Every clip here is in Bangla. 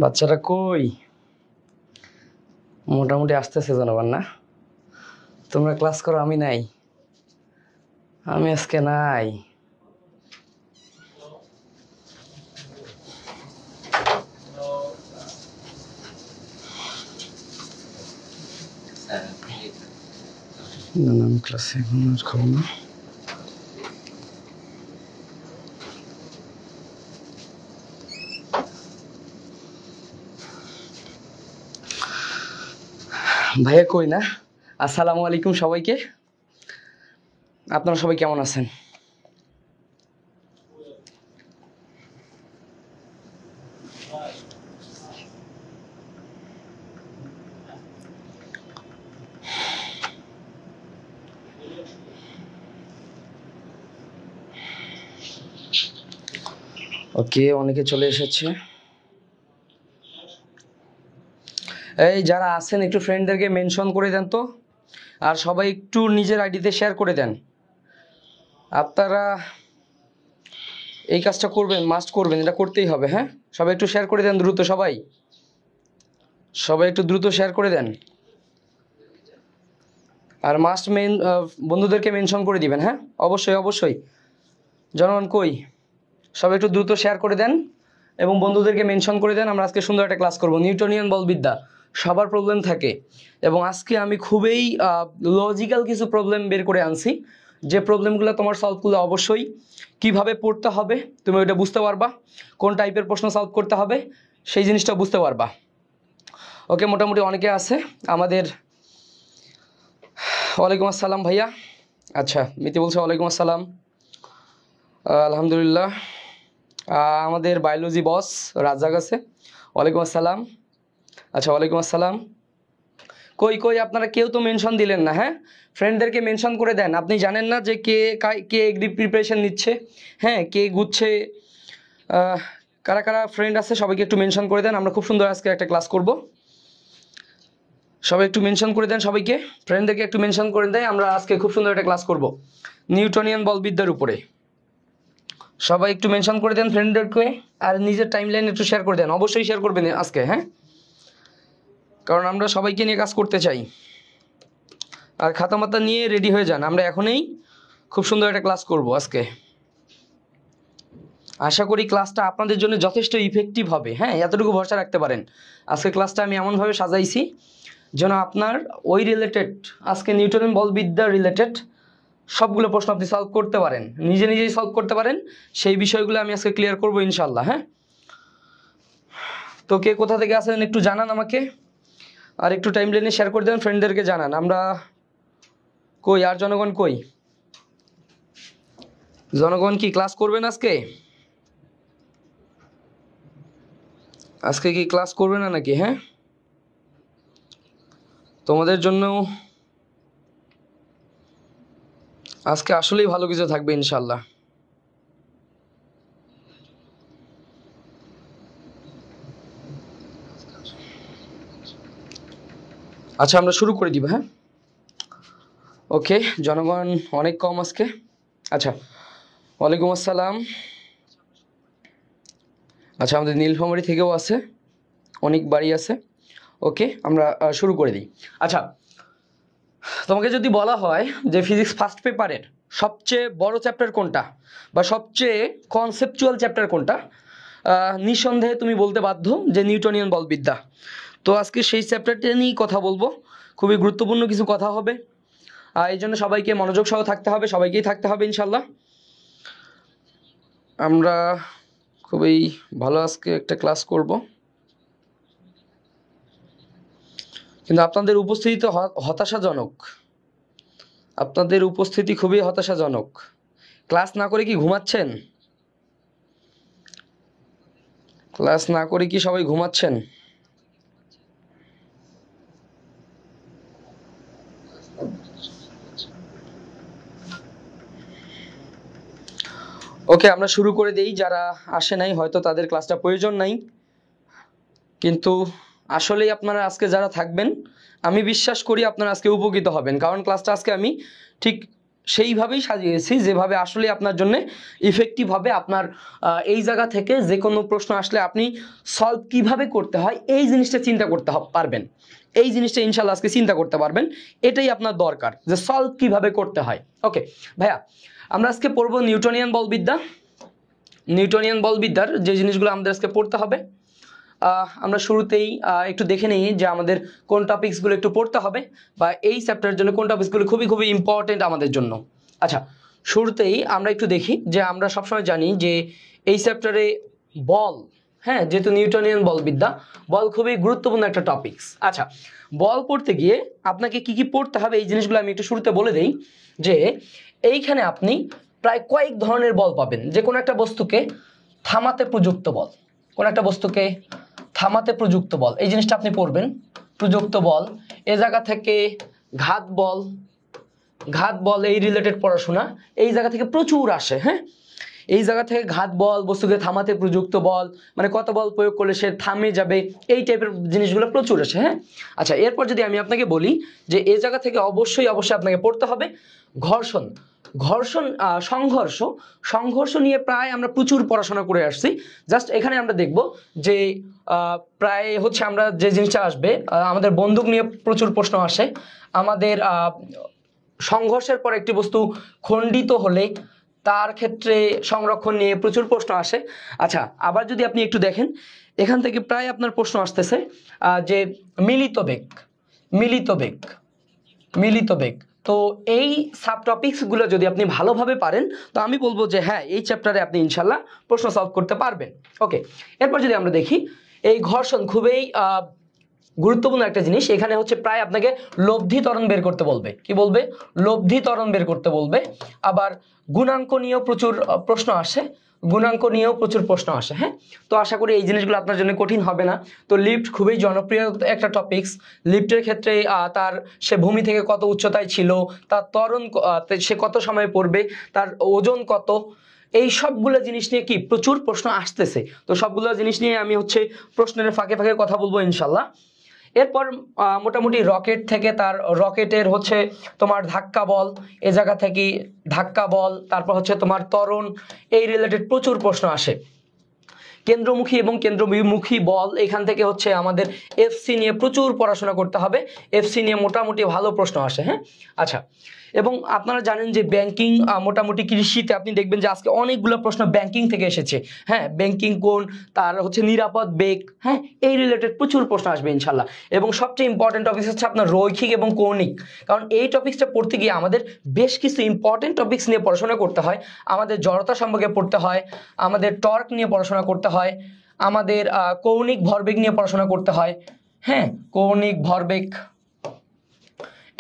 বাচ্চারা কই? মোটামুটি আসতেছে জনগণ না? তোমরা ক্লাস করো, আমি নাই। আমি আজকে নাই। না না, আমি ক্লাসে এখন আর খাবো না। ভাইয়া কই না? আসসালামু আলাইকুম সবাইকে। আপনারা সবাই কেমন আছেন? ওকে, অনেকে চলে এসেছে। এই যারা আছেন একটু ফ্রেন্ডদেরকে মেনশন করে দেন তো, আর সবাই একটু নিজের আইডিতে শেয়ার করে দেন। আপনারা এই কাজটা করবেন, মাস্ট করবেন, এটা করতেই হবে। হ্যাঁ, সবাই একটু শেয়ার করে দেন দ্রুত। সবাই সবাই একটু দ্রুত শেয়ার করে দেন, আর মাস্ট বন্ধুদেরকে মেনশন করে দিবেন। হ্যাঁ, অবশ্যই অবশ্যই। জনগণ কই? সবাই একটু দ্রুত শেয়ার করে দেন এবং বন্ধুদেরকে মেনশন করে দেন। আমরা আজকে সুন্দর একটা ক্লাস করব, নিউটনিয়ান বলবিদ্যা। সবার প্রবলেম থাকে, এবং আজকে আমি খুবই লজিক্যাল কিছু প্রবলেম বের করে আনছি, যে প্রবলেমগুলো তোমার সলভ করলে অবশ্যই কিভাবে পড়তে হবে তুমি ওইটা বুঝতে পারবা, কোন টাইপের প্রশ্ন সলভ করতে হবে সেই জিনিসটা বুঝতে পারবা। ওকে, মোটামুটি অনেকে আছে আমাদের। ওয়ালাইকুম আসসালাম ভাইয়া। আচ্ছা, মিতি বলছে ওয়ালাইকুম আসসালাম। আলহামদুলিল্লাহ। আমাদের বায়োলজি বস রাজ্জাক আছে। ওয়ালাইকুম আসসালাম। আচ্ছা, ওয়ালাইকুম আসসালাম। কই কই আপনারা কেউ তো মেনশন দিলেন না? হ্যাঁ, ফ্রেন্ডদেরকে মেনশন করে দেন। আপনি জানেন না যে কে কে এগ্রি প্রিপারেশন নিচ্ছে? হ্যাঁ, কে গুচ্ছে, কারা কারা ফ্রেন্ড আছে সবাইকে একটু মেনশন করে দেন। আমরা খুব সুন্দর আজকে একটা ক্লাস করব। সবাই একটু মেনশন করে দেন, সবাইকে ফ্রেন্ডদেরকে একটু মেনশন করে দেয়। আমরা আজকে খুব সুন্দর একটা ক্লাস করব নিউটনিয়ান বলবিদ্যার উপরে। সবাই একটু মেনশন করে দেন ফ্রেন্ডদেরকে, আর নিজের টাইমলাইন একটু শেয়ার করে দেন। অবশ্যই শেয়ার করবেন আজকে। হ্যাঁ, কারণ আমরা সবাইকে নিয়ে কাজ করতে চাই। আর খাতা মাতা নিয়ে রেডি হয়ে যান, আমরা এখনই খুব সুন্দর একটা ক্লাস করব আজকে। আশা করি ক্লাসটা আপনাদের জন্য যথেষ্ট ইফেক্টিভ হবে। হ্যাঁ, এতটুকু ভরসা রাখতে পারেন। আজকে ক্লাসটা আমি এমনভাবে সাজাইছি যেন আপনার ওই রিলেটেড, আজকে নিউটনিয়ান বলবিদ্যা রিলেটেড সবগুলো প্রশ্ন আপনি সলভ করতে পারেন, নিজে নিজেই সলভ করতে পারেন। সেই বিষয়গুলো আমি আজকে ক্লিয়ার করবো ইনশাল্লাহ। হ্যাঁ, তো কে কোথা থেকে আসেন একটু জানান আমাকে, আর একটু টাইমলাইনে শেয়ার করে দেন, ফ্রেন্ডদেরকে জানান। আমরা কই? আর জনগণ কই? জনগণ কি ক্লাস করবেন আজকে? আজকে কি ক্লাস করবে না নাকি? হ্যাঁ, তোমাদের জন্য আজকে আসলেই ভালো কিছু থাকবে ইনশাল্লাহ। আচ্ছা, আমরা শুরু করে দিব। হ্যাঁ, ওকে। জনগণ অনেক কম আজকে। আচ্ছা, ওয়ালাইকুম আসসালাম। আচ্ছা, আমাদের নীলফামারী থেকেও আছে, অনেক বাড়ি আছে। ওকে, আমরা শুরু করে দিই। আচ্ছা, তোমাকে যদি বলা হয় যে ফিজিক্স ফার্স্ট পেপারের সবচেয়ে বড় চ্যাপ্টার কোনটা, বা সবচেয়ে কনসেপচুয়াল চ্যাপ্টার কোনটা, নিঃসন্দেহে তুমি বলতে বাধ্য যে নিউটনিয়ান বলবিদ্যা। তো আজকে সেই চ্যাপ্টারটা নিয়েই কথা বলবো। খুবই গুরুত্বপূর্ণ কিছু কথা হবে, এই জন্য সবাইকে মনোযোগ সহ থাকতে হবে, সবাইকেই থাকতে হবে ইনশাল্লাহ। আমরা খুবই ভালো আজকে একটা ক্লাস করব, কিন্তু আপনাদের উপস্থিতি তো হতাশাজনক। আপনাদের উপস্থিতি খুবই হতাশাজনক। ক্লাস না করে কি ঘুমাচ্ছেন? ক্লাস না করে কি সবাই ঘুমাচ্ছেন? ওকে, আমরা শুরু করে দেই। যারা আসে নাই হয়তো তাদের ক্লাসটা প্রয়োজন নাই, কিন্তু আসলেই আপনারা আজকে যারা থাকবেন আমি বিশ্বাস করি আপনারা আজকে উপকৃত হবেন, কারণ ক্লাসটা আজকে আমি ঠিক সেইভাবেই সাজিয়েছি যেভাবে আসলে আপনার জন্য ইফেক্টিভ হবে। আপনার এই জায়গা থেকে যে কোনো প্রশ্ন আসলে আপনি সলভ কিভাবে করতে হয় এই জিনিসটা চিন্তা করতে পারবেন, এই জিনিসটা ইনশাল্লাহ আজকে চিন্তা করতে পারবেন। এটাই আপনার দরকার যে সলভ কিভাবে করতে হয়। ওকে ভাইয়া, আমরা আজকে পড়বো নিউটনিয়ান বলবিদ্যা। নিউটনিয়ান বলবিদ্যার যে জিনিসগুলো আমাদের আজকে পড়তে হবে, আমরা শুরুতেই একটু দেখে নিই যে আমাদের কোন টপিকসগুলো একটু পড়তে হবে বা এই চ্যাপ্টারের জন্য কোন টপিকসগুলো খুবই খুবই ইম্পর্টেন্ট আমাদের জন্য। আচ্ছা, শুরুতেই আমরা একটু দেখি যে আমরা সবসময় জানি যে এই চ্যাপ্টারে বল, হ্যাঁ, যেহেতু নিউটনিয়ান বলবিদ্যা, বল খুবই গুরুত্বপূর্ণ একটা টপিকস। আচ্ছা, বল পড়তে গিয়ে আপনাকে কি কি পড়তে হবে এই জিনিসগুলো আমি একটু শুরুতে বলে দেই। যে এইখানে আপনি প্রায় কয়েক ধরনের বল পাবেন। যে কোনো একটা বস্তুকে থামাতে প্রযুক্ত বল, কোন একটা বস্তুকে থামাতে প্রযুক্ত বল, এই জিনিসটা আপনি পড়বেন। প্রযুক্ত বল, এ জায়গা থেকে ঘাত বল, ঘাত বল এই রিলেটেড পড়াশোনা এই জায়গা থেকে প্রচুর আসে। হ্যাঁ, এই জায়গা থেকে ঘাত বল, বস্তুকে থামাতে প্রযুক্ত বল, মানে কত বল প্রয়োগ করলে সে থামে যাবে, এই টাইপের জিনিসগুলো প্রচুর আসে। হ্যাঁ, আচ্ছা, এরপর যদি আমি আপনাকে বলি যে এই জায়গা থেকে অবশ্যই অবশ্যই আপনাকে পড়তে হবে ঘর্ষণ। ঘর্ষণ, সংঘর্ষ, সংঘর্ষ নিয়ে প্রায় আমরা প্রচুর পড়াশোনা করে আসছি। জাস্ট এখানে আমরা দেখব যে প্রায় হচ্ছে আমরা যে জিনিসটা আসবে, আমাদের বন্দুক নিয়ে প্রচুর প্রশ্ন আসে। আমাদের সংঘর্ষের পর একটি বস্তু খণ্ডিত হলে তার ক্ষেত্রে সংরক্ষণ নিয়ে প্রচুর প্রশ্ন আসে। আচ্ছা, আবার যদি আপনি একটু দেখেন এখান থেকে প্রায় আপনার প্রশ্ন আসতেছে যে মিলিত বেগ, মিলিত বেগ, মিলিত বেগ। তো এই সাব টপিকসগুলো যদি আপনি ভালোভাবে পারেন তো আমি বলবো যে হ্যাঁ, এই চ্যাপ্টারে আপনি ইনশাল্লাহ প্রশ্ন সলভ করতে পারবেন। ওকে, এরপর যদি আমরা দেখি এই ঘর্ষণ খুবই গুরুত্বপূর্ণ একটা জিনিস। এখানে হচ্ছে প্রায় আপনাকে লব্ধি ত্বরণ বের করতে বলবে। কি বলবে? লব্ধি ত্বরণ বের করতে বলবে। আবার গুণাঙ্ক নিয়েও প্রচুর প্রশ্ন আসে, গুণাঙ্ক নিয়েও প্রচুর প্রশ্ন আসে। হ্যাঁ, তো আশা করি এই জিনিসগুলো আপনার জন্য কঠিন হবে না। তো লিফট খুবই জনপ্রিয় একটা টপিকস। লিফটের ক্ষেত্রে তার সে ভূমি থেকে কত উচ্চতায় ছিল, তার ত্বরণ সে কত সময় পড়বে, তার ওজন কত, এই সবগুলো জিনিস নিয়ে কি প্রচুর প্রশ্ন আসতেছে। তো সবগুলো জিনিস নিয়ে আমি হচ্ছে প্রশ্নের ফাঁকে ফাঁকে কথা বলবো ইনশাল্লাহ। এরপর মোটামুটি রকেট থেকে তার রকেটের হচ্ছে তোমার ধাক্কা বল, এ জায়গা থেকে ধাক্কা বল, তারপর হচ্ছে তোমার ত্বরণ, এই রিলেটেড প্রচুর প্রশ্ন আসে। কেন্দ্রমুখী এবং কেন্দ্রবিমুখী বল, এখান থেকে হচ্ছে আমাদের এফসি নিয়ে প্রচুর পড়াশোনা করতে হবে। এফসি নিয়ে মোটামুটি ভালো প্রশ্ন আসে। হ্যাঁ, আচ্ছা, এবং আপনারা জানেন যে ব্যাংকিং, মোটামুটি কৃষিতে আপনি দেখবেন যে আজকে অনেকগুলো প্রশ্ন ব্যাংকিং থেকে এসেছে। হ্যাঁ, ব্যাংকিং কোন, তার হচ্ছে নিরাপদ বেগ, হ্যাঁ, এই রিলেটেড প্রচুর প্রশ্ন আসবে ইনশাল্লাহ। এবং সবচেয়ে ইম্পর্টেন্ট টপিক হচ্ছে আপনার রৈখিক এবং কৌণিক, কারণ এই টপিক্সটা পড়তে গিয়ে আমাদের বেশ কিছু ইম্পর্টেন্ট টপিক্স নিয়ে পড়াশোনা করতে হয়। আমাদের জড়তা সম্পর্কে পড়তে হয়, আমাদের টর্ক নিয়ে পড়াশোনা করতে হয়, আমাদের কৌণিক ভরবেগ নিয়ে পড়াশোনা করতে হয়। হ্যাঁ, কৌণিক ভরবেগ,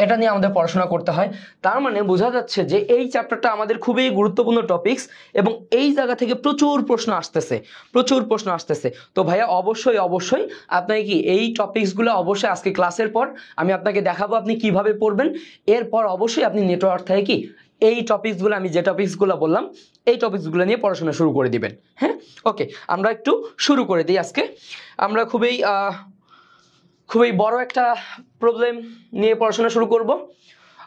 এটা নিয়ে আমাদের পড়াশোনা করতে হয়। তার মানে বোঝা যাচ্ছে যে এই চ্যাপ্টারটা আমাদের খুবই গুরুত্বপূর্ণ টপিকস এবং এই জায়গা থেকে প্রচুর প্রশ্ন আসতেছে, প্রচুর প্রশ্ন আসতেছে। তো ভাইয়া অবশ্যই অবশ্যই আপনাকে কি এই টপিকসগুলো অবশ্যই আজকে ক্লাসের পর আমি আপনাকে দেখাবো আপনি কিভাবে পড়বেন। এরপর অবশ্যই আপনি নেটওয়ার্ক থেকে কি এই টপিকসগুলো, আমি যে টপিকসগুলো বললাম এই টপিকসগুলো নিয়ে পড়াশোনা শুরু করে দিবেন। হ্যাঁ, ওকে, আমরা একটু শুরু করে দিই। আজকে আমরা খুবই বড় একটা প্রবলেম নিয়ে পড়াশোনা শুরু করব।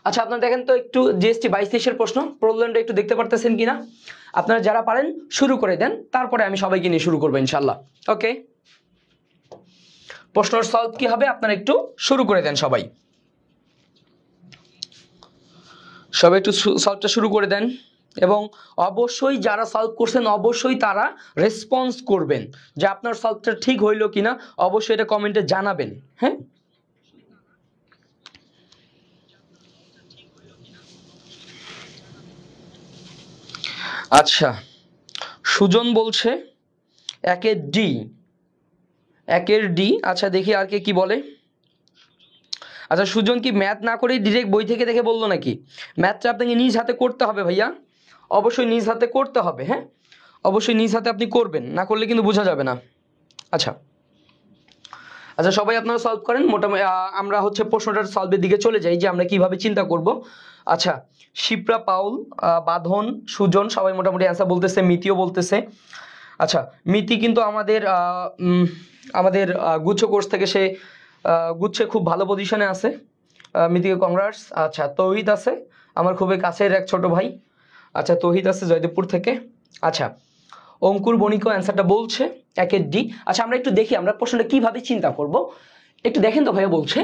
আচ্ছা, আপনারা দেখেন তো একটু জিএসটি 22-23 এর প্রশ্ন, প্রবলেমটা একটু দেখতে পারতেছেন কিনা? আপনারা যারা পারেন শুরু করে দেন, তারপরে আমি সবাইকে নিয়ে শুরু করবো ইনশাল্লাহ। ওকে, প্রশ্নের সলভ কি হবে আপনারা একটু শুরু করে দেন, সবাই একটু সলভটা শুরু করে দেন। এবং অবশ্যই যারা সলভ করছেন অবশ্যই তারা রেসপন্স করবেন যে আপনার সলভটা ঠিক হইলো কিনা, অবশ্যই এটা কমেন্টে জানাবেন। হ্যাঁ, আচ্ছা, সুজন বলছে একের ডি, একের ডি। আচ্ছা, দেখি আর কে কি বলে। আচ্ছা, সুজন কি ম্যাথ না করেই ডিরেক্ট বই থেকে দেখে বললো নাকি? ম্যাথটা আপনাকে নিজ হাতে করতে হবে ভাইয়া, অবশ্যই নিজ হাতে করতে হবে। হ্যাঁ, অবশ্যই নিজ হাতে আপনি করবেন, না করলে কিন্তু বোঝা যাবে না। আচ্ছা আচ্ছা, সবাই আপনারা সলভ করেন। মোটামুটি আমরা হচ্ছে প্রশ্নটার সলভের দিকে চলে যাই যে আমরা কিভাবে চিন্তা করব। আচ্ছা, শিপ্রা, পাউল, বাঁধন, সুজন সবাই মোটামুটি অ্যান্সার বলতেছে, মিতিও বলতেছে। আচ্ছা, মিতি কিন্তু আমাদের গুচ্ছ কোর্স থেকে সে গুচ্ছে খুব ভালো পজিশনে আছে, মিতিকে কংগ্রাটস। আচ্ছা, তৌহিদ আছে, আমার খুবই কাছের এক ছোট ভাই। আচ্ছা, তৌহিদ আছে জয়দেবপুর থেকে। আচ্ছা, অঙ্কুর বণিকও অ্যান্সারটা বলছে 1 ডি। আচ্ছা, আমরা একটু দেখি আমরা প্রশ্নটা কিভাবে চিন্তা করব, একটু দেখেন তো ভাইয়া। বলছে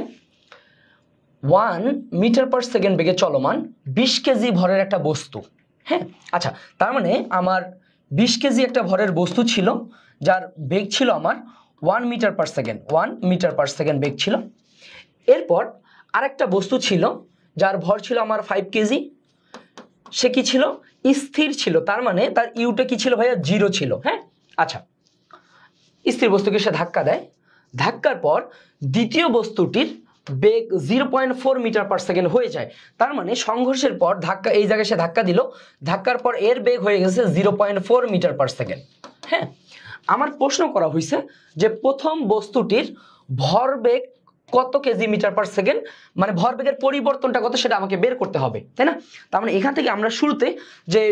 1 মিটার পার সেকেন্ড বেগে চলমান 20 কেজি ভরের একটা বস্তু। হ্যাঁ, আচ্ছা, তার মানে আমার 20 কেজি একটা ভরের বস্তু ছিল, যার বেগ ছিল আমার 1 metre per second, 1 metre per second বেগ ছিল। এরপর আরেকটা বস্তু ছিল যার ভর ছিল আমার 5 কেজি। সে কি ছিল? স্থির ছিল, তার মানে তার ইউটা কি ছিল ভাইয়া? 0 ছিল। হ্যাঁ, আচ্ছা, স্থির বস্তুকে সে ধাক্কা দেয়, ধাক্কার পর দ্বিতীয় বস্তুটির বেগ 0.4 মিটার পার সেকেন্ড হয়ে যায়। তার মানে সংঘর্ষের পর ধাক্কা, এই জায়গায় সে ধাক্কা দিল, ধাক্কার পর এর বেগ হয়ে গেছে 0.4 মিটার পার সেকেন্ড। হ্যাঁ, আমার প্রশ্ন করা হয়েছে যে প্রথম বস্তুটির ভরবেগ কত কেজি মিটার পার সেকেন্ড, মানে ভরবেগের পরিবর্তনটা কত সেটা আমাকে বের করতে হবে, তাই না? তার মানে এখান থেকে আমরা শুরুতে যে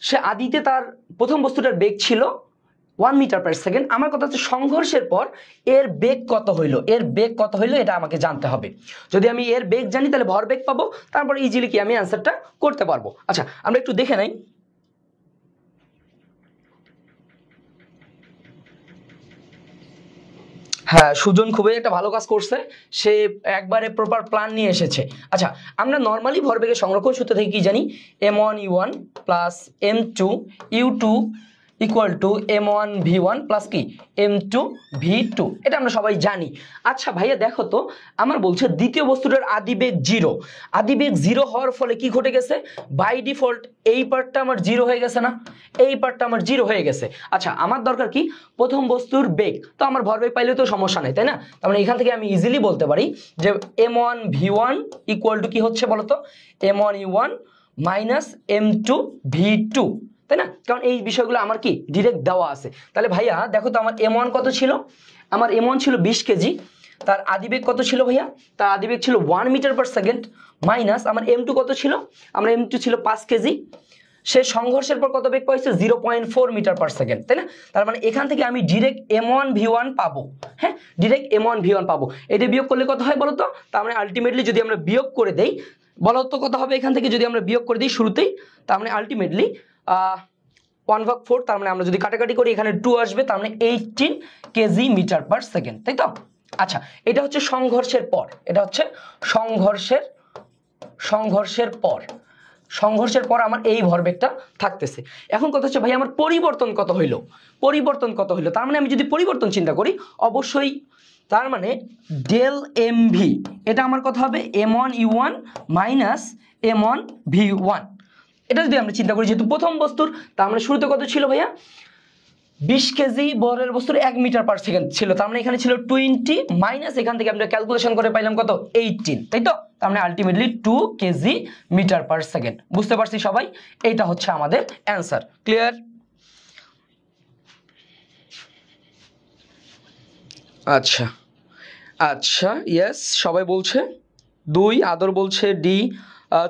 সে আদিতে তার প্রথম বস্তুটার বেগ ছিল 1 মিটার পার সেকেন্ড, আমার কথা হচ্ছে সংঘর্ষের পর এর বেগ কত হইলো, এর বেগ কত হইলো এটা আমাকে জানতে হবে। যদি আমি এর বেগ জানি তাহলে ভরবেগ পাবো, তারপর ইজিলি কি আমি অ্যান্সারটা করতে পারবো। আচ্ছা, আমরা একটু দেখে নেই। হ্যাঁ, সুজন খুবই একটা ভালো কাজ করছে, সে একবারে প্রপার প্ল্যান নিয়ে এসেছে। আচ্ছা, আমরা নর্মালি ভরবেগের সংরক্ষণ সূত্র থেকে কি জানি? m1u1 plus m2 u2 equal to m1 v1 plus কি m2 v2, এটা আমরা সবাই জানি। আচ্ছা ভাইয়া দেখো তো, আমার বলছে দ্বিতীয় বস্তুটার আদিবেগ 0, আদিবেগ 0 হওয়ার ফলে কি ঘটে গেছে? বাই ডিফল্ট এই পার্টটা আমার 0 হয়ে গেছে না? এই পার্টটা আমার 0 হয়ে গেছে। আচ্ছা, আমার দরকার কি? প্রথম বস্তুর বেগ, তো আমার ভরবেগ পাইলে তো সমস্যা নেই, তাই না? তার মানে এখান থেকে আমি ইজিলি বলতে পারি যে m1 v1 ইকুয়াল টু কি হচ্ছে বলতো? m1 u1 minus m2 v2, তাই না? কারণ এই বিষয়গুলো আমার কি ডিরেক্ট দেওয়া আছে। তাহলে ভাইয়া দেখো তো, আমার m1 কত ছিল? আমার m1 ছিল 20 কেজি। তার আদিবেগ কত ছিল ভাইয়া? তার আদিবেগ ছিল 1 মিটার পার সেকেন্ড, মাইনাস আমার m2 কত ছিল? আমার m2 ছিল 5 কেজি। সে সংঘর্ষের পর কত বেগ পাইছে? 0.4 মিটার পার সেকেন্ড, তাই না? তার মানে এখান থেকে আমি ডিরেক্ট m1 v1 পাবো। হ্যাঁ, ডিরেক্ট m1 v1 পাবো। এটা বিয়োগ করলে কত হয় বলো তো? তার মানে আলটিমেটলি যদি আমরা বিয়োগ করে দেই, বলো তো কত হবে এখান থেকে যদি আমরা বিয়োগ করে দিই শুরুতেই? তার মানে আলটিমেটলি 1/4, তার মানে আমরা যদি কাটাকাটি করি এখানে 2 আসবে, তার মানে 18 কেজি মিটার পার সেকেন্ড, তাই তো? আচ্ছা, এটা হচ্ছে সংঘর্ষের পর, এটা হচ্ছে সংঘর্ষের পর, সংঘর্ষের পর আমার এই ভরবেগটা থাকতেছে। এখন কথা হচ্ছে ভাই আমার পরিবর্তন কত হইলো? পরিবর্তন কত হইলো? তার মানে আমি যদি পরিবর্তন চিন্তা করি, অবশ্যই তার মানে ডেল এম ভি, এটা আমার কত হবে? m1 u1 minus m1 v1। এটা যদি আমরা চিন্তা করি যেহেতু প্রথম বস্তুর, তার মানে শুরুতে কত ছিল ভাইয়া? 20 কেজি বরের বস্তুর 1 মিটার পার সেকেন্ড ছিল, তার মানে এখানে ছিল 20 মাইনাস এখান থেকে আমরা ক্যালকুলেশন করে পাইলাম কত? 18, তাই তো? তার মানে ultimately 2 kg metre per second. বুঝতে পারছি সবাই? এইটা হচ্ছে আমাদের অ্যান্সার। ক্লিয়ার? আচ্ছা আচ্ছা, ইয়েস, সবাই বলছে 2, আদর বলছে ডি,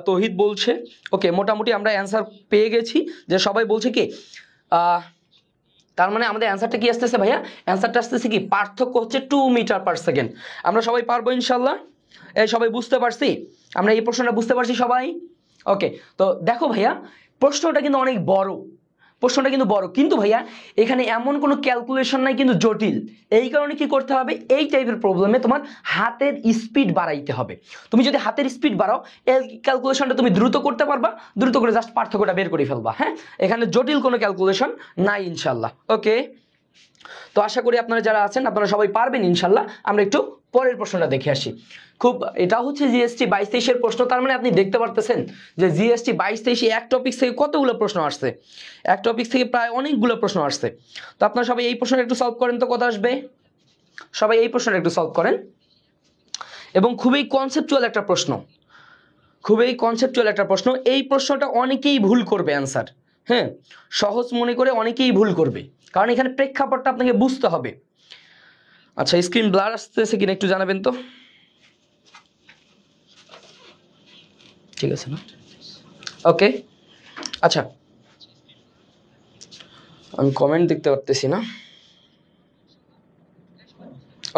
তৌহিদ বলছে ওকে। মোটামুটি আমরা অ্যান্সার পেয়ে গেছি, যে সবাই বলছে কি তার মানে আমাদের অ্যান্সারটা কি আসতেছে ভাইয়া? অ্যান্সারটা আসতেছে কি? পার্থক্য হচ্ছে 2 মিটার পার সেকেন্ড। আমরা সবাই পারবো ইনশাল্লাহ? এই সবাই বুঝতে পারছি? আমরা এই প্রশ্নটা বুঝতে পারছি সবাই? ওকে, তো দেখো ভাইয়া, প্রশ্নটা কিন্তু অনেক বড়, প্রশ্নটা কিন্তু বড়, কিন্তু ভাইয়া এখানে এমন কোনো ক্যালকুলেশন নাই কিন্তু জটিল। এই কারণে কি করতে হবে? এই টাইপের প্রবলেমে তোমার হাতের স্পিড বাড়াইতে হবে। তুমি যদি হাতের স্পিড বাড়াও, এই ক্যালকুলেশনটা তুমি দ্রুত করতে পারবা, দ্রুত করে জাস্ট পার্থক্যটা বের করে ফেলবা। হ্যাঁ, এখানে জটিল কোনো ক্যালকুলেশন নাই ইনশাল্লাহ। ওকে, তো আশা করি আপনারা যারা আছেন আপনারা সবাই পারবেন ইনশাল্লাহ। আমরা একটু পরের প্রশ্নটা দেখে আসি। খুব, এটা হচ্ছে জিএসটি 22-23-এর প্রশ্ন। তার মানে আপনি দেখতে পারতেছেন যে জিএসটি 22-23 এক টপিক থেকে কতগুলো প্রশ্ন আসছে, এক টপিক থেকে প্রায় অনেকগুলো প্রশ্ন আসছে। তো আপনারা সবাই এই প্রশ্নটা একটু সলভ করেন তো, কত আসবে? সবাই এই প্রশ্নটা একটু সলভ করেন। এবং খুবই কনসেপচুয়াল একটা প্রশ্ন, খুবই কনসেপচুয়াল একটা প্রশ্ন। এই প্রশ্নটা অনেকেই ভুল করবে অ্যান্সার। হ্যাঁ, সহজ মনে করে অনেকেই ভুল করবে, কারণ এখানে প্রেক্ষাপটটা আপনাকে বুঝতে হবে। আচ্ছা, স্ক্রিন ব্লার আসতেছে কিনা একটু জানাবেন তো। ঠিক আছে না? ওকে, আচ্ছা, আমি কমেন্ট দেখতে পারতেছি না।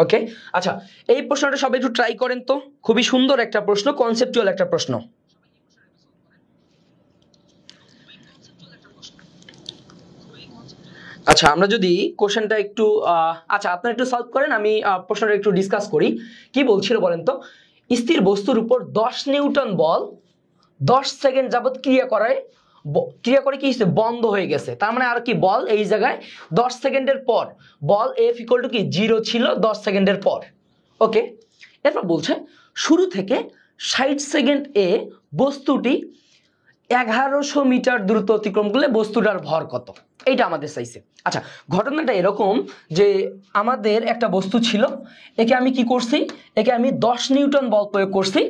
ওকে, আচ্ছা, এই প্রশ্নটা সবাই একটু ট্রাই করেন তো। খুবই সুন্দর একটা প্রশ্ন, কনসেপচুয়াল একটা প্রশ্ন। আচ্ছা আমরা যদি কোশ্চেনটা একটু আচ্ছা আপনারা একটু সলভ করেন, আমি প্রশ্নটা একটু ডিসকাস করি। কি বলছিল বলেন তো, স্থির বস্তুর উপর 10 নিউটন বল 10 সেকেন্ড যাবত ক্রিয়া করে কি বন্ধ হয়ে গেছে। তার মানে আর কি বল এই জায়গায় 10 সেকেন্ডের পর বল F ইকুয়াল টু কি 0 ছিল 10 সেকেন্ডের পর। ওকে, এরপর বলছে শুরু থেকে 60 সেকেন্ড এ বস্তুটি 1100 মিটার দূরত্ব অতিক্রম করলে বস্তুটার ভর কত, এইটা আমাদের চাইছে। আচ্ছা ঘটনাটা এরকম যে আমাদের একটা বস্তু ছিল, একে আমি কি করছি, একে আমি 10 নিউটন বল প্রয়োগ করছি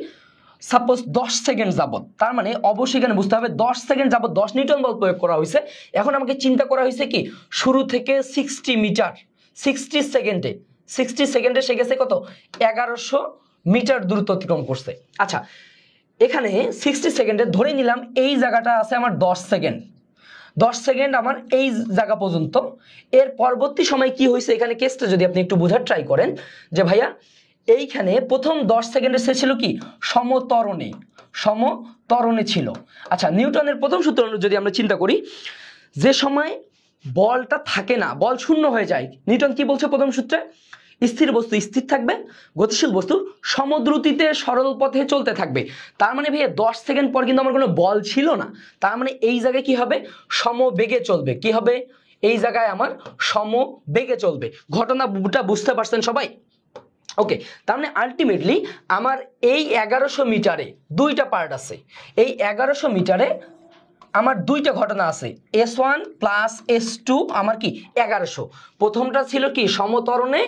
সাপোজ 10 সেকেন্ড যাবত। তার মানে অবশ্যই এখানে বুঝতে হবে 10 সেকেন্ড যাবত 10 নিউটন বল প্রয়োগ করা হয়েছে। এখন আমাকে চিন্তা করা হয়েছে কি শুরু থেকে 60 মিটার 60 সেকেন্ডে সে গেছে কত 1100 মিটার দূরত্ব অতিক্রম করছে। আচ্ছা এখানে 60 সেকেন্ডে ধরে নিলাম এই জায়গাটা আছে আমার 10 সেকেন্ড, 10 সেকেন্ড আমার এই জায়গা পর্যন্ত। এর পরবর্তী সময় কি হয়েছে এখানে কেসটা যদি আপনি একটু বোঝার ট্রাই করেন যে ভাইয়া এইখানে প্রথম 10 সেকেন্ডে সে ছিল কি সমতরণে ছিল। আচ্ছা নিউটনের প্রথম সূত্র যদি আমরা চিন্তা করি, যে সময় বলটা থাকে না, বল শূন্য হয়ে যায়, নিউটন কি বলছে প্রথম সূত্রে, স্থির বস্তু স্থির থাকবে, গতিশীল বস্তু সমদ্রুতিতে সরল পথে চলতে থাকবে। তার মানে ভাইয়া 10 সেকেন্ড পর কিন্তু আমার কোনো বল ছিল না, তার মানে এই জায়গায় কি হবে সমবেগে চলবে। কি হবে এই জায়গায় আমার সমবেগে চলবে। ঘটনাটা বুঝতে পারছেন সবাই? ওকে, তার মানে আলটিমেটলি আমার এই 1100 মিটারে দুইটা পার্ট আছে। এই 1100 মিটারে আমার দুইটা ঘটনা আছে, S1 প্লাস S2 আমার কি 1100। প্রথমটা ছিল কি সমতরণে,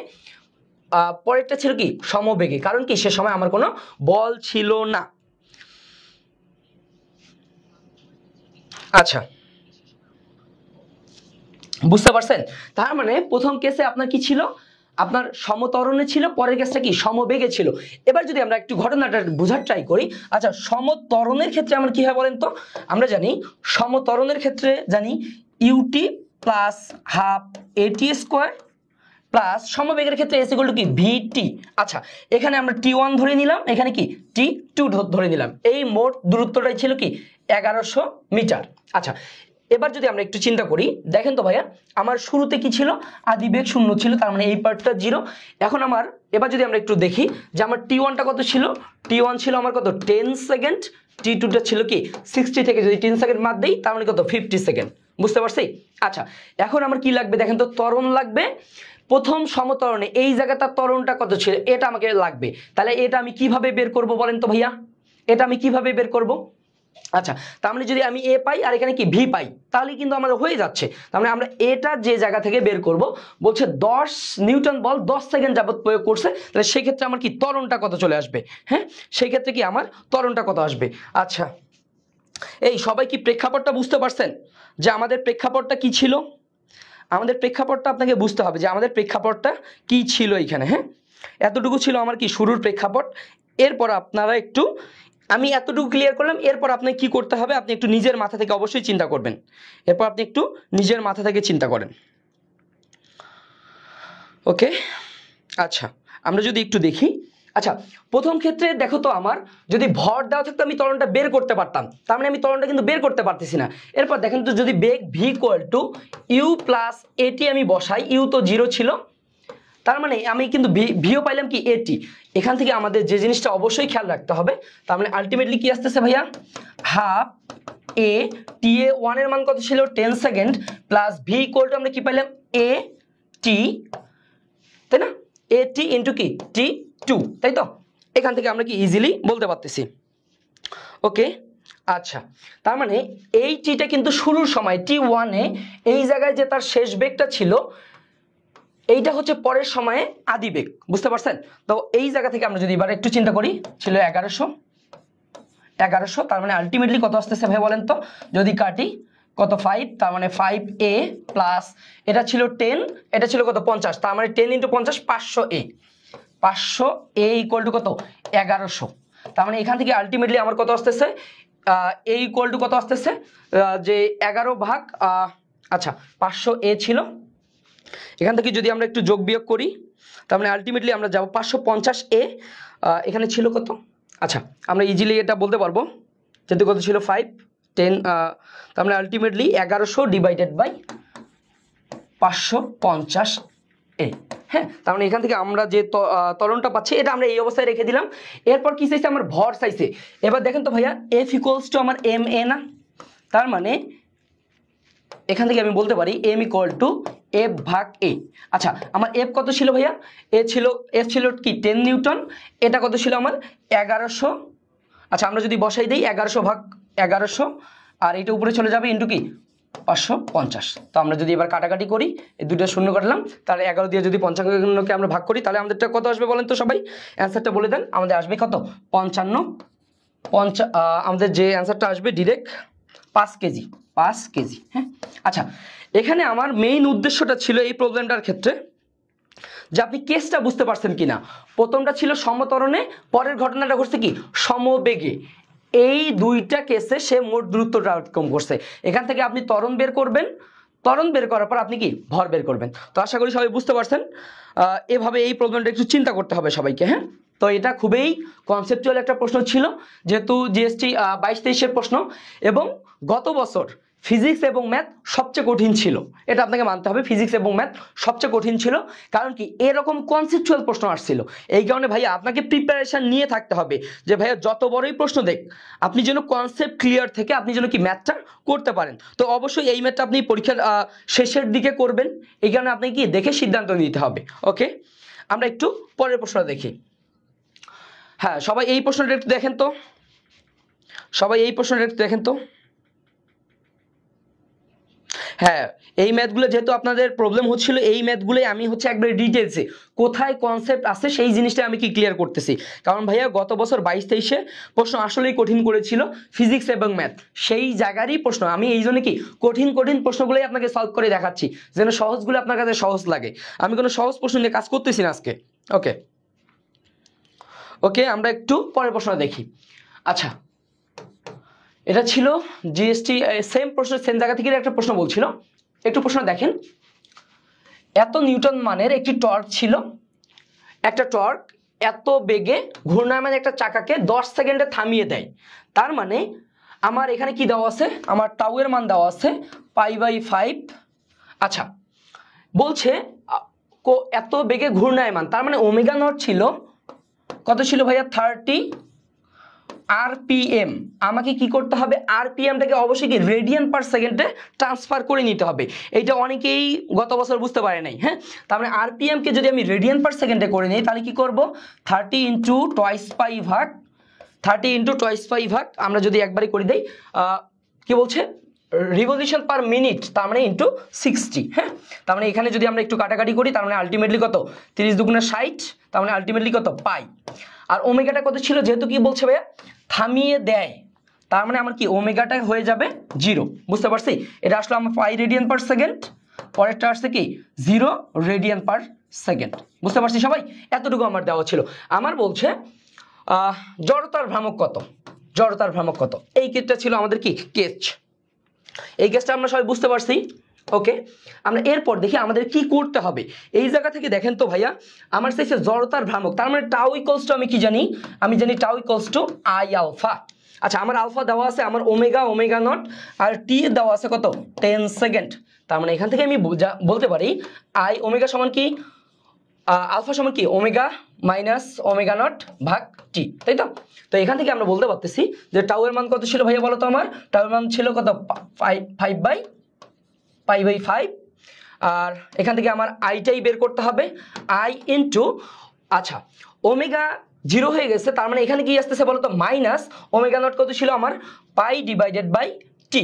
পরেরটা ছিল কি সমবেগে, কারণ কি সে সময় আমার কোনো বল ছিল না। আচ্ছা বুঝতে পারছেন? তার মানে প্রথম কেসে আপনার কি ছিল, আপনার সমতরণে ছিল, পরের কেসটা কি সমবেগে ছিল। এবার যদি আমরা একটু ঘটনাটা বোঝার ট্রাই করি। আচ্ছা সমতরণের ক্ষেত্রে আমার কি হয় বলেন তো, আমরা জানি সমতরণের ক্ষেত্রে জানি ইউটি প্লাস হাফ এটি স্কোয়ার প্লাস সমবেগের ক্ষেত্রে এস ইকুয়াল টু কি ভিটি। আচ্ছা এখানে আমরা টি1 ধরে নিলাম, এখানে কি টি2 ধরে নিলাম, এই মোট দূরত্বটাই ছিল কি 1100 মিটার। আচ্ছা এবার যদি আমরা একটু চিন্তা করি, দেখেন তো ভাইয়া আমার শুরুতে কি ছিল আদিবেগ 0 ছিল, তার মানে এই পার্টটা 0। এখন আমার এবার যদি আমরা একটু দেখি যে আমার টি1টা কত ছিল, টি1 ছিল আমার কত 10 সেকেন্ড, টি2টা ছিল কি 60 থেকে যদি 10 সেকেন্ড বাদ দেই তার মানে কত 50 সেকেন্ড। বুঝতে পারছি? আচ্ছা এখন আমার কি লাগবে দেখেন তো, ত্বরণ লাগবে। প্রথম সমতরণে এই জায়গাটা ত্বরণটা কত ছিল এটা আমাকে লাগবে, তাহলে এটা আমি কিভাবে বের করব বলেন তো ভাইয়া, এটা আমি কিভাবে বের করব? আচ্ছা তার মানে যদি আমি এ পাই আর এখানে কি ভি পাই তাহলে কিন্তু আমাদের হয়ে যাচ্ছে। তার মানে আমরা এটা যে জায়গা থেকে বের করব, বলছে 10 নিউটন বল 10 সেকেন্ড যাবত প্রয়োগ করছে, তাহলে সেই ক্ষেত্রে আমার কি ত্বরণটা কত চলে আসবে। হ্যাঁ সেই ক্ষেত্রে কি আমার ত্বরণটা কত আসবে। আচ্ছা এই সবাই কি প্রেক্ষাপটটা বুঝতে পারছেন যে আমাদের প্রেক্ষাপটটা কি ছিল? আমাদের প্রেক্ষাপটটা আপনাকে বুঝতে হবে যে আমাদের প্রেক্ষাপটটা কি ছিল এইখানে। হ্যাঁ এতটুকু ছিল আমার কি শুরুর প্রেক্ষাপট। এরপর আপনারা একটু, আমি এতটুকু ক্লিয়ার করলাম, এরপর আপনাকে কি করতে হবে আপনি একটু নিজের মাথা থেকে অবশ্যই চিন্তা করবেন। এরপর আপনি একটু নিজের মাথা থেকে চিন্তা করেন। ওকে আচ্ছা আমরা যদি একটু দেখি, আচ্ছা প্রথম ক্ষেত্রে দেখো তো আমার যদি ভর দেওয়া থাকতো আমি ত্বরণটা বের করতে পারতাম, তার মানে আমি ত্বরণটা কিন্তু বের করতে পারতেছি না। এরপর দেখেন তো যদি বেগ V equal to U plus A T আমি বসাই, ইউ তো 0 ছিল, তার মানে আমি কিন্তু ভিও পাইলাম কি এটি। এখান থেকে আমাদের যে জিনিসটা অবশ্যই খেয়াল রাখতে হবে, তার মানে আলটিমেটলি কি আসতেছে ভাইয়া হাফ এ টি এ 1 এর মান কত ছিল 10 second plus V equal two আমরা কি পাইলাম এ টি, তাই না, এ টি ইন্টু কি টি 2, তাই তো? এখান থেকে আমরা কি ইজিলি বলতে পারতেছি। ওকে আচ্ছা তার মানে এই টিটা কিন্তু শুরুর সময় টি1 এ এই জায়গায় যে তার শেষ বেগটা ছিল এইটা হচ্ছে পরের সময়ে আদি বেগ। বুঝতে পারছেন? তো এই জায়গা থেকে আমরা যদি এবার একটু চিন্তা করি, ছিল 1100, তার মানে আলটিমেটলি কত আসতেছে ভাই বলেন তো, যদি কাটি কত 5, তার মানে 5a প্লাস এটা ছিল 10, এটা ছিল কত 50, তার মানে 10 × 50 500a, 500a ইকুয়াল টু কত 1100। তার মানে এখান থেকে আলটিমেটলি আমার কত আসতেছে a ইকুয়াল টু কত আসতেছে যে 11 ভাগ আচ্ছা 500a ছিল, এখান থেকে যদি আমরা একটু যোগ বিয়োগ করি তার মানে আলটিমেটলি আমরা যাব 550a, এখানে ছিল কত, আচ্ছা আমরা ইজিলি এটা বলতে পারবো যেহেতু কত ছিল 5 10, তার মানে আলটিমেটলি 1100 ডিভাইডেড বাই 550 এ। হ্যাঁ, তার মানে এখান থেকে আমরা যে ত্বরণটা পাচ্ছি এটা আমরা এই অবস্থায় রেখে দিলাম। এরপর কি চাইছে আমার ভর চাইছে। এবার দেখেন তো ভাইয়া F ইকুয়ালস টু আমার এম এ না, তার মানে এখান থেকে আমি বলতে পারি m ইকুয়াল টু F ভাগ a। আচ্ছা, আমার F কত ছিল ভাইয়া? F ছিল কি 10 নিউটন, এটা কত ছিল আমার 1100। আচ্ছা, আমরা যদি বসাই দিই 1100 ভাগ 1100, আর এটা উপরে চলে যাবে ইন্টু কি 550। তো আমরা যদি এবার কাটাকাটি করি, এই দুটো শূন্য কাটলাম, তাহলে 11 দিয়ে যদি 55কে আমরা ভাগ করি তাহলে আমাদেরটা কত আসবে বলেন তো সবাই? অ্যান্সারটা বলে দেন। আমাদের আসবে কত? 55। আমাদের যে অ্যান্সারটা আসবে ডিরেক্ট 5 কেজি। 5 কেজি। হ্যাঁ, আচ্ছা, এখানে আমার মেইন উদ্দেশ্যটা ছিল এই প্রবলেমটার ক্ষেত্রে যে আপনি কেসটা বুঝতে পারছেন কিনা। প্রথমটা ছিল সমত্বরণে, পরের ঘটনাটা ঘটছে কি সমবেগে। এই দুইটা কেসে সে মোট দূরত্বটা কম করছে। এখান থেকে আপনি ত্বরণ বের করবেন, ত্বরণ বের করার পর আপনি কি ভর বের করবেন। তো আশা করি সবাই বুঝতে পারছেন। এভাবে এই প্রবলেমটা একটু চিন্তা করতে হবে সবাইকে। হ্যাঁ, তো এটা খুবই কনসেপচুয়াল একটা প্রশ্ন ছিল, যেহেতু জিএসটি 22-23-এর প্রশ্ন, এবং গত বছর ফিজিক্স এবং ম্যাথ সবচেয়ে কঠিন ছিল, এটা আপনাকে মানতে হবে। ফিজিক্স এবং ম্যাথ সবচেয়ে কঠিন ছিল, কারণ কি এরকম কনসেপচুয়াল প্রশ্ন আসছিল। এই কারণে ভাইয়া আপনাকে প্রিপারেশন নিয়ে থাকতে হবে যে ভাইয়া যত বড়ই প্রশ্ন দেখ, আপনি যেন কনসেপ্ট ক্লিয়ার থেকে আপনি যেন কি ম্যাথটা করতে পারেন। তো অবশ্যই এই ম্যাথটা আপনি পরীক্ষার শেষের দিকে করবেন, এই কারণে আপনি কি দেখে সিদ্ধান্ত নিতে হবে। ওকে, আমরা একটু পরের প্রশ্নটা দেখি। হ্যাঁ, সবাই এই প্রশ্নটা একটু দেখেন তো, হ্যাঁ, এই ম্যাথগুলো যেহেতু আপনাদের প্রবলেম হচ্ছিল, এই ম্যাথগুলোই আমি একবারে ডিটেলসে কোথায় কনসেপ্ট আছে সেই জিনিসটা আমি কি ক্লিয়ার করতেছি। কারণ ভাইয়া গত বছর 22-23-এ প্রশ্ন আসলেই কঠিন করেছিল ফিজিক্স এবং ম্যাথ, সেই জায়গারই প্রশ্ন। আমি এই জন্য কি কঠিন প্রশ্নগুলোই আপনাকে সলভ করে দেখাচ্ছি, যেন সহজগুলো আপনার কাছে সহজ লাগে। আমি কোনো সহজ প্রশ্ন নিয়ে কাজ করতেছি না আজকে। ওকে, আমরা একটু পরের প্রশ্ন দেখি। আচ্ছা, এটা ছিল জিএসটি, সেম প্রশ্ন, সেম জায়গা থেকে একটা প্রশ্ন বলছিল। একটু প্রশ্ন দেখেন। এত নিউটন মানের একটি টর্ক ছিল, একটা টর্ক এত বেগে ঘূর্ণায়মান একটা চাকাকে 10 সেকেন্ডে থামিয়ে দেয়। তার মানে আমার এখানে কি দেওয়া আছে, আমার টাউ এর মান দেওয়া আছে π/5। আচ্ছা, বলছে এত বেগে ঘূর্ণায়মান, তার মানে ওমেগা নট ছিল কত ছিল ভাইয়া 30 আরপিএম। আমাকে কি করতে হবে, আরপিএমটাকে অবশ্যই কি রেডিয়ান পার সেকেন্ডে ট্রান্সফার করে নিতে হবে। এইটা অনেকেই গত বছর বুঝতে পারে নাই। হ্যাঁ, তার মানে আরপিএমকে যদি আমি রেডিয়ান পার সেকেন্ডে করে নিই তাহলে কি করব, 30 × 2π ভাগ 30 × 2π ভাগ আমরা যদি একবারই করে দেই, কি বলছে রিভলিউশন পার মিনিট, তার মানে ইন্টু 60। হ্যাঁ, তার মানে এখানে যদি আমরা একটু কাটাকাটি করি তার মানে আলটিমেটলি কত 30 × 2 = 60, তার মানে আলটিমেটলি কত পাই। আর ওমেগাটা কত ছিল, যেহেতু কি বলছে ভাইয়া থামিয়ে দেয়, তার মানে আমার কি ওমেগাটা হয়ে যাবে 0। বুঝতে পারছি? এটা আসলে আমার পাই রেডিয়ান পার সেকেন্ড, পরেরটা আসছে কি 0 রেডিয়ান পার সেকেন্ড। বুঝতে পারছি সবাই? এতটুকু আমার দেওয়া ছিল। আমার বলছে জড়তার ভ্রামক কত, এই কেসটা ছিল আমাদের কি কেস। এই কেসটা আমরা সবাই বুঝতে পারছি। ওকে, আমরা এরপর দেখি আমাদের কি করতে হবে। এই জায়গা থেকে দেখেন তো ভাইয়া, আমার চাইছে জড়তার ভ্রামক, তার মানে টাউ ইকুয়ালস টু আমি কি জানি, tau equals to I alpha. আচ্ছা, আমার আলফা দেওয়া আছে আমার ওমেগা নট, আর টি দেওয়া আছে কত 10 সেকেন্ড। তার মানে এখান থেকে আমি বলতে পারি আই ওমেগা সমান কি আলফা সমান কি ওমেগা মাইনাস ওমেগা নট ভাগ টি, তাই তো? তো এখান থেকে আমরা বলতে পারতেছি যে টাউ এর মান কত ছিল ভাইয়া বলো তো? আমার টাউ এর মান ছিল কত 5/π/5। আর এখান থেকে আমার আইটাই বের করতে হবে, আই ইন্টু, আচ্ছা ওমেগা 0 হয়ে গেছে, তার মানে এখানে কি আসতেছে বলো তো মাইনাস ওমেগা নট কত ছিল আমার π/টি,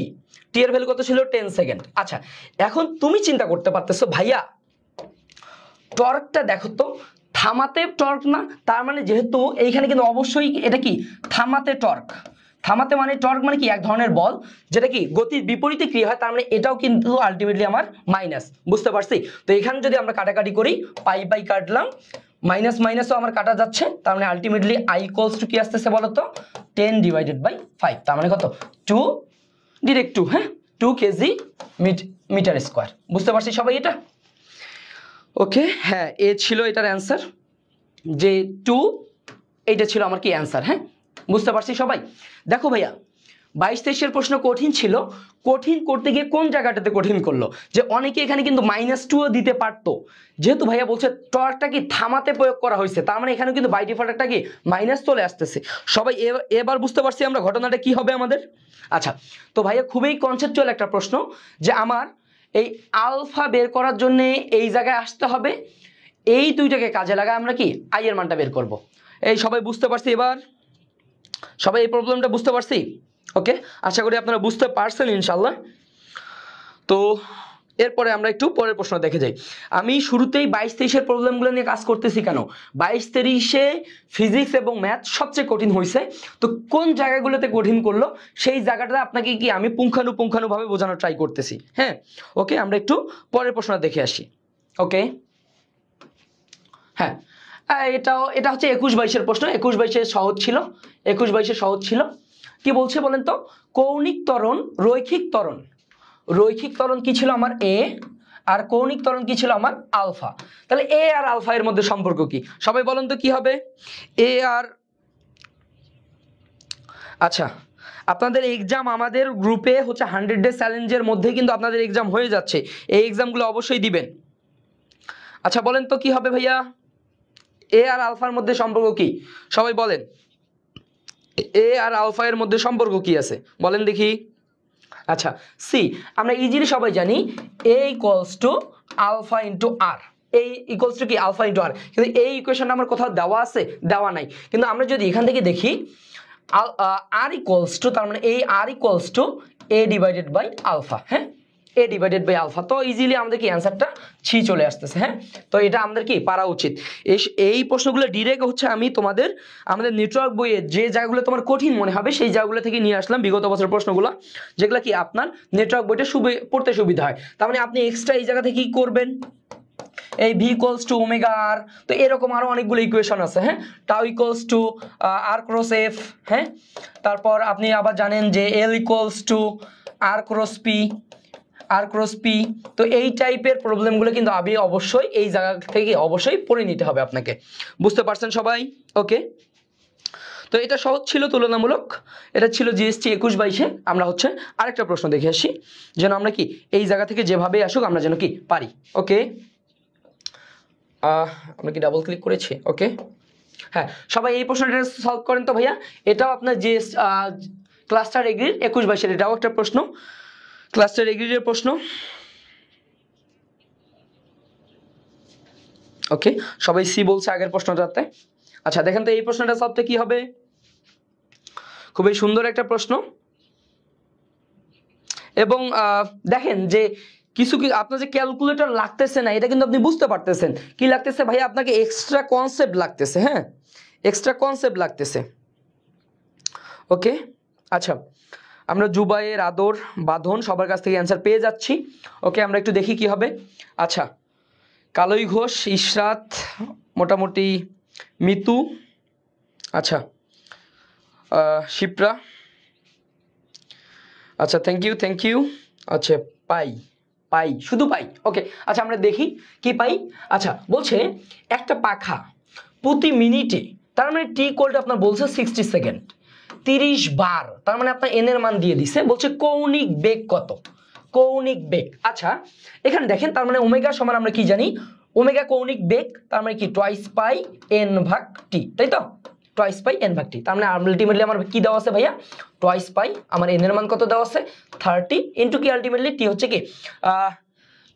টি এর ভ্যালু কত ছিল 10 সেকেন্ড। আচ্ছা, এখন তুমি চিন্তা করতে পারতেছো ভাইয়া টর্কটা দেখো তো, থামাতে টর্ক না, তার মানে যেহেতু এইখানে কিন্তু অবশ্যই এটা কি থামাতে টর্ক, থামাতে মানে টর্ক মানে কি এক ধরনের বল যেটা কি গতির বিপরীতে ক্রিয়া হয়, তার মানে এটাও কিন্তু আলটিমেটলি আমার মাইনাস। বুঝতে পারছি? তো এখানে যদি আমরা কাটাকাটি করি পাই কাটলাম, মাইনাস মাইনাসও আমার কাটা যাচ্ছে, তার মানে আলটিমেটলি আই ইকুয়ালস টু কি আসতেছে বলো তো 10/5, তার মানে কত 2 ডিরেক্ট 2, হ্যাঁ 2 কেজি মিটার স্কোয়ার। বুঝতে পারছি সবাই এটা? ওকে, হ্যাঁ এ ছিল এটার অ্যান্সার, যে 2 এইটা ছিল আমার কি অ্যান্সার। হ্যাঁ, বুঝতে পারছি সবাই? দেখো ভাইয়া 22-23-এর প্রশ্ন কঠিন ছিল, কঠিন করতে গিয়ে কোন জায়গাটাতে কঠিন করলো, যে অনেকে এখানে কিন্তু -2ও দিতে পারতো, যেহেতু ভাইয়া বলছে টর্কটা কি থামাতে প্রয়োগ করা হয়েছে, তার মানে এখানে কিন্তু বাই ডিফল্ট একটা কি মাইনাস চলে আসতেছে। সবাই এবার বুঝতে পারছি আমরা ঘটনাটা কি হবে আমাদের। আচ্ছা, তো ভাইয়া খুবই কনসেপচুয়াল একটা প্রশ্ন, যে আমার এই আলফা বের করার জন্য এই জায়গায় আসতে হবে, এই দুইটাকে কাজে লাগায় আমরা কি আই এর মানটা বের করব। এই সবাই বুঝতে পারছি এবার? সবাই এই প্রবলেমটা বুঝতে পারছি? ওকে, আশা করি আপনারা বুঝতে পারছেন ইনশাল্লাহ। তো এরপরে আমরা একটু পরের প্রশ্ন দেখে যাই। আমি শুরুতেই 22-23-এর প্রবলেমগুলো নিয়ে কাজ করতেছি কেন, 22-23-এ ফিজিক্স এবং ম্যাথ সবচেয়ে কঠিন হয়েছে, তো কোন জায়গাগুলোতে কঠিন করলো সেই জায়গাটা আপনাকে কি আমি পুঙ্খানুপুঙ্খানুভাবে বোঝানোর ট্রাই করতেছি। হ্যাঁ, ওকে, আমরা একটু পরের প্রশ্ন দেখে আসি। ওকে, হ্যাঁ, এটা হচ্ছে 21-22-এর প্রশ্ন। 21-22-এ সহজ ছিল, 21-22-এ সহজ ছিল। কি বলছে বলেন তো, কৌণিক ত্বরণ, রৈখিক ত্বরণ, রৈখিক ত্বরণ কি ছিল আমার এ, আর কৌণিক ত্বরণ কি ছিল আমার আলফা। তাহলে এ আর আলফা এর মধ্যে সম্পর্ক কি সবাই বলেন তো, কি হবে এ আর, আচ্ছা আপনাদের এক্সাম আমাদের গ্রুপে হচ্ছে 100 ডে চ্যালেঞ্জের মধ্যে কিন্তু আপনাদের এক্সাম হয়ে যাচ্ছে, এই এক্সামগুলো অবশ্যই দিবেন। আচ্ছা বলেন তো কি হবে ভাইয়া, এ আর আলফার মধ্যে সম্পর্ক কি সবাই বলেন, এ আর আলফা এর মধ্যে সম্পর্ক কি আছে বলেন দেখি। আচ্ছা সি, আমরা ইজিলি সবাই জানি এ ইকুয়ালস টু আলফা ইন্টু আর, এই ইকুয়ালস টু কি আলফা ইন্টু আর, কিন্তু এই ইকুয়েশনটা আমার কোথাও দেওয়া আছে, দেওয়া নাই। কিন্তু আমরা যদি এখান থেকে দেখি আর ইকুয়ালস টু, তার মানে এই R equals to A divided by alpha. হ্যাঁ, এ ডিভাইডেড বাই আলফা, তো ইজিলি আমাদের কি অ্যান্সারটা ছি চলে আসতেছে। হ্যাঁ, তো এটা আমাদের কি পারা উচিত। এই প্রশ্নগুলো ডিরেক্ট হচ্ছে আমি আমাদের নেটওয়ার্ক বইয়ে যে জায়গাগুলো তোমার কঠিন মনে হবে সেই জায়গাগুলো থেকে নিয়ে আসলাম, বিগত বছরের প্রশ্নগুলো, যেগুলো কি আপনার নেটওয়ার্ক বইটা পড়তে সুবিধা হয়। তার মানে আপনি এক্সট্রা এই জায়গা থেকে কি করবেন, এই V equals to omega R, তো এরকম আরো অনেকগুলো ইকুয়েশন আছে। হ্যাঁ, tau equals to R cross F. হ্যাঁ, তারপর আপনি আবার জানেন যে L equals to R cross P, R cross P. তো এই টাইপের প্রবলেমগুলো কিন্তু আমি অবশ্যই এই জায়গা থেকে অবশ্যই পড়ে নিতে হবে আপনাকে, বুঝতে পারছেন সবাই? ওকে, তো এটা সহজ ছিল তুলনামূলক, এটা ছিল জিএসটি 21-22-এ। আমরা হচ্ছে আরেকটা প্রশ্ন দেখে আসি, যেন আমরা কি এই জায়গা থেকে যেভাবে আসুক আমরা যেন কি পারি। ওকে, আমরা কি ডাবল ক্লিক করেছি? ওকে, হ্যাঁ, সবাই এই প্রশ্নটা সলভ করেন তো ভাইয়া। এটাও আপনার যে ক্লাস্টার এগ্রির 21-22-এর, এটাও একটা প্রশ্ন, ক্লাস্টার এগ্রির প্রশ্ন। ওকে, সবাই সি বলছে আগের প্রশ্নটাতে। আচ্ছা দেখেন তো এই প্রশ্নটা সবটা কি হবে, খুবই সুন্দর একটা প্রশ্ন। এবং দেখেন যে কিছু আপনার যে ক্যালকুলেটর লাগতেছে না, এটা কিন্তু আপনি বুঝতে পারতেছেন কি লাগতেছে ভাইয়া, আপনাকে এক্সট্রা কনসেপ্ট লাগতেছে। হ্যাঁ, এক্সট্রা কনসেপ্ট লাগতেছে। ওকে, আচ্ছা আমরা জুবাইয়ের, আদর, বাঁধন সবার কাছ থেকে অ্যান্সার পেয়ে যাচ্ছি। ওকে, আমরা একটু দেখি কি হবে। আচ্ছা, কালই ঘোষ, ইশরাত, মোটামুটি মিতু, আচ্ছা শিপ্রা, আচ্ছা থ্যাংক ইউ। আচ্ছা পাই শুধু পাই। ওকে, আচ্ছা আমরা দেখি কি পাই। আচ্ছা বলছে একটা পাখা প্রতি মিনিটে, তার মানে টি ইকুয়াল টু আপনার বলছে 60 সেকেন্ড, 30 বার, তার মানে আপনার এন এর মান দিয়ে দিছে, বলছে কৌণিক বেগ কত, কৌণিক বেগ। আচ্ছা এখানে দেখেন, তার মানে ওমেগা সমান আমরা কি জানি, ওমেগা কৌণিক বেগ, তার মানে কি টুয়াইস পাই এন ভাগ টি, তাই তো, টুয়াইস পাই এন ভাগ টি। তার মানে আলটিমেটলি আমার কি দেওয়া আছে ভাইয়া, টুয়াইস পাই, আমার এন এর মান কত দেওয়া আছে 30 ইন্টু কি আলটিমেটলি টি হচ্ছে কি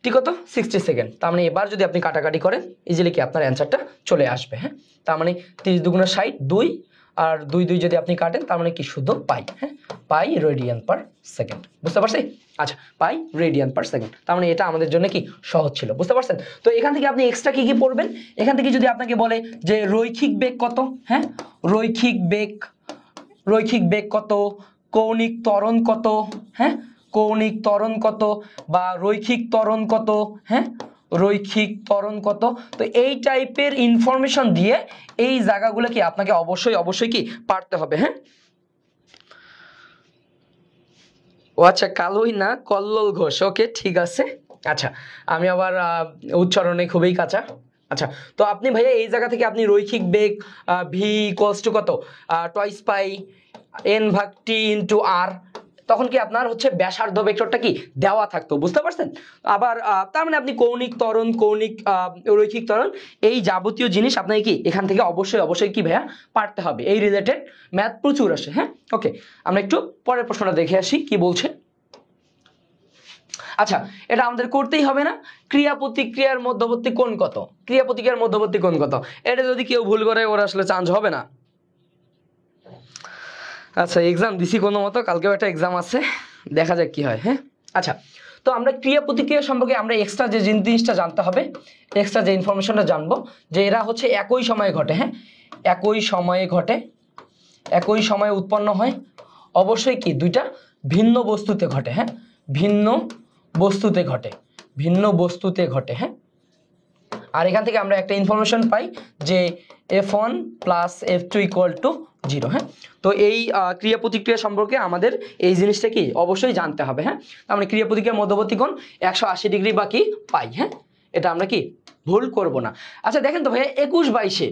টি কত 60 সেকেন্ড। তার মানে এবার যদি আপনি কাটাকাটি করেন ইজিলি কি আপনার অ্যান্সারটা চলে আসবে। হ্যাঁ, তার মানে 30 দুগুণা 60, 2 আর 2 2 যদি আপনি কাটেন তার মানে কি শুধু পাই। হ্যাঁ, পাই রেডিয়ান পার সেকেন্ড, বুঝতে পারছি? আচ্ছা, পাই রেডিয়ান পার সেকেন্ড, তার মানে এটা আমাদের জন্য কি সহজ ছিল, বুঝতে পারছেন? তো এখান থেকে আপনি এক্সট্রা কি কি পড়বেন, এখান থেকে যদি আপনাকে বলে যে রৈখিক বেগ কত, হ্যাঁ রৈখিক বেগ কত, কৌণিক ত্বরণ কত, হ্যাঁ কৌণিক ত্বরণ কত, বা রৈখিক ত্বরণ কত, হ্যাঁ রৈখিক ত্বরণ কত, তো এই টাইপের ইনফরমেশন দিয়ে এই জায়গাগুলো কি আপনাকে অবশ্যই কি পারতে হবে। হ্যাঁ, ও আচ্ছা কালোই না, কল্লোল ঘোষ। ওকে ঠিক আছে, আচ্ছা আমি আবার উচ্চারণে খুবই কাঁচা। আচ্ছা, তো আপনি ভাইয়া এই জায়গা থেকে আপনি রৈখিক বেগ ভি ইকুয়ালস টু কত, টুয়াইস পাই n/t ইন্টু r, তখন কি আপনার হচ্ছে ব্যাসার্ধ ভেক্টরটা কি দেওয়া থাকতো, বুঝতে পারছেন? আবার তার মানে আপনি কৌণিক ত্বরণ, কৌণিক রৈখিক ত্বরণ, এই যাবতীয় জিনিস আপনাকে কি এখান থেকে অবশ্যই কি ভাইয়া পারতে হবে। এই রিলেটেড ম্যাথ প্রচুর আসে। হ্যাঁ, ওকে, আমরা একটু পরের প্রশ্নটা দেখে আসি কি বলছে। আচ্ছা, এটা আমাদের করতেই হবে না? ক্রিয়া প্রতিক্রিয়ার মধ্যবর্তী কোণ কত? ক্রিয়া প্রতিক্রিয়ার মধ্যবর্তী কোণ কত? এটা যদি কেউ ভুল করে ওর আসলে চান্স হবে না। আচ্ছা, এক্সাম দিছি কোনো মতো, কালকেও একটা এক্সাম আছে, দেখা যাক কি হয়। হ্যাঁ, আচ্ছা, তো আমরা ক্রিয়া প্রতিক্রিয়া সম্পর্কে আমরা এক্সট্রা যে জিনিসটা জানতে হবে, এক্সট্রা যে ইনফরমেশনটা জানবো, যে এরা হচ্ছে একই সময়ে ঘটে। হ্যাঁ, একই সময়ে ঘটে, একই সময়ে উৎপন্ন হয়, অবশ্যই কি দুইটা ভিন্ন বস্তুতে ঘটে। হ্যাঁ, ভিন্ন বস্তুতে ঘটে, ভিন্ন বস্তুতে ঘটে। হ্যাঁ, আর এখান থেকে আমরা একটা ইনফরমেশন পাই যে f1 plus f2 equal to 0। হ্যাঁ, তো এই ক্রিয়া প্রতিক্রিয়া সম্পর্কে আমাদের এই জিনিসটা কি অবশ্যই জানতে হবে। হ্যাঁ, আমরা ক্রিয়া প্রতিক্রিয়ার মধ্যবর্তী কোণ 180 ডিগ্রি বা কি পাই। হ্যাঁ, এটা আমরা কি ভুল করব না। আচ্ছা দেখেন তো ভাইয়া, 21-22-এ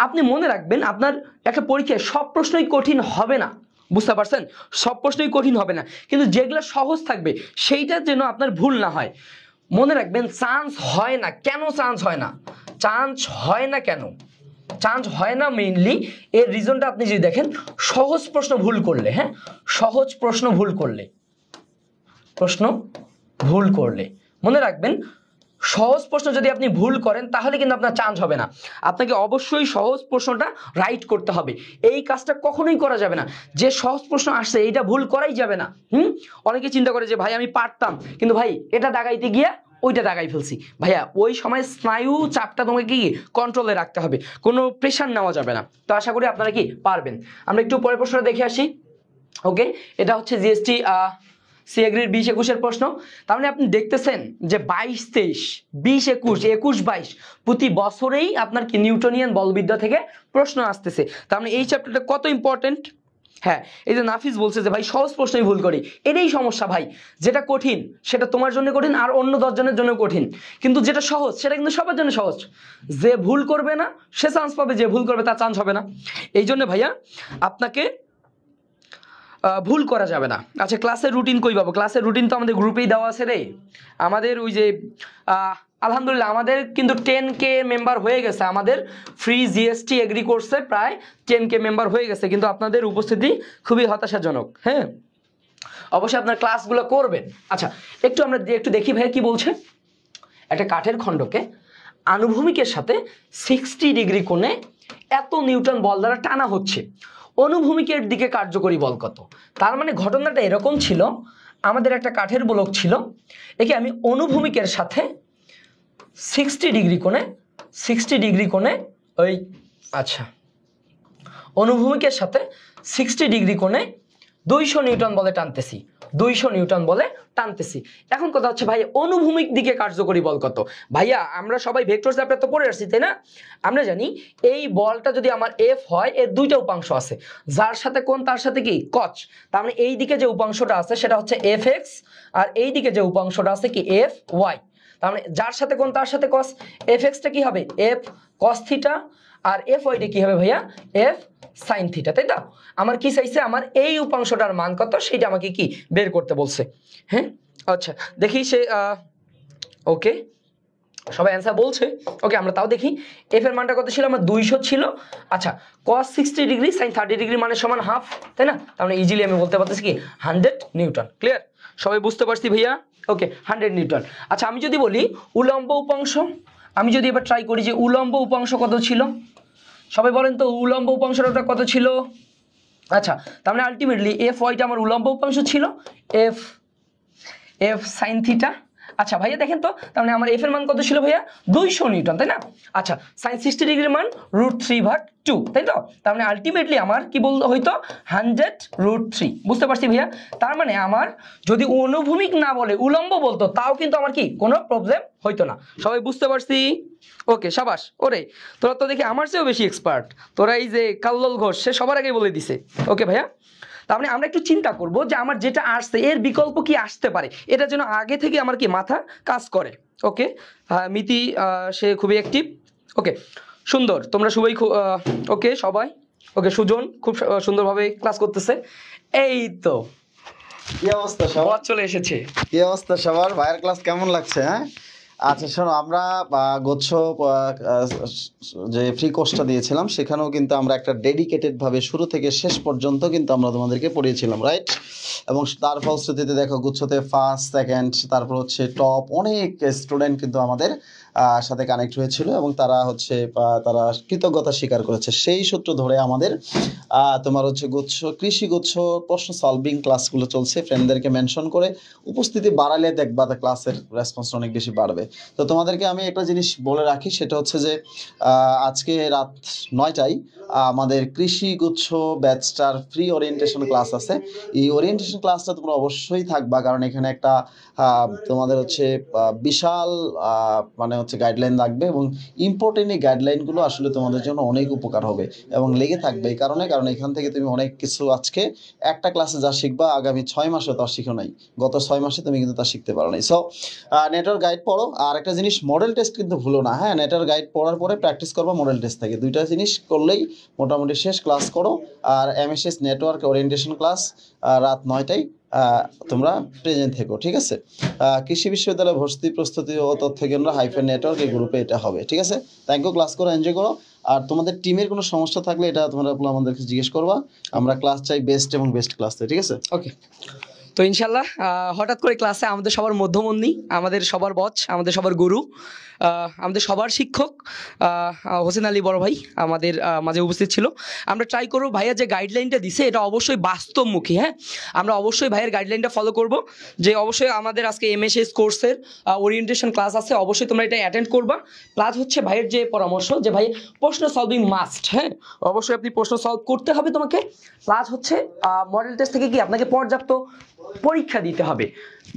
আপনি মনে রাখবেন আপনার একটা পরীক্ষায় সব প্রশ্নই কঠিন হবে না, বুঝতে পারছেন? সব প্রশ্নই কঠিন হবে না, কিন্তু যেগুলো সহজ থাকবে সেইটা যেন আপনার ভুল না হয়। মনে রাখবেন চান্স হয় না কেন? চান্স হয় না, চান্স হয় না কেন? চান্স হয় না মেইনলি এর রিজনটা আপনি যদি দেখেন, সহজ প্রশ্ন ভুল করলে। হ্যাঁ, সহজ প্রশ্ন ভুল করলে, প্রশ্ন ভুল করলে মনে রাখবেন, সহজ প্রশ্ন যদি আপনি ভুল করেন তাহলে কিন্তু আপনার চান্স হবে না। আপনাকে অবশ্যই সহজ প্রশ্নটা রাইট করতে হবে। এই কাজটা কখনোই করা যাবে না যে সহজ প্রশ্ন আসছে এইটা ভুল করাই যাবে না। অনেকে চিন্তা করে যে ভাই আমি পারতাম, কিন্তু ভাই এটা দাগাইতে গিয়া ওইটা দাগাই ফেলছি। ভাইয়া ওই সময় স্নায়ু চাপটা তোমাকে কি কন্ট্রোলে রাখতে হবে, কোনো প্রেশার নেওয়া যাবে না। তো আশা করি আপনারা কি পারবেন। আমরা একটু পরের প্রশ্নটা দেখে আসি। ওকে, এটা হচ্ছে জিএসটি সি এগ্রির 20-21-এর প্রশ্ন। তার মানে আপনি দেখতেছেন যে 22-23, 20-21, 21-22 প্রতি বছরেই আপনার কি নিউটনিয়ান বলবিদ্যা থেকে প্রশ্ন আসতেছে। তার মানে এই চ্যাপ্টারটা কত ইম্পর্টেন্ট। হ্যাঁ, এই যে নাফিস বলছে যে ভাই সহজ প্রশ্নই ভুল করি, এটাই সমস্যা ভাই। যেটা কঠিন সেটা তোমার জন্য কঠিন আর অন্য 10 জনের জন্য কঠিন, কিন্তু যেটা সহজ সেটা কিন্তু সবার জন্য সহজ। যে ভুল করবে না সে চান্স পাবে, যে ভুল করবে তার চান্স হবে না। এই জন্য ভাইয়া আপনাকে ভুল করা যাবে না। আচ্ছা, ক্লাসের রুটিন কই পাবো? ক্লাসের রুটিন তো আমাদের গ্রুপেই দেওয়া আছে রে। আমাদের ওই যে আলহামদুলিল্লাহ আমাদের কিন্তু 10K মেম্বার হয়ে গেছে। আমাদের ফ্রি জিএসটি এগ্রি কোর্সে প্রায় 10K মেম্বার হয়ে গেছে, কিন্তু আপনাদের উপস্থিতি খুবই হতাশাজনক। হ্যাঁ, অবশ্যই আপনার ক্লাসগুলো করবেন। আচ্ছা, আমরা একটু দেখি ভাইয়া কি বলছে। একটা কাঠের খণ্ডকে আনুভূমিকের সাথে 60 ডিগ্রি কোণে এত নিউটন বল দ্বারা টানা হচ্ছে, অনুভূমিকের দিকে কার্যকরী বল কত? তার মানে ঘটনাটা এরকম ছিল, আমাদের একটা কাঠের ব্লক ছিল, একে আমি অনুভূমিকের সাথে 60 ডিগ্রি কোণে ওই আচ্ছা অনুভূমিকের সাথে 60 ডিগ্রি কোণে 200 নিউটন বলে টানতেছি, 200 নিউটন বলে টানতেছি। এখন কথা হচ্ছে ভাই অনুভূমিক দিকে কার্যকরী বল কত? ভাইয়া আমরা সবাই ভেক্টর চ্যাপ্টার তো পড়ে আসছি, তাই না? আমরা জানি এই বলটা যদি আমার এফ হয়, এর দুইটা উপাংশ আছে, যার সাথে কোণ তার সাথে কি কচ। তার মানে এই দিকে যে উপাংশটা আছে সেটা হচ্ছে এফ এক্স, আর এই দিকে যে উপাংশটা আছে কি এফ ওয়াই। তার মানে যার সাথে কোণ তার সাথে কস, এফ এক্সটা কি হবে এফ কস থিটা, আর এফ ওয়াইটা কি হবে ভাইয়া এফ সাইন থিটা, তাই তো? আমার কি চাইছে, আমার এই উপাংশটার মান কত সেটা আমাকে কি বের করতে বলছে। হ্যাঁ, আচ্ছা দেখি সে ওকে সবাই অ্যান্সার বলছে। ওকে, আমরা তাও দেখি এফ এর মানটা কত ছিল, আমার 200 ছিল। আচ্ছা, cos 60 ডিগ্রি sin 30 ডিগ্রি মানে সমান হাফ, তাই না? তার মানে ইজিলি আমি বলতে পারতেছি কি 100 নিউটন। ক্লিয়ার? সবাই বুঝতে পারছি ভাইয়া? ওকে, 100 নিউটন। আচ্ছা, আমি যদি বলি উলম্ব উপাংশ, আমি যদি এবার ট্রাই করি যে উলম্ব উপাংশ কত ছিল, সবাই বলেন তো উলম্ব উপাংশটা কত ছিল? আচ্ছা, তার মানে আলটিমেটলি এফ ওয়াইটা আমার উলম্ব উপাংশ ছিল, এফ সাইন থিটা। আচ্ছা ভাইয়া দেখেন তো, তার মানে আমার এফ এর মান কত ছিল ভাইয়া 200 নিউটন, তাই না? আচ্ছা, সাইন 60 ডিগ্রির মান √3/2, তাই তো? তার মানে আলটিমেটলি আমার কি বলতে হইতো 100√3। বুঝতে পারছি ভাইয়া? তার মানে আমার যদি অনুভূমিক না বলে উলম্ব বলতো তাও কিন্তু আমার কি কোনো প্রবলেম হইতো না। সবাই বুঝতে পারছি? ওকে, সাবাস। ওরে তোরা তো দেখি আমার চেয়েও বেশি এক্সপার্ট। তোরা এই যে কাল্লোল ঘোষ সে সবার আগে বলে দিছে। ওকে ভাইয়া, তার মানে আমরা একটু চিন্তা করব যে আমার যেটা আসছে এর বিকল্প কি আসতে পারে, এটা যেন আগে থেকে আমার কি মাথা কাজ করে। ওকে, মিতি সে খুবই অ্যাক্টিভ। ওকে, সুন্দর, তোমরা সবাই ওকে সবাই ওকে, সুজন খুব সুন্দরভাবে ক্লাস করতেছে। এই তো কি অবস্থা সবার? চলে এসেছে। কি অবস্থা সবার? ভাইয়ের ক্লাস কেমন লাগছে? হ্যাঁ, আচ্ছা শোনো, আমরা গুচ্ছ যে ফ্রি কোর্সটা দিয়েছিলাম সেখানেও কিন্তু আমরা একটা ডেডিকেটেড ভাবে শুরু থেকে শেষ পর্যন্ত কিন্তু আমরা তোমাদেরকে পড়িয়েছিলাম, রাইট? এবং তার ফলশ্রুতিতে দেখো গুচ্ছতে ফার্স্ট, সেকেন্ড, তারপর হচ্ছে টপ অনেক স্টুডেন্ট কিন্তু আমাদের সাথে কানেক্ট হয়েছিল এবং তারা হচ্ছে তারা কৃতজ্ঞতা স্বীকার করেছে। সেই সূত্র ধরে আমাদের তোমার হচ্ছে গুচ্ছ কৃষি গুচ্ছ প্রশ্ন সলভিং ক্লাসগুলো চলছে। ফ্রেন্ডদেরকে মেনশন করে উপস্থিতি বাড়ালে দেখবা ক্লাসের রেসপন্স অনেক বেশি বাড়বে। তো তোমাদেরকে আমি একটা জিনিস বলে রাখি, সেটা হচ্ছে যে আজকে রাত 9টায় আমাদের কৃষি গুচ্ছ ব্যাচটার ফ্রি ওরিয়েন্টেশন ক্লাস আছে। এই ওরিয়েন্টেশন ক্লাসটা তোমরা অবশ্যই থাকবা, কারণ এখানে একটা তোমাদের হচ্ছে বিশাল মানে হচ্ছে গাইডলাইন লাগবে এবং ইম্পর্টেন্ট এই গাইডলাইনগুলো আসলে তোমাদের জন্য অনেক উপকার হবে এবং লেগে থাকবে। এই কারণে, কারণ এখান থেকে তুমি অনেক কিছু আজকে একটা ক্লাসে যা শিখবা আগামী 6 মাসে তা শিখো নাই, গত 6 মাসে তুমি কিন্তু তা শিখতে পারো নাই। সো নেটওয়ার্ক গাইড পড়ো, আর একটা জিনিস মডেল টেস্ট কিন্তু ভুলো না। হ্যাঁ, নেটওয়ার্ক গাইড পড়ার পরে প্র্যাকটিস করবা মডেল টেস্ট থেকে, দুইটা জিনিস করলেই মোটামুটি শেষ। ক্লাস করো। আর এমএসএস নেটওয়ার্ক ওরিয়েন্টেশন ক্লাস রাত 9টায় তোমরা প্রেজেন্ট থেকো, ঠিক আছে? কৃষি বিশ্ববিদ্যালয় ভর্তি প্রস্তুতি ও তথ্য কেন্দ্র হাইফেন নেটওয়ার্ক এই গ্রুপে এটা হবে, ঠিক আছে? থ্যাংক ইউ, ক্লাস করো, এনজয় করো। আর তোমাদের টিমের কোনো সমস্যা থাকলে এটা তোমরা আমাদেরকে জিজ্ঞেস করবা। আমরা ক্লাস চাই বেস্ট এবং বেস্ট ক্লাস চাই, ঠিক আছে? ওকে, তো ইনশাল্লাহ হঠাৎ করে ক্লাসে আমাদের সবার মধ্যমন্ত্রী, আমাদের সবার বচ, আমাদের সবার গুরু, আমাদের সবার শিক্ষক হোসেন আলী বড় ভাই আমাদের মাঝে উপস্থিত ছিল। আমরা ট্রাই করবো ভাইয়া যে গাইডলাইনটা দিছে এটা অবশ্যই বাস্তবমুখী। হ্যাঁ, আমরা অবশ্যই ভাইয়ের গাইডলাইনটা ফলো করব, যে অবশ্যই আমাদের আজকে এমএসএস কোর্সের ওরিয়েন্টেশন ক্লাস আছে, অবশ্যই তোমরা এটা অ্যাটেন্ড করবা। প্লাস হচ্ছে ভাইয়ের যে পরামর্শ যে ভাই প্রশ্ন সলভিং মাস্ট, হ্যাঁ অবশ্যই আপনি প্রশ্ন সলভ করতে হবে তোমাকে। প্লাস হচ্ছে মডেল টেস্ট থেকে কি আপনাকে পর্যাপ্ত পরীক্ষা দিতে হবে।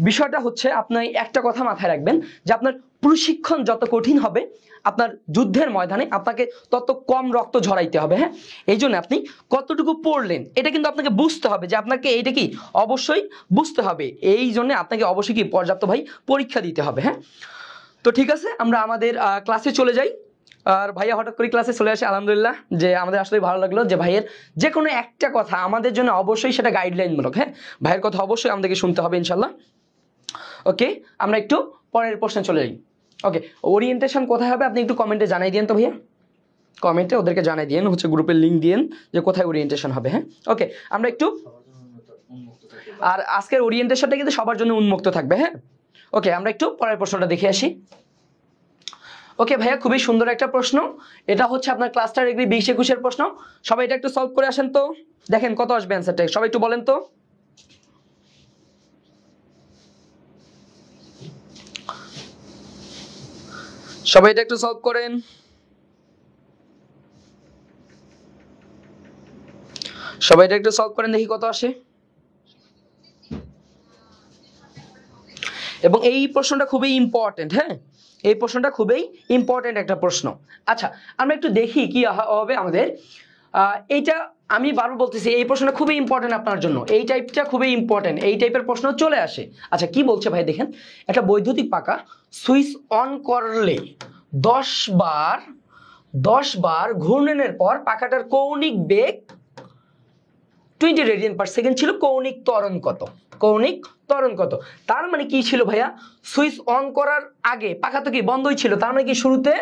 বিষয়টা হচ্ছে আপনি একটা কথা মাথায় রাখবেন যে আপনার প্রশিক্ষণ যত কঠিন হবে আপনার যুদ্ধের ময়দানে আপনাকে তত কম রক্ত ঝরাইতে হবে। হ্যাঁ, এই জন্য আপনি কতটুকু পড়লেন এটা কিন্তু আপনাকে বুঝতে হবে, যে আপনাকে এইটা কি অবশ্যই বুঝতে হবে। এই জন্য আপনাকে অবশ্যই কি পর্যাপ্ত ভাই পরীক্ষা দিতে হবে। হ্যাঁ, তো ঠিক আছে, আমরা আমাদের ক্লাসে চলে যাই। আর ভাইয়া হঠাৎ করে ক্লাসে চলে আসে, আলহামদুলিল্লাহ, যে আমাদের আসলে ভালো লাগলো যে ভাইয়ের যে কোনো একটা কথা আমাদের জন্য অবশ্যই সেটা গাইডলাইনমূলক। হ্যাঁ, ভাইয়ের কথা অবশ্যই আমাদেরকে শুনতে হবে ইনশাল্লাহ। ওকে, আমরা একটু পরের প্রশ্নে চলে যাই। ওকে, ওরিয়েন্টেশন কোথায় হবে আপনি একটু কমেন্টে জানাই দিন তো ভাইয়া, কমেন্টে ওদেরকে জানাই দিন, হচ্ছে গ্রুপের লিঙ্ক দিন যে কোথায় ওরিয়েন্টেশন হবে। হ্যাঁ, ওকে, আমরা একটু, আর আজকের ওরিয়েন্টেশনটা কিন্তু সবার জন্য উন্মুক্ত থাকবে। হ্যাঁ, ওকে, আমরা একটু পরের প্রশ্নটা দেখে আসি। ওকে ভাইয়া, খুবই সুন্দর একটা প্রশ্ন। এটা হচ্ছে আপনার ক্লাস্টার এগ্রি 20-21-এর প্রশ্ন। সবাই এটা একটু সলভ করে আসেন তো, দেখেন কত আসবে অ্যান্সারটা, সবাই একটু বলেন তো। সবাই এটা একটু সলভ করেন। সবাই এটা একটু সলভ করেন, দেখি কত আসে। এবং এই প্রশ্নটা খুবই ইম্পর্টেন্ট। হ্যাঁ, এই প্রশ্নটা খুবই ইম্পর্টেন্ট একটা প্রশ্ন। আচ্ছা, আমরা একটু দেখি কি হবে আমাদের। এইটা আমি বারবার বলতেছি, এই প্রশ্নটা খুবই ইম্পর্টেন্ট আপনার জন্য, এই টাইপটা খুবই ইম্পর্টেন্ট, এই টাইপের প্রশ্ন চলে আসে। আচ্ছা, কি বলছে ভাই দেখেন, একটা বৈদ্যুতিক পাখা সুইচ অন করলে 10 বার ঘূর্ণনের পর পাখাটার কৌণিক বেগ 20 রেডিয়ান পার সেকেন্ড ছিল, কৌণিক ত্বরণ কত? কৌণিক ত্বরণ কত? তার মানে কি ছিল ভাইয়া, সুইচ অন করার আগে পাখা তো কি বন্ধই ছিল, তার মানে কি শুরুতে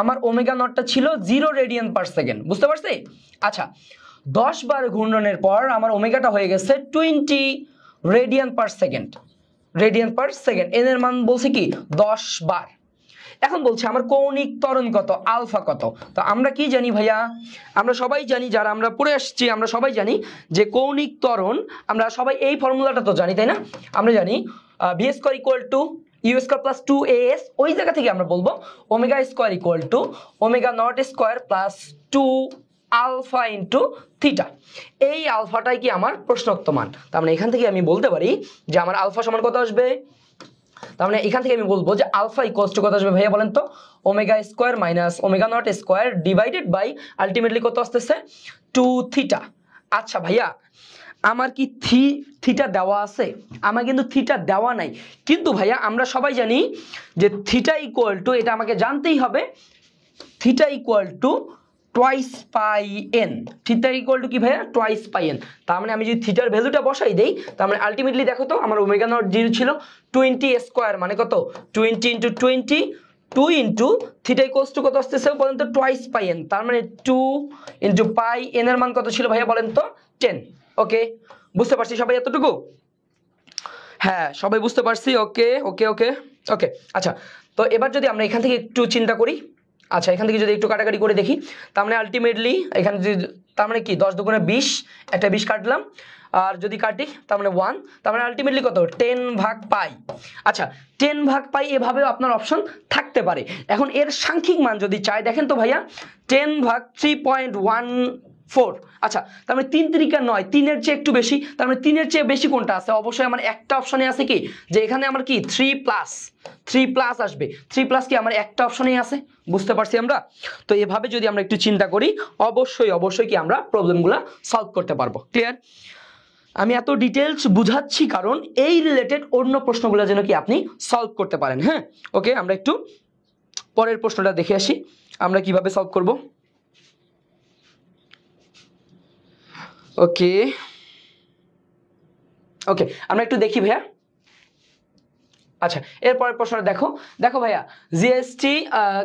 আমার ওমেগা নটটা ছিল 0 রেডিয়ান পার সেকেন্ড, বুঝতে পারছি? আচ্ছা, 10 বার ঘূর্ণনের পর আমার ওমেগাটা হয়ে গেছে 20 radian per second, radian per second, N এর মান বলছে কি 10 বার। এখন বলছে আমার কৌণিক ত্বরণ কত, আলফা কত। তো আমরা কি জানি ভাইয়া, আমরা সবাই জানি, যারা আমরা পড়ে আসছি আমরা সবাই জানি যে কৌণিক ত্বরণ, আমরা সবাই এই ফর্মুলাটা তো জানি, তাই না? আমরা জানি V square equal to U square plus 2as, ওই জায়গা থেকে আমরা বলবো omega square equal to omega not square plus 2 alpha into theta. এই আলফাটাই কি আমার প্রশ্নোক্ত মান। তার মানে এখান থেকে আমি বলতে পারি যে আমার আলফা সমান কত আসবে। তার মানে এখান থেকে আমি বলবো যে আলফা ইকুয়ালস টু কত আসবে ভাইয়া বলেন তো, omega square minus omega not square divided by ultimately কত আসতেছে 2 থিটা। আচ্ছা ভাইয়া, আমার কি থিটা দেওয়া আছে? আমার কিন্তু থিটা দেওয়া নাই, কিন্তু ভাইয়া আমরা সবাই জানি যে থিটা ইকুয়াল টু, এটা আমাকে জানতেই হবে, theta equal to twice pi N, theta equal to কি ভাইয়া টোয়াইস পাই এন। তার মানে আমি যদি থিটার ভ্যালুটা বসাই দেই, তার মানে আলটিমেটলি দেখো তো আমার ওমেগা নট 0 ছিল 20 স্কোয়ার, মানে কত 20 into 20 2 into theta equals to কত আসতেছে বলেন তো টোয়াইস পাই এন, তার মানে 2 ইন্টু পাই এন এর মান কত ছিল ভাইয়া বলেন তো 10। ওকে, বুঝতে পারছি সবাই এতটুকু? হ্যাঁ সবাই বুঝতে পারছি। ওকে ওকে ওকে ওকে। আচ্ছা, তো এবার যদি আমরা এখান থেকে একটু চিন্তা করি, আচ্ছা এখান থেকে যদি একটু কাটাকাটি করে দেখি, তার মানে আলটিমেটলি এখানে যদি, তার মানে কি 10 দুগুণে 20, একটা 20 কাটলাম, আর যদি কাটি তার মানে 1, তার মানে আলটিমেটলি কত 10 ভাগ পাই। আচ্ছা 10 ভাগ পাই এভাবেও আপনার অপশন থাকতে পারে। এখন এর সাংখ্যিক মান যদি চাই, দেখেন তো ভাইয়া 10 ভাগ 3.14, আচ্ছা তার মানে 3 তিরিকা 9, 3-এর চেয়ে একটু বেশি, তার মানে 3-এর চেয়ে বেশি কোনটা আছে? অবশ্যই আমার একটা অপশনে আছে কি, যে এখানে আমার কি 3 প্লাস আসবে, 3 প্লাস কি আমার একটা অপশনেই আছে। বুঝতে পারছি আমরা? তো এভাবে যদি আমরা একটু চিন্তা করি, অবশ্যই অবশ্যই কি আমরা প্রবলেমগুলো সলভ করতে পারবো। ক্লিয়ার? আমি এত ডিটেলস বুঝাচ্ছি কারণ এই রিলেটেড অন্য প্রশ্নগুলো যেন কি আপনি সলভ করতে পারেন। হ্যাঁ ওকে, আমরা একটু পরের প্রশ্নটা দেখে আসি আমরা কিভাবে সলভ করব। ওকে ওকে, আমরা একটু দেখি ভাইয়া। আচ্ছা এরপরের প্রশ্নটা দেখো, দেখো ভাইয়া জিএসটি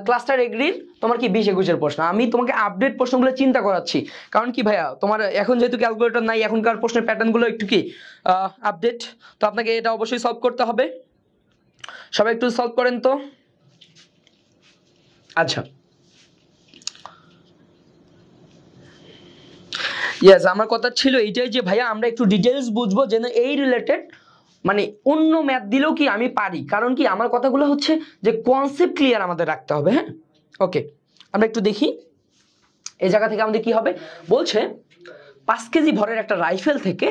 ক্লাস্টার এগ্রির তোমার কি 20-21-এর প্রশ্ন। আমি তোমাকে আপডেট প্রশ্নগুলো চিন্তা করাচ্ছি, কারণ কি ভাইয়া তোমার এখন যেহেতু ক্যালকুলেটর নাই, এখনকার প্রশ্নের প্যাটার্নগুলো একটু কি আপডেট, তো আপনাকে এটা অবশ্যই সলভ করতে হবে। সবাই একটু সলভ করেন তো। আচ্ছা ইয়েস, আমার কথা ছিল এইটাই যে ভাইয়া আমরা একটু ডিটেলস বুঝবো যেন এই রিলেটেড মানে অন্য ম্যাথ দিলেও কি আমি পারি, কারণ কি আমার কথাগুলো হচ্ছে যে কনসেপ্ট ক্লিয়ার আমাদের রাখতে হবে। হ্যাঁ ওকে, আমরা একটু দেখি এই জায়গা থেকে আমাদের কি হবে। বলছে 5 কেজি ভরের একটা রাইফেল থেকে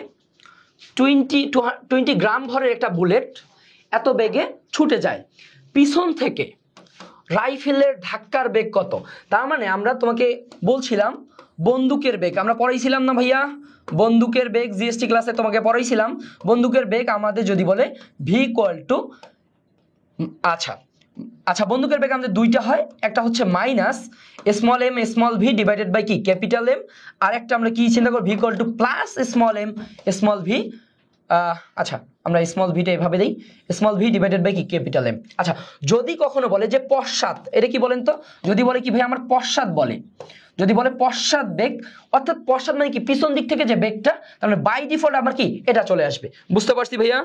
20 গ্রাম ভরের একটা বুলেট এত বেগে ছুটে যায়, পিছন থেকে রাইফেলের ধাক্কার বেগ কত? তার মানে আমরা তোমাকে বলছিলাম বন্দুকের বেগ, আমরা পড়াইছিলাম না ভাইয়া বন্দুকের বেগ, জিএসটি ক্লাসে তোমাকে পড়াইছিলাম বন্দুকের বেগ আমাদের যদি বলে ভি ইকুয়াল টু, আচ্ছা আচ্ছা বন্দুকের বেগ আমাদের দুইটা হয়, একটা হচ্ছে minus small M small V divided by কি ক্যাপিটাল এম, আর একটা আমরা কি চিন্তা করব V equal to plus small M small V, আচ্ছা আমরা স্মল ভিটা এভাবে দেই স্মল ভি ডিভাইডেড বাই কি ক্যাপিটাল এম। আচ্ছা যদি কখনো বলে যে পশ্চাৎ, এটা কি বলেন তো, যদি বলে কি ভাই আমার পশ্চাৎ বলে, যদি বলে পশ্চাৎ বেগ, অর্থাৎ পশ্চাৎ মানে কি পিছন দিক থেকে যে বেগটা, তার মানে বাই ডিফল্ট আমার কি এটা চলে আসবে। বুঝতে পারছি ভাইয়া?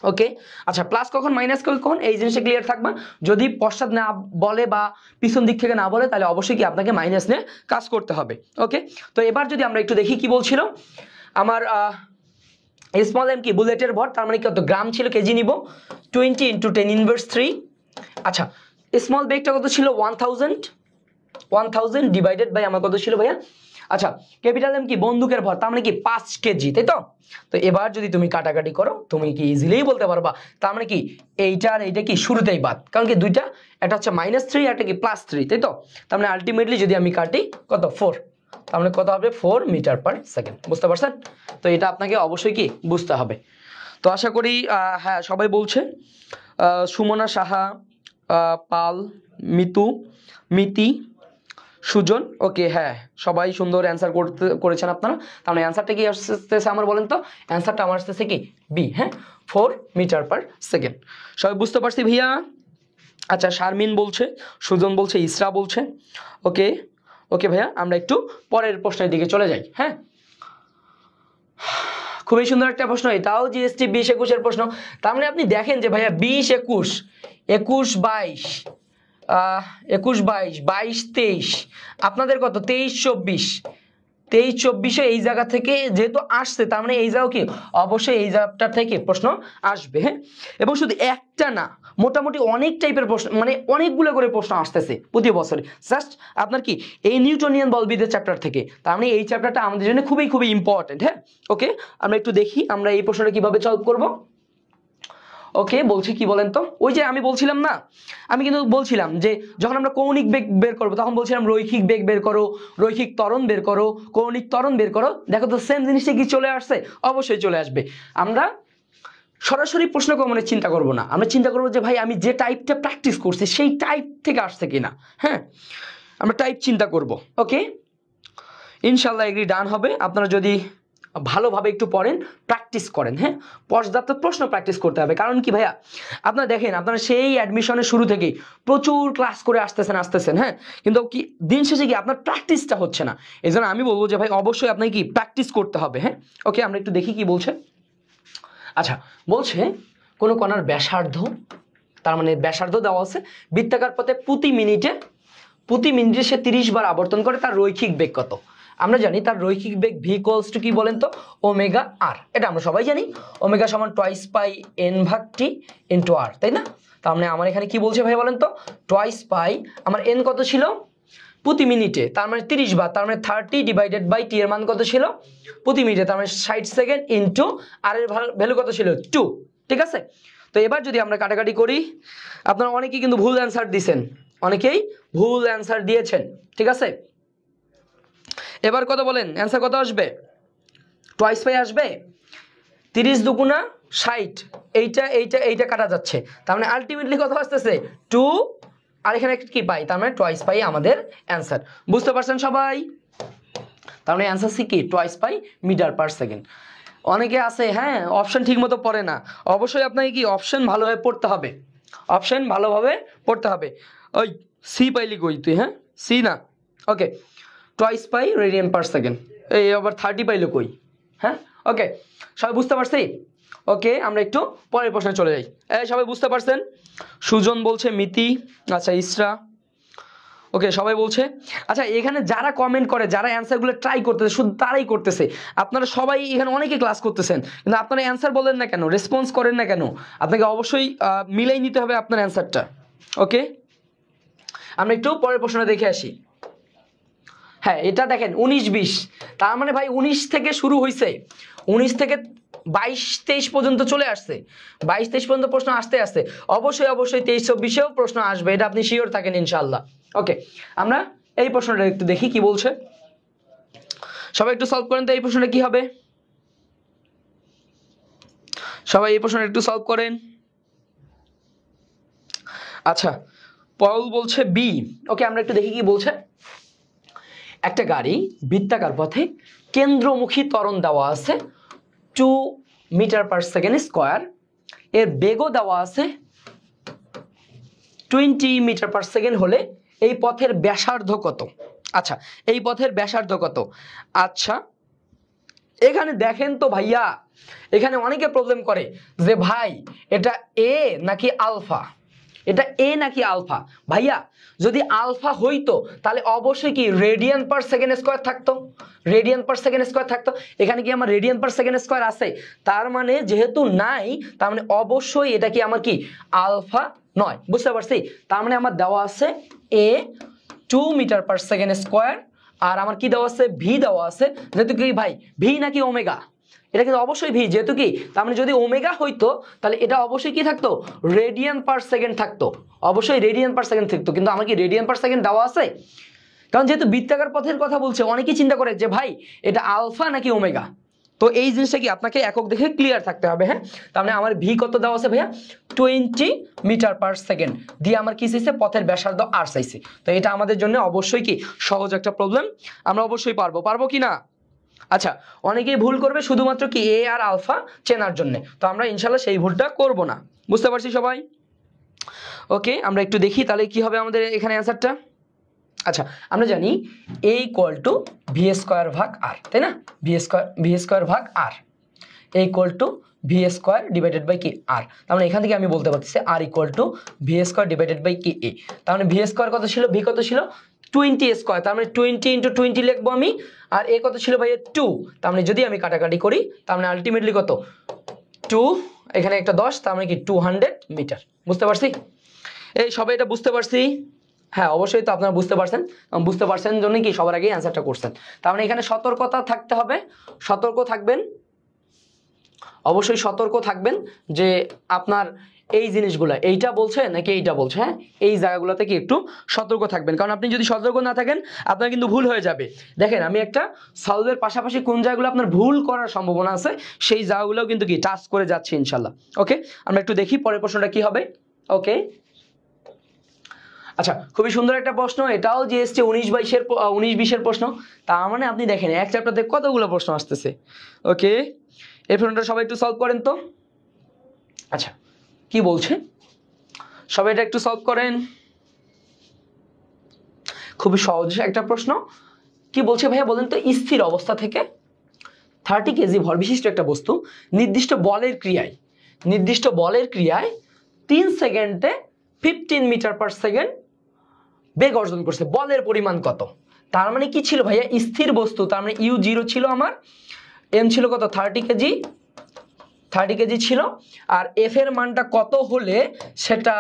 ওকে আচ্ছা, প্লাস কখন মাইনাস কখন এই জিনিসটা ক্লিয়ার থাকবে। যদি পশ্চাৎ না বলে বা পিছন দিক থেকে না বলে, তাহলে অবশ্যই কি আপনাকে মাইনাস নিয়ে কাজ করতে হবে। ওকে, তো এবার যদি আমরা একটু দেখি কি বলছিল আমার স্মল এম কি বুলেটের ভর, তার মানে কত গ্রাম ছিল, কেজি নিব 20 ইন্টু 10⁻³ আচ্ছা স্মল বেগটা কত ছিল 1000 ডিভাইডেড বাই আমার কত ছিল ভাইয়া, আচ্ছা ক্যাপিটাল এম কি বন্দুকের ভর, তার মানে কি 5 কেজি, তাই তো? তো এবার যদি তুমি কাটাকাটি করো তুমি কি ইজিলি বলতে পারবা, তার মানে কি এইটা আর এইটা কি শুরুতেই বাদ, কারণ কি দুইটা, একটা হচ্ছে -3 একটা কি +3, তাই তো? তার মানে আলটিমেটলি যদি আমি কাটি কত 4, তার মানে কত হবে 4 মিটার পার সেকেন্ড। বুঝতে পারছেন? তো এটা আপনাকে অবশ্যই কি বুঝতে হবে। তো আশা করি হ্যাঁ সবাই বলছে, সুমনা সাহা, পাল, মিতু, মিতি, সুজন, ওকে হ্যাঁ সবাই সুন্দর অ্যান্সার করেছেন আপনারা। তার মানে অ্যান্সারটা কি আসতেছে আমার বলেন তো, অ্যান্সারটা আমার আসতেছে কি বি, হ্যাঁ 4 মিটার পার সেকেন্ড। সবাই বুঝতে পারছি ভাইয়া? আচ্ছা শারমিন বলছে, সুজন বলছে, ইসরা বলছে। ওকে ওকে ভাইয়া, আমরা একটু পরের প্রশ্নের দিকে চলে যাই। হ্যাঁ খুবই সুন্দর একটা প্রশ্ন, এটাও জিএসটি 20-21-এর প্রশ্ন। তার মানে আপনি দেখেন যে ভাইয়া 20-21, 21-22, 21-22, 22-23, আপনাদের কত 23-24, 23-24 এই জায়গা থেকে যেহেতু আসছে, তার মানে এই জায়গাও কি অবশ্যই এই জায়গাটা থেকে প্রশ্ন আসবে। হ্যাঁ এবং শুধু একটা না, মোটামুটি অনেক টাইপের প্রশ্ন, মানে অনেকগুলো করে প্রশ্ন আসতেছে প্রতি বছরে, জাস্ট আপনার কি এই নিউটনিয়ান বলবিদ্যার চ্যাপ্টার থেকে। তার মানে এই চ্যাপ্টারটা আমাদের জন্য খুবই খুবই ইম্পর্টেন্ট। হ্যাঁ ওকে, আমরা একটু দেখি আমরা এই প্রশ্নটা কিভাবে সলভ করব। ওকে বলছি কি বলেন তো, ওই যে আমি বলছিলাম না, আমি কিন্তু বলছিলাম যে যখন আমরা কৌণিক বেগ বের করবো তখন বলছিলাম রৈখিক বেগ বের করো, রৈখিক ত্বরণ বের করো, কৌণিক ত্বরণ বের করো। দেখো তো সেম জিনিসটা কি চলে আসছে? অবশ্যই চলে আসবে। আমরা সরাসরি প্রশ্ন কমনের চিন্তা করব না, আমরা চিন্তা করবো যে ভাই আমি যে টাইপটা প্র্যাকটিস করছি সেই টাইপ থেকে আসছে কিনা। হ্যাঁ আমরা টাইপ চিন্তা করব। ওকে, ইনশাল্লাহ এগ্রি ডান হবে আপনারা যদি ভালোভাবে একটু পড়েন, প্র্যাকটিস করেন। হ্যাঁ, পর্যাপ্ত প্রশ্ন প্র্যাকটিস করতে হবে। কারণ কি ভাইয়া, আপনারা দেখেন আপনারা সেই অ্যাডমিশনের শুরু থেকেই প্রচুর ক্লাস করে আসতেছেন, হ্যাঁ, কিন্তু কি দিন শেষে কি আপনার প্র্যাকটিসটা হচ্ছে না। এই জন্য আমি বলবো যে ভাই অবশ্যই আপনাকে কি প্র্যাকটিস করতে হবে। হ্যাঁ, ওকে, আমরা একটু দেখি কি বলছে। আচ্ছা, বলছে কোনো কণার ব্যাসার্ধ, তার মানে ব্যাসার্ধ দেওয়া আছে বৃত্তাকার পথে প্রতি মিনিটে সে 30 বার আবর্তন করে, তার রৈখিক বেগ কত? আমরা জানি তার রৈখিক বেগ ভি ইকুয়ালস টু কি বলেন তো, ওমেগা আর। এটা আমরা সবাই জানি, ওমেগা সমান টুয়াইস পাই এন ভাগ টি ইনটু আর, তাই না? তার মানে আমার এখানে কি বলছে ভাই বলেন তো, টুয়াইস পাই, আমার এন কত ছিল প্রতি মিনিটে, তার মানে 30 বার, তার মানে 30 ডিভাইডেড বাই টি এর মান কত ছিল প্রতি মিনিটে, তার মানে 60 সেকেন্ড ইনটু আর এর ভ্যালু কত ছিল 2। ঠিক আছে, তো এবার যদি আমরা কাটাকাটি করি, আপনারা অনেকেই কিন্তু ভুল অ্যান্সার দিয়েছেন, অনেকেই ভুল অ্যান্সার দিয়েছেন। ঠিক আছে, এবার কত বলেন, অ্যান্সার কত আসবে? টুয়াইস পাই আসবে, 30 দুগুণা 60, এইটা কাটা যাচ্ছে, তার মানে আলটিমেটলি কত আসতেছে 2, আর এখানে কি পাই, তার মানে টুয়াইস পাই আমাদের অ্যান্সার। বুঝতে পারছেন সবাই? তার মানে অ্যান্সার কি twice pi metre per second. অনেকে আছে হ্যাঁ অপশন ঠিক মতো পড়ে না, অবশ্যই আপনাকে কি অপশন ভালোভাবে পড়তে হবে, অপশন ভালোভাবে পড়তে হবে। ওই সি পাইলি কই তুই? হ্যাঁ, সি না, okay, twice pi radian per second, এই আবার 30 পাইলো কই? হ্যাঁ, ওকে, সবাই বুঝতে পারছি? ওকে, আমরা একটু পরের প্রশ্নে চলে যাই। সবাই বুঝতে পারছেন? সুজন বলছে মিতি, আচ্ছা ইসরা, ওকে, সবাই বলছে। আচ্ছা, এখানে যারা কমেন্ট করে, যারা অ্যান্সারগুলো ট্রাই করতেছে, শুধু তারাই করতেছে। আপনারা সবাই এখানে অনেকে ক্লাস করতেছেন, কিন্তু আপনারা অ্যান্সার বলেন না কেন, রেসপন্স করেন না কেন? আপনাকে অবশ্যই মিলাই নিতে হবে আপনার অ্যান্সারটা। ওকে, আমরা একটু পরের প্রশ্নটা দেখে আসি। হ্যাঁ, এটা দেখেন 19-20, তার মানে ভাই 19 থেকে শুরু হয়েছে, 19 থেকে 22-23 পর্যন্ত চলে আসছে, 22-23 পর্যন্ত প্রশ্ন আসতে আসতে অবশ্যই 23-24-এও প্রশ্ন আসবে, এটা আপনি শিওর থাকেন ইনশাআল্লাহ। ওকে, আমরা এই প্রশ্নটা একটু দেখি কি বলছে, সবাই একটু সলভ করেন তো এই প্রশ্নটা কি হবে, সবাই এই প্রশ্নটা একটু সলভ করেন। আচ্ছা, পল বলছে বি। ওকে, আমরা একটু দেখি কি বলছে। একটা গাড়ি বৃত্তাকার পথে কেন্দ্রমুখী ত্বরণ দেওয়া আছে 2 মিটার পার সেকেন্ড স্কোয়ার, এর বেগও দেওয়া আছে 20 মিটার পার সেকেন্ড হলে এই পথের ব্যাসার্ধ কত? আচ্ছা, এই পথের ব্যাসার্ধ কত? আচ্ছা, এখানে দেখেন তো ভাইয়া, এখানে অনেকে প্রবলেম করে যে ভাই এটা এ নাকি আলফা, এটা এ নাকি আলফা। ভাইয়া যদি আলফা হইতো তাহলে অবশ্যই কি রেডিয়ান পার সেকেন্ড স্কোয়ার থাকতো, রেডিয়ান পার সেকেন্ড স্কোয়ার থাকতো। এখানে কি আমার রেডিয়ান পার সেকেন্ড স্কোয়ার আছে? তার মানে যেহেতু নাই, তার মানে অবশ্যই এটা কি আমার কি আলফা নয়। বুঝতে পারছি? তার মানে আমার দেওয়া আছে এ 2 মিটার পার সেকেন্ড স্কোয়ার, আর আমার কি দেওয়া আছে ভি দেওয়া আছে, যেহেতু কি ভাই ভি নাকি ওমেগা, এটা কিন্তু অবশ্যই ভি, যেহেতু কি তার মানে যদি ওমেগা হইতো তাহলে এটা অবশ্যই কি থাকতো রেডিয়ান পার সেকেন্ড থাকতো, অবশ্যই রেডিয়ান পার সেকেন্ড থাকতো, কিন্তু আমার কি রেডিয়ান পার সেকেন্ড দেওয়া আছে? কারণ যেহেতু বৃত্তাকার পথের কথা বলছে, অনেকেই চিন্তা করে যে ভাই এটা আলফা নাকি ওমেগা, তো এই জিনিসটা কি আপনাকে একক দেখে ক্লিয়ার থাকতে হবে। হ্যাঁ, তার মানে আমার ভি কত দেওয়া আছে ভাইয়া 20 মিটার পার সেকেন্ড দিয়ে আমার কি চাইছে পথের ব্যাসার্ধ আর চাইছে, তো এটা আমাদের জন্য অবশ্যই কি সহজ একটা প্রবলেম, আমরা অবশ্যই পারবো কি না? আচ্ছা, অনেকেই ভুল করবে শুধুমাত্র কি এ আর আলফা চেনার জন্য, তো আমরা ইনশাল্লাহ সেই ভুলটা করব না। বুঝতে পারছি সবাই? ওকে, আমরা একটু দেখি তাহলে কি হবে আমাদের এখানে অ্যান্সারটা। আচ্ছা, আমরা জানি A equal to V square ভাগ আর, তাই না? ভি স্কোয়ার ভাগ R A equal to V square divided by কি আর, তার মানে এখান থেকে আমি বলতে পারতেছি R equal to V square divided by কি এ। তার মানে ভি স্কোয়ার কত ছিল, ভি কত ছিল 20 স্কোয়ার, তার মানে 20 ইন্টু 20 লিখবো আমি, আর এ কত ছিল ভাইয়া 2, তার মানে যদি আমি কাটাকাটি করি তার মানে আলটিমেটলি কত 2, এখানে একটা 10, তার মানে কি 200 মিটার। বুঝতে পারছি? এই সবাই এটা বুঝতে পারছি? হ্যাঁ, অবশ্যই তো আপনারা বুঝতে পারছেন জন্য কি সবার আগে অ্যান্সারটা করছেন। তার মানে এখানে সতর্কতা থাকতে হবে, সতর্ক থাকবেন, অবশ্যই সতর্ক থাকবেন যে আপনার এই জিনিসগুলো এইটা বলছে নাকি এইটা বলছে, হ্যাঁ এই জায়গাগুলোতে কি একটু সতর্ক থাকবেন, কারণ আপনি যদি সতর্ক না থাকেন আপনার কিন্তু ভুল হয়ে যাবে। দেখেন আমি একটা সলভের পাশাপাশি কোন জায়গাগুলো আপনার ভুল করার সম্ভাবনা আছে সেই জায়গাগুলোও কিন্তু কি টাচ করে যাচ্ছে ইনশাল্লাহ। ওকে, আমরা একটু দেখি পরের প্রশ্নটা কি হবে। ওকে, আচ্ছা, খুবই সুন্দর একটা প্রশ্ন, এটাও যে এসছে 19-20-এর প্রশ্ন। তার মানে আপনি দেখেন এক চ্যাপ্টারতে কতগুলো প্রশ্ন আসতেছে। ওকে, এই প্রশ্নটা সবাই একটু সলভ করেন তো। আচ্ছা, কি বলছে সবাই এটা একটু সলভ করেন। খুবই সহজ একটা প্রশ্ন। কি বলছে ভাইয়া বলেন তো, স্থির অবস্থা থেকে 30 কেজি ভর বিশিষ্ট একটা বস্তু নির্দিষ্ট বলের ক্রিয়ায় 3 সেকেন্ডে 15 মিটার পার সেকেন্ড বেগ অর্জন করছে। বলের পরিমাণ কত? তার মানে কি ছিল ভাইয়া, স্থির বস্তু, তার মানে u0 ছিল আমার, m ছিল কত 30 কেজি ছিল, আর f এর মানটা কত হলে সেটা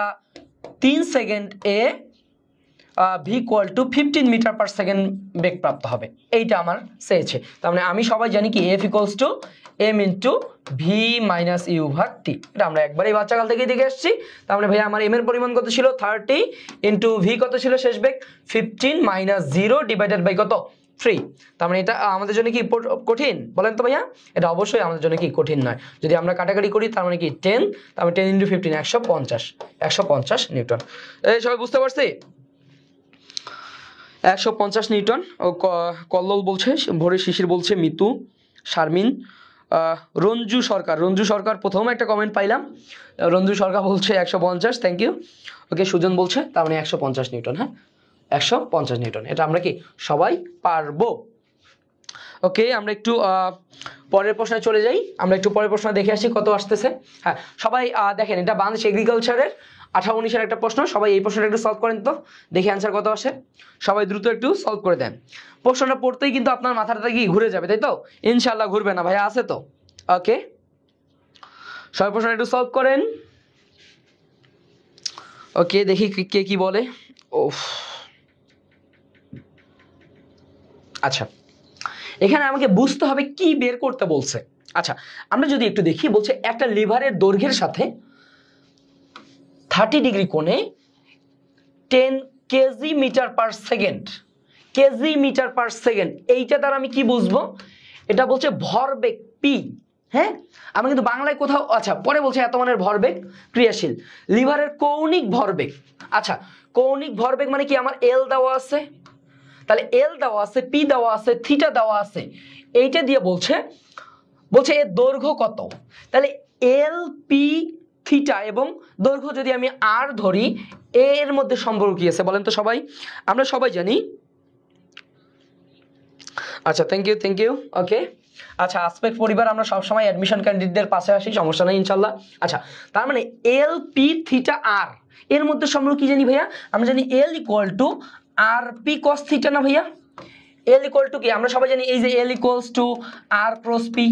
3 সেকেন্ড এ v equal to 15 metre per second বেগ প্রাপ্ত হবে, এইটা আমার চেয়েছে। তার মানে আমি সবাই জানি কি f equals to m into v minus u ভাগ t, এটা আমরা একবারই বাচ্চাকাল থেকেই দেখে আসছি। তার মানে ভাইয়া আমার m এর পরিমাণ কত ছিল 30 ইন্টু v কত ছিল শেষ বেগ 15 মাইনাস 0 ডিভাইডেড বাই কত 3। তার মানে এটা আমাদের জন্য কি কঠিন বলেন তো ভাইয়া? এটা অবশ্যই আমাদের জন্য কি কঠিন নয়। যদি আমরা কাটাকাটি করি তার মানে কি 10, তার মানে 10 ইন্টু 15 150 নিউটন। এই সবাই বুঝতে পারছি? 150 নিউটন। ও কল্লোল বলছে, ভোরের শিশির বলছে, মিতু, শারমিন, রঞ্জু সরকার প্রথম একটা কমেন্ট পাইলাম। রঞ্জু সরকার বলছে 150, থ্যাংক ইউ। ওকে, সুজন বলছে তার মানে 150 নিউটন। হ্যাঁ, 150 নিউটন, এটা আমরা কি সবাই পারবো। ওকে, আমরা একটু পরের প্রশ্নে চলে যাই। আমরা একটু পরের প্রশ্ন দেখে আসি কত আসতেছে। হ্যাঁ, সবাই দেখেন, এটা বাংলাদেশ এগ্রিকালচারের 18-19-এর একটা প্রশ্ন। সবাই এই প্রশ্নটা একটু সলভ করেন তো, দেখি অ্যান্সার কত আসে। সবাই দ্রুত একটু সলভ করে দেন। প্রশ্নটা পড়তেই কিন্তু আপনার মাথাটা কি ঘুরে যাবে, তাই তো? ইনশাল্লাহ ঘুরবে না ভাইয়া, আছে তো? ওকে, সবাই প্রশ্নটা একটু সলভ করেন। ওকে, দেখি কে কি বলে। ওফ, আচ্ছা, এখানে আমাকে বুঝতে হবে কি বের করতে বলছে। আচ্ছা, আমরা যদি একটু দেখি, বলছে একটা লিভারের দৈর্ঘ্যের সাথে 30 ডিগ্রি কোণে 10 কেজি মিটার পার সেকেন্ড, এইটা দ্বারা আমি কি বুঝবো? এটা বলছে ভরবেগ পি। হ্যাঁ, আমি কিন্তু বাংলায় কোথাও, আচ্ছা পরে বলছে এত মানের ভরবেগ ক্রিয়াশীল লিভারের কৌণিক ভরবেগ। আচ্ছা, কৌণিক ভরবেগ মানে কি, আমার এল দেওয়া আছে, তাহলে এল দেওয়া আছে, পি দেওয়া আছে, থিটা দেওয়া আছে, এইটা দিয়ে বলছে এর দৈর্ঘ্য কত। তাহলে এল পি থিটা এবং দৈর্ঘ্য যদি আমি আর ধরি, এর মধ্যে সম্পর্ক কি আছে বলেন তো সবাই? আমরা সবাই জানি। আচ্ছা, থ্যাংক ইউ। ওকে, আচ্ছা, আসপেক্ট পরিবার আমরা সবসময় অ্যাডমিশন ক্যান্ডিডেটদের পাশে আসি, সমস্যা নেই ইনশাল্লাহ। আচ্ছা, তার মানে এল পি থিটা আর এর মধ্যে সম্পর্ক কি জানি ভাইয়া? আমরা জানি L equal to R P cos theta না ভাইয়া? এল ইকুয়াল টু কি আমরা সবাই জানি, এই যে L equals to R cross P.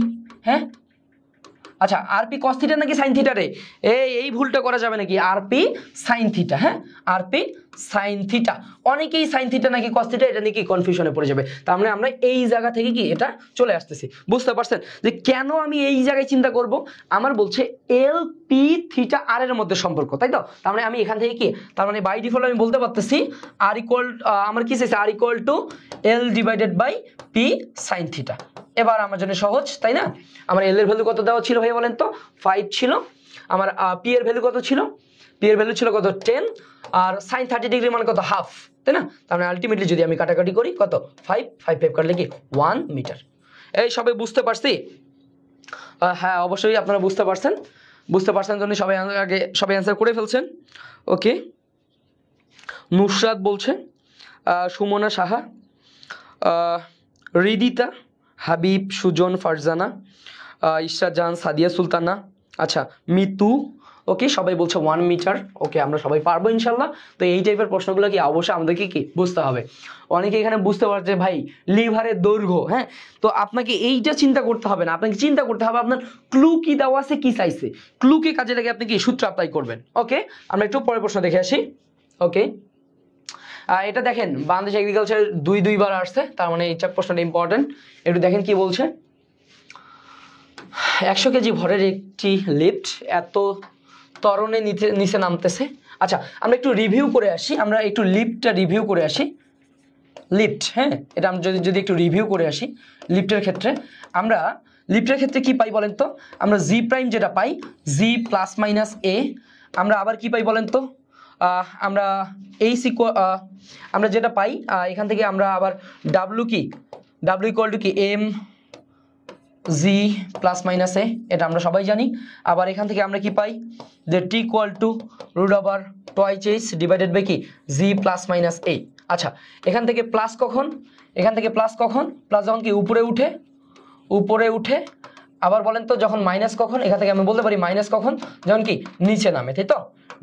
হ্যাঁ, আচ্ছা, আর পি কস থিটা নাকি সাইন থিটা রে? এই ভুলটা করা যাবে নাকি, আর পি সাইন থিটা। হ্যাঁ, আর পি সাইন থিটা, অনেকেই সাইন থিটা নাকি কস থিটা, এটা নিয়ে কি কনফিউশনে পড়ে যাবে। তার মানে আমরা এই জায়গা থেকে কি এটা চলে আসতেছি, বুঝতে পারছেন যে কেন আমি এই জায়গায় চিন্তা করব? আমার বলছে এল পি থিটা আর এর মধ্যে সম্পর্ক, তাই তো? তার মানে আমি এখান থেকে কি, তার মানে বাই ডিফল্ট আমি বলতে পারতেছি আর ইকুয়াল, আমার কি চাইছে, R equal to L divided by P sine theta. এবার আমার জন্য সহজ, তাই না? আমার এল এর ভ্যালু কত দেওয়া ছিল ভাই বলেন তো? 5 ছিল। আমার পি এর ভ্যালু কত ছিল? পি এর ভ্যালু ছিল কত 10, আর সাইন 30 ডিগ্রি মানে কত হাফ, তাই না? তার মানে আলটিমেটলি যদি আমি কাটাকাটি করি কত 5 কাটলে কি 1 মিটার। এই সবাই বুঝতে পারছি? হ্যাঁ, অবশ্যই আপনারা বুঝতে পারছেন জন্য সবাই অ্যান্সার করে ফেলছেন। ওকে, নুসরাত বলছে, সুমনা সাহা, রিদিতা, হাবিব, সুজন, ফারজানা, ইশরাত জাহান, সাদিয়া সুলতানা, আচ্ছা মিতু। ওকে, সবাই বলছে 1 মিটার। ওকে, আমরা সবাই পারবো ইনশাল্লাহ। তো এই টাইপের প্রশ্নগুলো কি অবশ্যই আমাদেরকে কি বুঝতে হবে। অনেকে এখানে বুঝতে পারছে ভাই লিভারের দৈর্ঘ্য, হ্যাঁ, তো আপনাকে এইটা চিন্তা করতে হবে না, আপনাকে চিন্তা করতে হবে আপনার ক্লু কি দেওয়া আছে, কি চাইছে, ক্লুকে কাজে লাগে আপনি কি সূত্র অ্যাপ্লাই করবেন। ওকে, আমরা একটু পরের প্রশ্ন দেখে আসি। ওকে, এটা দেখেন বাংলাদেশ এগ্রিকালচার 2বার আসছে, তার মানে এই প্রশ্নটা ইম্পর্টেন্ট। একটু দেখেন কি বলছে। 100 কেজি ভরের একটি লিফট এত ত্বরণে নিচে নামতেছে। আচ্ছা, আমরা একটু রিভিউ করে আসি, আমরা একটু লিফটটা রিভিউ করে আসি। লিফট, হ্যাঁ, এটা আমরা যদি একটু রিভিউ করে আসি লিফটের ক্ষেত্রে, আমরা লিফটের ক্ষেত্রে কি পাই বলেন তো? আমরা জি প্রাইম যেটা পাই, জি প্লাস মাইনাস এ। আমরা আবার কি পাই বলেন তো? আমরা আমরা যেটা পাই এখান থেকে আমরা আবার ডাব্লিউ ইকুয়াল টু কি এম জি প্লাস মাইনাস এ, এটা আমরা সবাই জানি। আবার এখান থেকে আমরা কি পাই যে T equal to root over twice H divided by কি জি প্লাস মাইনাস এ। আচ্ছা, এখান থেকে প্লাস কখন, প্লাস যখন কি উপরে উঠে, আবার বলেন তো যখন মাইনাস কখন, এখান থেকে আমি বলতে পারি মাইনাস কখন, যখন কি নিচে নামে, তাই তো,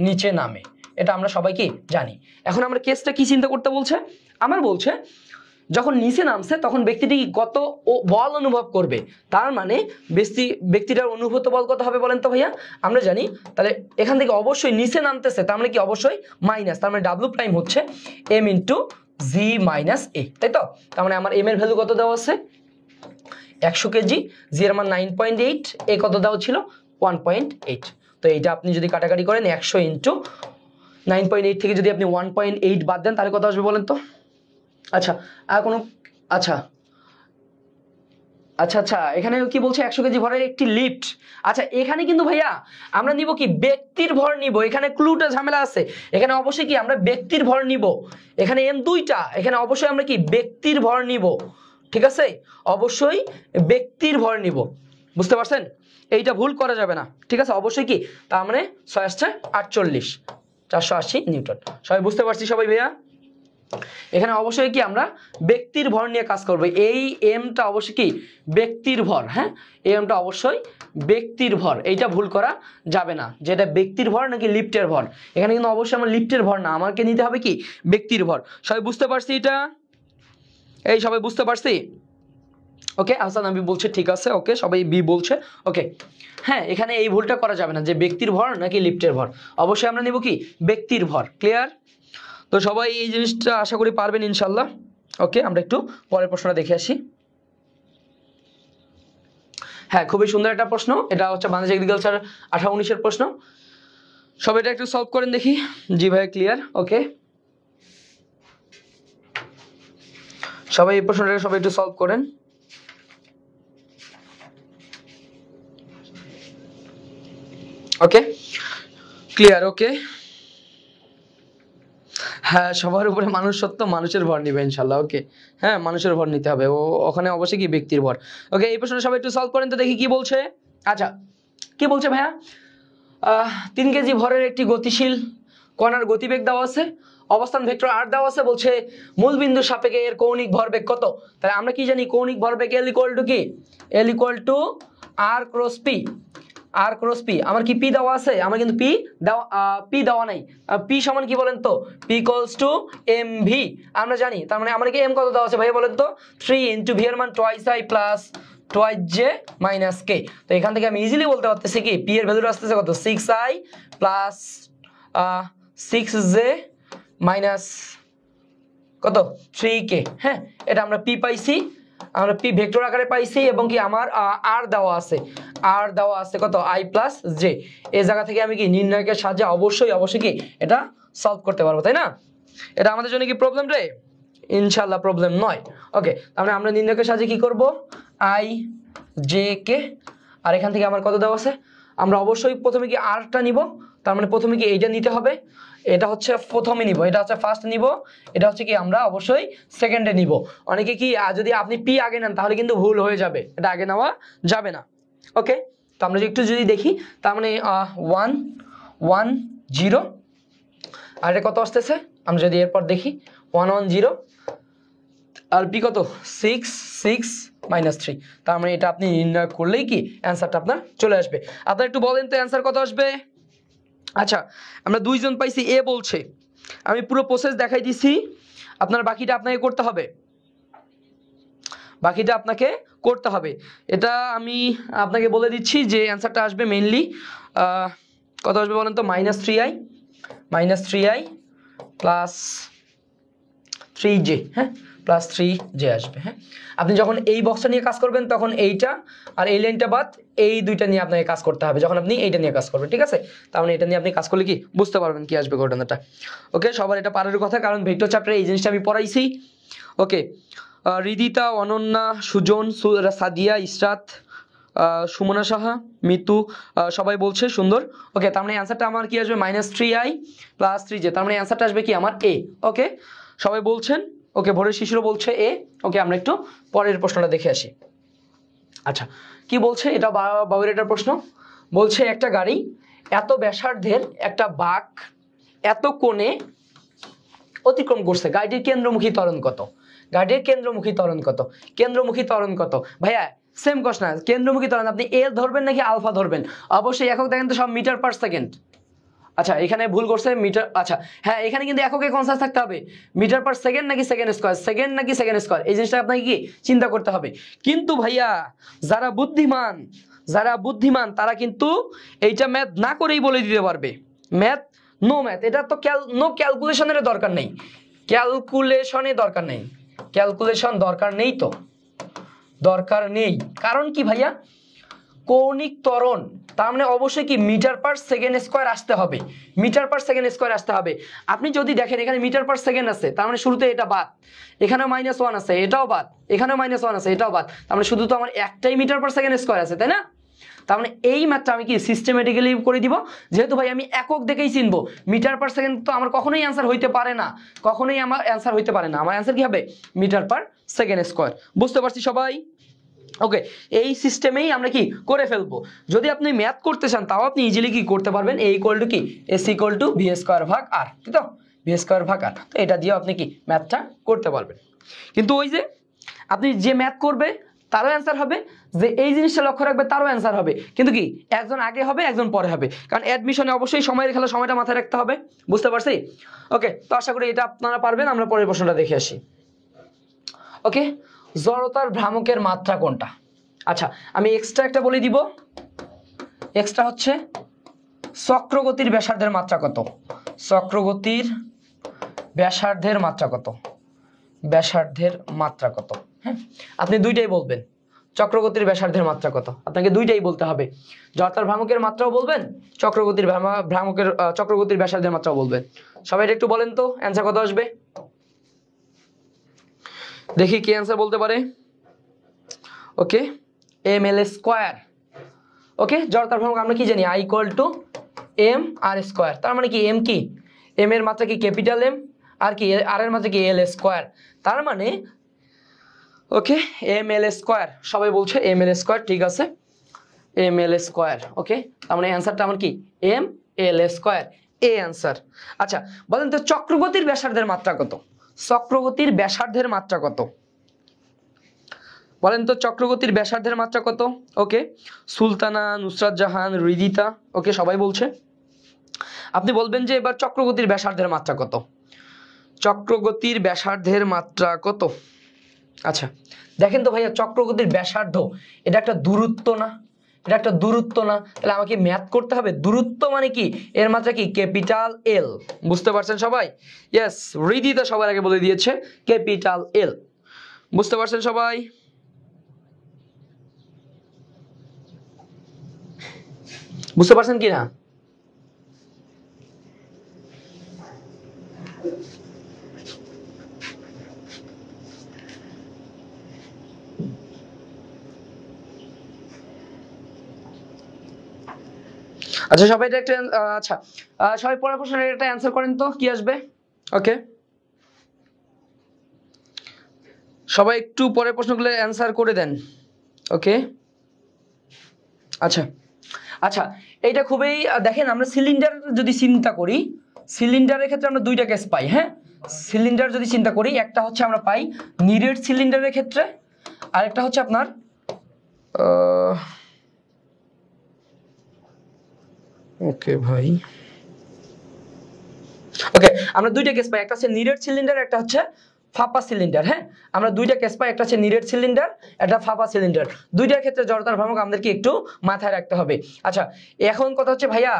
নিচে নামে, এটা আমরা সবাই কি জানি। এখন আমরা কেসটা কি চিন্তা করতে বলছে, আমার বলছে যখন নিচে নামছে তখন ব্যক্তিটি কত বল অনুভব করবে, তার মানে ব্যক্তিটার অনুভূত বল কত হবে বলেন তো ভাইয়া, আমরা জানি। তাহলে এখান থেকে অবশ্যই নিচে নামতেছে, তার মানে কি অবশ্যই মাইনাস, তার মানে ডাব্লিউ প্রাইম হচ্ছে এম ইন্টু জি মাইনাস এ, তাই তো। তার মানে আমার এম এর ভ্যালু কত দেওয়া আছে 100 কেজি, জি এর মান 9.8, এ কত দেওয়া ছিল 1.8। তো এইটা আপনি যদি কাটাকাটি করেন 100 ইন্টু 9.8 থেকে যদি আপনি 1.8 বাদ দেন তাহলে কত আসবে বলেন তো। আচ্ছা, আর কোনো আচ্ছা, এখানে কি বলছে 100 কেজি ভরের একটি লিফট। আচ্ছা, এখানে কিন্তু ভাইয়া আমরা নিব কি ব্যক্তির ভর নিব, এখানে ক্লুটা ঝামেলা আছে, এখানে অবশ্যই কি আমরা ব্যক্তির ভর নিব, এখানে এম দুইটা, এখানে অবশ্যই আমরা কি ব্যক্তির ভর নিব, ঠিক আছে, অবশ্যই ব্যক্তির ভর নিব, বুঝতে পারছেন, এইটা ভুল করা যাবে না, ঠিক আছে, অবশ্যই কি, তার মানে 6 480 নিউটন। সবাই বুঝতে পারছি সবাই ভাইয়া, এখানে অবশ্যই কি আমরা ব্যক্তির ভর নিয়ে কাজ করব, এই এমটা অবশ্যই কি ব্যক্তির ভর, হ্যাঁ, এই এমটা অবশ্যই ব্যক্তির ভর, এইটা ভুল করা যাবে না, যেটা ব্যক্তির ভর নাকি লিফটের ভর, এখানে কিন্তু অবশ্যই আমার লিফটের ভর না, আমাকে নিতে হবে কি ব্যক্তির ভর। সবাই বুঝতে পারছি এটা, এই সবাই বুঝতে পারছি, ওকে, আহসান আমি বলছে ঠিক আছে, ওকে, সবাই বি বলছে, ওকে। হ্যাঁ, এখানে এই ভুলটা করা যাবে না যে ব্যক্তির ভর নাকি লিফটের ভর, অবশ্যই আমরা নিব কি ব্যক্তির ভর, ক্লিয়ার। তো সবাই এই জিনিসটা আশা করি পারবেন ইনশাল্লাহ, ওকে। আমরা একটু পরের প্রশ্নটা দেখে আসি। হ্যাঁ, খুবই সুন্দর একটা প্রশ্ন, এটা হচ্ছে বাংলাদেশ এগ্রিকালচার 18-19-এর প্রশ্ন, সবাই এটা একটু সলভ করেন দেখি। জি ভাই ক্লিয়ার, ওকে, সবাই এই প্রশ্নটা সবাই একটু সলভ করেন। ওকে, ক্লিয়ার, ওকে। হ্যাঁ, সবার উপরে মানুষ সত্য, মানুষের ভর নিবে ইনশাল্লাহ, ওকে। হ্যাঁ, মানুষের ভর নিতে হবে, ওখানে অবশ্যই কি ব্যক্তির ভর, ওকে। এই প্রশ্নটা সবাই একটু সলভ করেন তো দেখি কি বলছে। আচ্ছা, কি বলছে ভাইয়া, 3 কেজি ভরের একটি গতিশীল কণার গতিবেগ দেওয়া আছে, অবস্থান ভেক্টর আর দেওয়া আছে, বলছে মূল বিন্দু সাপেক্ষে এর কৌণিক ভরবেগ কত। তাহলে আমরা কি জানি কৌণিক ভরবেগ এল ইকুয়াল টু কি, L equal to R cross P, R cross P. আমার কি পি দেওয়া আছে, আমার কিন্তু পি দেওয়া নাই, পি সমান কি বলেন তো, P equals to M V, আমরা জানি। তার মানে আমার কি এম কত দেওয়া আছে ভাইয়া বলেন তো, 3 ইন্টু ভি এর মান twice I plus twice J minus K. তো এখান থেকে আমি ইজিলি বলতে পারতেছি কি পি এর ভ্যালু আসতেছে কত 6i প্লাস 6j মাইনাস কত 3k। হ্যাঁ, এটা আমরা পি পাইছি, আমরা পি ভেক্টর আকারে পাইছি, এবং কি আমার আর দেওয়া আছে কত i প্লাস জে। এই জায়গা থেকে আমি কি নির্ণায়কের সাহায্যে অবশ্যই কি এটা সলভ করতে পারবো, তাই না। এটা আমাদের জন্য কি প্রবলেম রে, ইনশাআল্লাহ প্রবলেম নয়, ওকে। তাহলে আমরা নির্ণায়কের সাহায্যে কি করব, i j k, আর এখান থেকে আমার কত দেওয়া আছে, আমরা অবশ্যই প্রথমে কি আরটা নিব, তার মানে প্রথমে কি এইটা নিতে হবে, এটা হচ্ছে প্রথমে নিব, এটা হচ্ছে ফার্স্ট নিব, এটা হচ্ছে কি আমরা অবশ্যই সেকেন্ডে নিব। অনেকে কি যদি আপনি পি আগে নেন তাহলে কিন্তু ভুল হয়ে যাবে, এটা আগে নেওয়া যাবে না, ওকে। তো আমরা একটু যদি দেখি, তার মানে 1 1 0, আর এটা কত আসতেছে, আমরা যদি এরপর দেখি 1 1 0, আর পি কত 6 6 মাইনাস 3, তার মানে এটা আপনি নির্ণয় করলেই কি অ্যান্সারটা আপনার চলে আসবে। আপনারা একটু বলেন তো অ্যান্সার কত আসবে। আচ্ছা, আমরা দুইজন পাইছি, এ বলছে, আমি পুরো প্রসেস দেখাই দিছি, আপনার বাকিটা আপনাকে করতে হবে, এটা আমি আপনাকে বলে দিচ্ছি যে অ্যান্সারটা আসবে মেইনলি কত আসবে বলেন তো, -3i প্লাস 3j, হ্যাঁ, প্লাস 3j আসবে। হ্যাঁ, আপনি যখন এই বক্সটা নিয়ে কাজ করবেন তখন এইটা আর এই লাইনটা বাদ এই দুইটা নিয়ে আপনাকে কাজ করতে হবে, যখন আপনি এইটা নিয়ে কাজ করবেন, ঠিক আছে। তার মানে এটা নিয়ে আপনি কাজ করলে কি বুঝতে পারবেন কি আসবে ঘটনাটা, ওকে। সবার এটা পারার কথা, কারণ ভেক্টর চ্যাপ্টারে এই জিনিসটা আমি পড়াইছি, ওকে। রিদিতা, অনন্যা, সুজন, সাদিয়া, ইসরাত, সুমনা সাহা, মিতু, সবাই বলছে সুন্দর। ওকে, তার মানে অ্যান্সারটা আমার কি আসবে -3i + 3j, তার মানে অ্যান্সারটা আসবে কি আমার এ। ওকে, সবাই বলছেন। ওকে, ভোরের শিশুরও বলছে এ। ওকে, আমরা একটু পরের প্রশ্নটা দেখে আসি। আচ্ছা, কি বলছে এটা? বাবুর এটার প্রশ্ন বলছে একটা গাড়ি এত ব্যাসার্ধের একটা বাঁক এত কোণে অতিক্রম করছে, গাড়িটির কেন্দ্রমুখী ত্বরণ কত? গাড়িটির কেন্দ্রমুখী ত্বরণ কত? কেন্দ্রমুখী ত্বরণ কত ভাইয়া? সেম কোশ্চেন, কেন্দ্রমুখী ত্বরণ আপনি এ ধরবেন নাকি আলফা ধরবেন? অবশ্যই একক দেখেন তো, সব মিটার/সেকেন্ড। আচ্ছা, এখানে ভুল করছে, মিটার। আচ্ছা হ্যাঁ, এখানে কিন্তু এককে কনসাস থাকতে হবে, মিটার/সেকেন্ড নাকি সেকেন্ড স্কয়ার, সেকেন্ড নাকি সেকেন্ড স্কয়ার, এই জিনিসটা আপনাকে কি চিন্তা করতে হবে। কিন্তু ভাইয়া যারা বুদ্ধিমান তারা কিন্তু এইটা ম্যাথ না করেই বলে দিতে পারবে। ম্যাথ, নো ম্যাথ, এটা তো নো ক্যালকুলেশনের দরকার নেই, ক্যালকুলেশন দরকার নেই তো, দরকার নেই। কারণ কি ভাইয়া? কৌণিক ত্বরণ, তার মানে অবশ্যই কি মিটার/সেকেন্ড স্কয়ার আসতে হবে, মিটার/সেকেন্ড স্কয়ার আসতে হবে। আপনি যদি দেখেন এখানে মিটার/সেকেন্ড আছে, তার মানে শুরুতে এটা বাদ, এখানে -1 আছে, এটাও বাদ, এখানেও -1 আছে, এটাও বাদ, তার মানে শুধু তো আমার একটাই মিটার/সেকেন্ড স্কয়ার আছে, তাই না? তার মানে এই ম্যাথটা আমি কি সিস্টেমেটিক্যালি করে দিব, যেহেতু ভাই আমি একক দেখেই চিনবো। মিটার/সেকেন্ড তো আমার কখনোই অ্যান্সার হইতে পারে না, আমার অ্যান্সার কি হবে? Metre per second square. বুঝতে পারছি সবাই? ওকে, এই সিস্টেমেই আমরা কি করে ফেলবো। যদি আপনি ম্যাথ করতে চান তাও আপনি ইজিলি কি করতে পারবেন, a = কি s = v²/r, ঠিক তো? v²/r, তো এটা দিয়ে আপনি কি ম্যাথটা করতে পারবেন। কিন্তু ওই যে আপনি যে ম্যাথ করবে তারও অ্যান্সার হবে, যে এই জিনিসটা লক্ষ্য রাখবে তারও অ্যান্সার হবে, কিন্তু কি একজন আগে হবে একজন পরে হবে, কারণ অ্যাডমিশনে অবশ্যই সময়ের খেলা, সময়টা মাথায় রাখতে হবে। বুঝতে পারছি? ওকে, তো আশা করি এটা আপনারা পারবেন। আমরা পরের প্রশ্নটা দেখে আসি। ওকে, জড়তার ভ্রামকের মাত্রা কোনটা? আচ্ছা, আমি এক্সট্রা একটা বলে দিব, এক্সট্রা হচ্ছে চক্রগতির ব্যাসার্ধের মাত্রা কত? চক্রগতির ব্যাসার্ধের মাত্রা কত? ব্যাসার্ধের মাত্রা কত? হ্যাঁ, আপনি দুইটাই বলবেন, চক্রগতির ব্যাসার্ধের মাত্রা কত, আপনাকে দুইটাই বলতে হবে। জড়তার ভ্রামকের মাত্রাও বলবেন, চক্রগতির ব্যাসার্ধের মাত্রাও বলবেন। সবাই একটু বলেন তো অ্যান্সার কত আসবে, দেখি কি অ্যান্সার বলতে পারে। ওকে, ml²। ওকে, জড়তার ভ্রামক আমরা কি জানি, I = mr²। তার মানে কি m কি, m এর মাত্রা কি ক্যাপিটাল M, আর কি r এর মাত্রা কি l²। তার মানে ওকে ml², সবাই বলছে ml², ঠিক আছে ml²। ওকে, তার মানে অ্যান্সারটা আমার কি ml², এ অ্যান্সার। আচ্ছা বলেন তো চক্রগতির ব্যাসার্ধের মাত্রা কত? চক্রগতির ব্যাসার্ধের মাত্রা কত বলেন তো? চক্রগতির ব্যাসার্ধের মাত্রা কত? ওকে, সুলতানা, নুসরাত জাহান, রিদিতা, ওকে সবাই বলছে। আপনি বলবেন যে এবার চক্রগতির ব্যাসার্ধের মাত্রা কত? চক্রগতির ব্যাসার্ধের মাত্রা কত? আচ্ছা দেখেন তো ভাইয়া, চক্রগতির ব্যাসার্ধ এটা একটা দূরত্ব না, এটা একটা দূরত্ব না, তাহলে আমাকে ম্যাথ করতে হবে। দূরত্ব মানে কি, এর মাত্রা কি ক্যাপিটাল L। বুঝতে পারছেন সবাই? ইয়েস, রিদিতা সবার আগে বলে দিয়েছে ক্যাপিটাল L। বুঝতে পারছেন সবাই? বুঝতে পারছেন কি না? আচ্ছা সবাই এটা একটা আচ্ছা সবাই পরের প্রশ্নের একটা অ্যান্সার করেন তো, কি আসবে? ওকে, সবাই একটু পরের প্রশ্নগুলো অ্যান্সার করে দেন। ওকে, আচ্ছা আচ্ছা এইটা খুবই দেখেন, আমরা সিলিন্ডার যদি চিন্তা করি, সিলিন্ডারের ক্ষেত্রে আমরা দুইটা কেস পাই। হ্যাঁ, সিলিন্ডার যদি চিন্তা করি, একটা হচ্ছে আমরা পাই নিরেট সিলিন্ডারের ক্ষেত্রে, আর একটা হচ্ছে আপনার ওকে ভাই, ওকে আমরা দুইটা কেস পাই, একটা হচ্ছে নিরেট সিলিন্ডার, একটা হচ্ছে ফাঁপা সিলিন্ডার। হ্যাঁ, আমরা দুইটা কেস পাই, একটা হচ্ছে নিরেট সিলিন্ডার, একটা ফাঁপা সিলিন্ডার। দুইটার ক্ষেত্রে জড়তার ভ্রামক আমাদেরকে একটু মাথায় রাখতে হবে। আচ্ছা এখন কথা হচ্ছে ভাইয়া,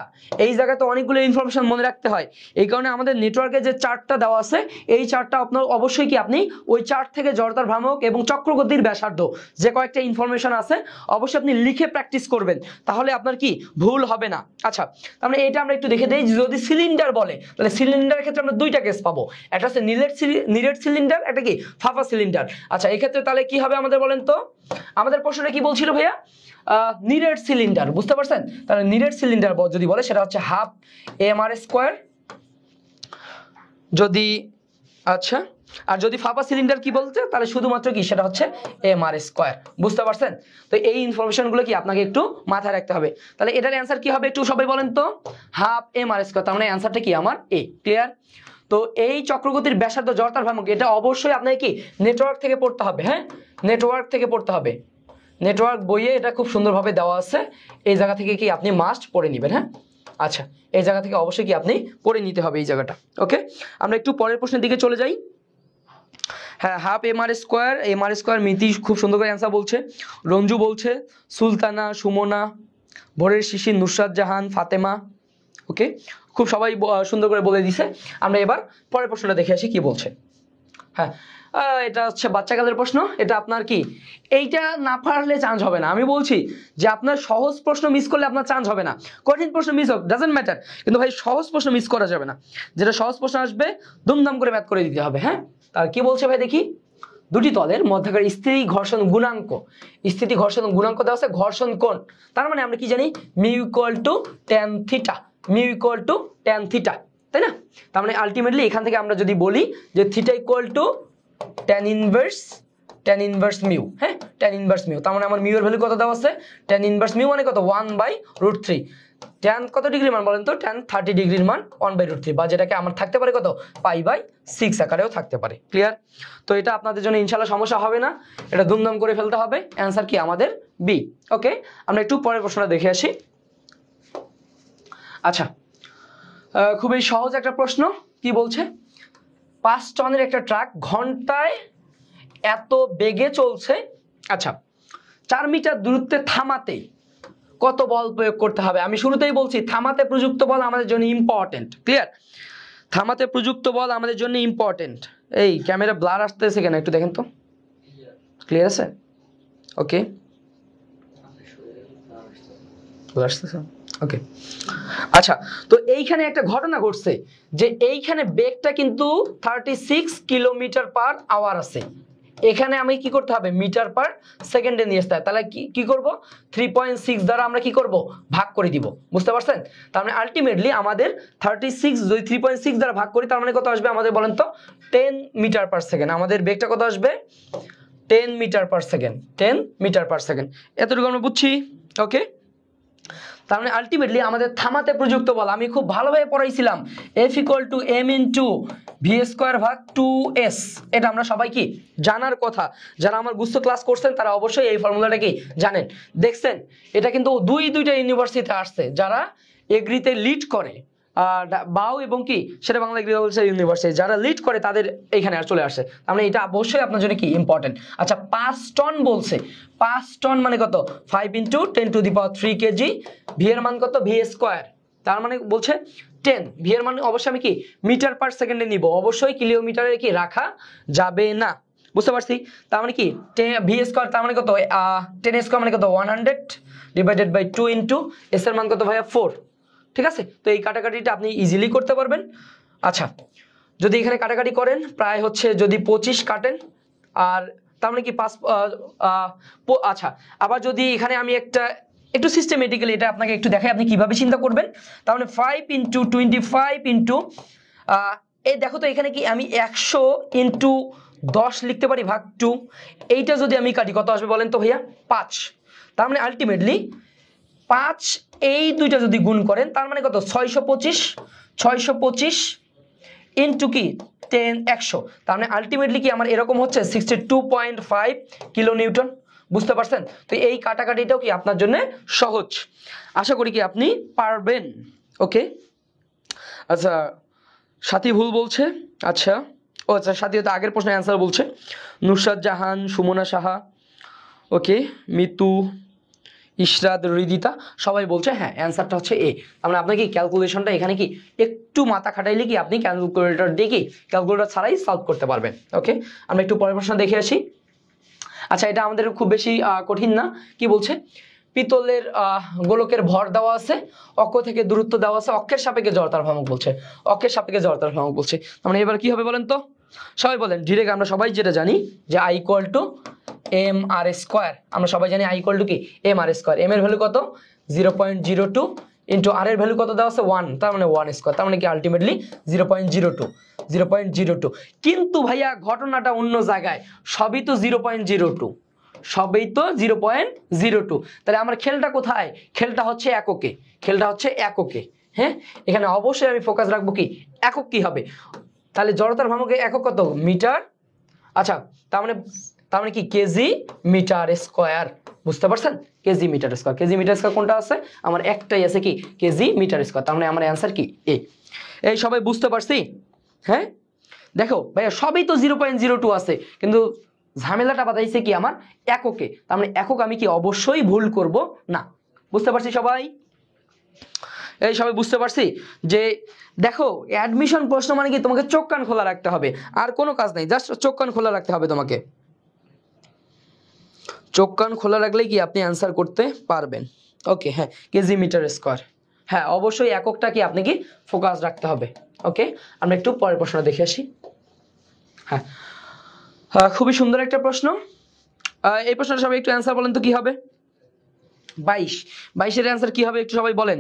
এই জায়গায় তো অনেকগুলো ইনফরমেশন মনে রাখতে হয়, এই কারণে আমাদের নেটওয়ার্কে যে চার্টটা দেওয়া আছে, এই চার্টটা আপনার অবশ্যই কি আপনি ওই চার্ট থেকে জড়তার ভ্রামক এবং চক্রগতির ব্যাসার্ধ যে কয়েকটা ইনফরমেশন আছে অবশ্যই আপনি লিখে প্র্যাকটিস করবেন, তাহলে আপনার কি ভুল হবে না। আচ্ছা তার মানে এটা আমরা একটু দেখে দেই, যদি সিলিন্ডার বলে তাহলে সিলিন্ডারের ক্ষেত্রে আমরা দুইটা কেস পাবো, একটা হচ্ছে নিরেট সিলিন্ডার, সিলিন্ডার, একটা কি ফাঁপা সিলিন্ডার। আচ্ছা এক্ষেত্রে তাহলে কি হবে আমাদের বলেন তো, আমাদের প্রশ্নটা কি বলছিল ভাইয়া, নিডেড সিলিন্ডার, বুঝতে পারছেন? তাহলে নিডেড সিলিন্ডার যদি বলে সেটা হচ্ছে হাফ এমআর স্কোয়ার, যদি আচ্ছা আর যদি ফাঁপা সিলিন্ডার কি বলছে তাহলে শুধুমাত্র কি সেটা হচ্ছে এমআর স্কোয়ার, বুঝতে পারছেন? তো এই ইনফরমেশনগুলো কি আপনাকে একটু মাথায় রাখতে হবে। তাহলে এটার অ্যান্সার কি হবে একটু সবাই বলেন তো, হাফ এমআর স্কোয়ার, তার মানে অ্যান্সারটা কি আমার এ, ক্লিয়ার? তো এই চক্রগতির ব্যাসার্ধ জড়তার ভ্রামক এটা অবশ্যই আপনাকে কি নেটওয়ার্ক থেকে পড়তে হবে, হ্যাঁ নেটওয়ার্ক থেকে পড়তে হবে, নেটওয়ার্ক বইয়ে এটা খুব সুন্দরভাবে দেওয়া আছে, এই জায়গা থেকে কি আপনি মাস্ট পড়ে নেবেন, হ্যাঁ আচ্ছা এই জায়গা থেকে অবশ্যই কি আপনি পড়ে নিতে হবে এই জায়গাটা। ওকে, আমরা একটু পরের প্রশ্নের দিকে চলে যাই। হ্যাঁ হাফ এমআর স্কোয়ার মিতি খুব সুন্দর করে অ্যান্সার বলছে, রঞ্জু বলছে, সুলতানা, সুমনা, ভোরের শিশির, নুসরাত জাহান, ফাতেমা। ওকে, খুব সবাই সুন্দর করে বলে দিছে। আমরা এবার পরের প্রশ্নটা দেখে আসি কি বলছে। হ্যাঁ এটা হচ্ছে বাচ্চাকালের প্রশ্ন, এটা আপনার কি এইটা না পারলে চান্স হবে না, আমি বলছি যে আপনার সহজ প্রশ্ন মিস করলে আপনার চান্স হবে না, কঠিন প্রশ্ন মিস হোক ডাজেন্ট ম্যাটার, কিন্তু ভাই সহজ প্রশ্ন মিস করা যাবে না, যেটা সহজ প্রশ্ন আসবে দুমদাম করে ম্যাথ করে দিতে হবে। হ্যাঁ তার কি বলছে ভাই দেখি, দুটি তলের মধ্যকার স্থিতি ঘর্ষণ গুণাঙ্ক, স্থিতি ঘর্ষণ গুণাঙ্ক দেওয়া আছে ঘর্ষণ কোণ, তার মানে আমরা কি জানি mu equal to tan theta, mu equal to tan theta, তাই না? তার মানে আলটিমেটলি এখান থেকে আমরা যদি বলি যে theta equal to tan inverse mu, হ্যাঁ ট্যান ইনভার্স মিউ, তার মানে আমার মিউ এর ভ্যালু কত দেওয়া আছে, ট্যান ইনভার্স মিউ মানে কত 1/√3, ট্যান কত ডিগ্রি মান বলেন তো, ট্যান 30 ডিগ্রির মান 1/√3, বা যেটাকে আমার থাকতে পারে কত π/6 আকারেও থাকতে পারে, ক্লিয়ার? তো এটা আপনাদের জন্য ইনশাআল্লাহ সমস্যা হবে না, এটা দুমদাম করে ফেলতে হবে, অ্যান্সার কি আমাদের বি। ওকে, আমরা একটু পরের প্রশ্নটা দেখে আসি। আচ্ছা খুবই সহজ একটা প্রশ্ন, কি বলছে, 5 টনের একটা ট্রাক ঘন্টায় এত বেগে চলছে, আচ্ছা 4 মিটার দূরত্বে থামাতে কত বল প্রয়োগ করতে হবে? আমি শুরুতেই বলছি থামাতে প্রযুক্ত বল আমাদের জন্য ইম্পর্টেন্ট, ক্লিয়ার? থামাতে প্রযুক্ত বল আমাদের জন্য ইম্পর্টেন্ট। এই ক্যামেরা ব্লার আসতেছে কেন একটু দেখেন তো, ক্লিয়ার আছে? ওকে আসতেছে, ওকে আচ্ছা। তো এইখানে একটা ঘটনা ঘটছে যে এইখানে বেগটা কিন্তু 36 কিলোমিটার/আওয়ার আছে, এখানে আমি কি করতে হবে মিটার পার সেকেন্ডে নিয়ে আসতে হবে, তাহলে কি করব 3.6 দ্বারা আমরা কি করব ভাগ করে দিব, বুঝতে পারছেন? তার মানে আলটিমেটলি আমাদের 36 যদি 3.6 দ্বারা ভাগ করি তার মানে কত আসবে আমাদের বলেন তো, 10 মিটার পার সেকেন্ড, আমাদের বেগটা কত আসবে 10 metre per second, 10 metre per second, এতটুকু আমরা বুঝছি। ওকে, তার মানে আলটিমেটলি আমাদের থামাতে প্রযুক্ত বল আমি খুব ভালোভাবে পড়াইছিলাম, F = m × v²/2s, এটা আমরা সবাই কি জানার কথা, যারা আমার গুচ্ছ ক্লাস করছেন তারা অবশ্যই এই ফর্মুলাটা কি জানেন, দেখছেন এটা কিন্তু দুইটা ইউনিভার্সিটিতে আসছে, যারা এগ্রিতে লিড করে বাউ এবং কি সেটা বাংলা এগ্রিকালচার ইউনিভার্সিটি যারা লিড করে তাদের এইখানে আর চলে আসে, তাহলে এটা অবশ্যই আপনার জন্য কি ইম্পর্টেন্ট। আচ্ছা 5 টন বলছে, 5 টন মানে কত 5 × 10⁻³ কেজি, ভি এর মান কত v², তার মানে বলছে 10, ভি এর মান অবশ্যই আমি কি মিটার পার সেকেন্ডে নিব, অবশ্যই কিলোমিটারে কি রাখা যাবে না, বুঝতে পারছি? তার মানে কি v² তার মানে কত 10² মানে কত 100/2 × s এর মান কত ভাইয়া 4, ঠিক আছে? তো এই কাটাকাটিটা আপনি ইজিলি করতে পারবেন। আচ্ছা যদি এখানে কাটাকাটি করেন প্রায় হচ্ছে যদি 25 কাটেন, আর তার মানে কি 5 আচ্ছা আবার যদি এখানে আমি একটু সিস্টেমেটিক্যালি এটা আপনাকে একটু দেখাই আপনি কিভাবে চিন্তা করবেন, তার মানে 5 × 25 এই দেখো তো এখানে কি আমি 100 × 10 লিখতে পারি ভাগ 2, এইটা যদি আমি কাটি কত আসবে বলেন তো ভাইয়া 5, তার মানে আলটিমেটলি 5 এই দুইটা যদি গুণ করেন তার মানে কত 625 ইনটু কি 10 100, তার মানে আলটিমেটলি কি আমার এরকম হচ্ছে 62.5 কিলোনিউটন, বুঝতে পারছেন? তো এই কাটাকাটিটাও কি আপনার জন্য সহজ, আশা করি কি আপনি পারবেন। ওকে আচ্ছা সাথী ভুল বলছে, আচ্ছা ও আচ্ছা সাথী হয়তো আগের প্রশ্নের অ্যান্সার বলছে, নুসরাত জাহান, সুমনা সাহা, ওকে মিতু, ইশরাত, হৃদিতা সবাই বলছে হ্যাঁ অ্যান্সারটা হচ্ছে এ। আমরা আপনাকে ক্যালকুলেশনটা এখানে কি একটু মাথা খাটাইলে কি আপনি ক্যালকুলেটর দিয়ে কি ক্যালকুলেটর ছাড়াই সলভ করতে পারবেন। ওকে আমরা একটু পরের প্রশ্ন দেখে আসি। আচ্ছা এটা আমাদের খুব বেশি কঠিন না, কি বলছে পিতলের গোলকের ভর দেওয়া আছে, অক্ষ থেকে দূরত্ব দেওয়া আছে, অক্ষের সাপেক্ষে জড়তার ভ্রামক বলছে, অক্ষের সাপেক্ষে জড়তার ভ্রামক বলছে, মানে এবার কি হবে বলেন তো, সবাই বলেন ডিরেক্ট, আমরা সবাই যেটা জানি যে I equal to M R square, আমরা সবাই জানি আই ইকুয়াল টু কি এম আর স্কোয়ার। এম এর ভ্যালু কত 0.02 ইন্টু আর এর ভ্যালু কত দেওয়া আছে 1, তার মানে 1 স্কোয়ার, তার মানে কি আলটিমেটলি 0.02। কিন্তু ভাইয়া ঘটনাটা অন্য জায়গায়, সবই তো 0.02, সবই তো 0.02, তাহলে আমার খেলটা কোথায়? খেলটা হচ্ছে এককে, খেলটা হচ্ছে এককে। হ্যাঁ, এখানে অবশ্যই আমি ফোকাস রাখবো কি একক কি হবে, তাহলে জড়তার ভ্রামকের একক কত মিটার। আচ্ছা, তার মানে কি কেজি মিটার স্কোয়ার, বুঝতে পারছেন? Kg metre square, kg metre square কোনটা আছে আমার? একটাই আছে কি কেজি মিটার স্কোয়ার, তার মানে আমার অ্যান্সার কি এ। এই সবাই বুঝতে পারছি? হ্যাঁ, দেখো ভাইয়া সবই তো 0.02 আছে, কিন্তু ঝামেলাটা বাতাইছে কি আমার এককে, তার মানে একক আমি কি অবশ্যই ভুল করব না। বুঝতে পারছি সবাই? এই সবাই বুঝতে পারছি যে দেখো অ্যাডমিশন প্রশ্ন মানে কি তোমাকে চোখ কান খোলা রাখতে হবে, আর কোনো কাজ নেই, জাস্ট চোখ কান খোলা রাখতে হবে তোমাকে। চোখ কান খোলা রাখলেই কি আপনি অ্যান্সার করতে পারবেন। ওকে, হ্যাঁ কেজি মিটার স্কোয়ার, হ্যাঁ অবশ্যই এককটা কি আপনি কি ফোকাস রাখতে হবে। ওকে, আমরা একটু পরের প্রশ্ন দেখে আসি। হ্যাঁ, খুবই সুন্দর একটা প্রশ্ন। এই প্রশ্নটা সবাই একটু অ্যান্সার বলেন তো কি হবে? 22 এর অ্যান্সার কি হবে একটু সবাই বলেন।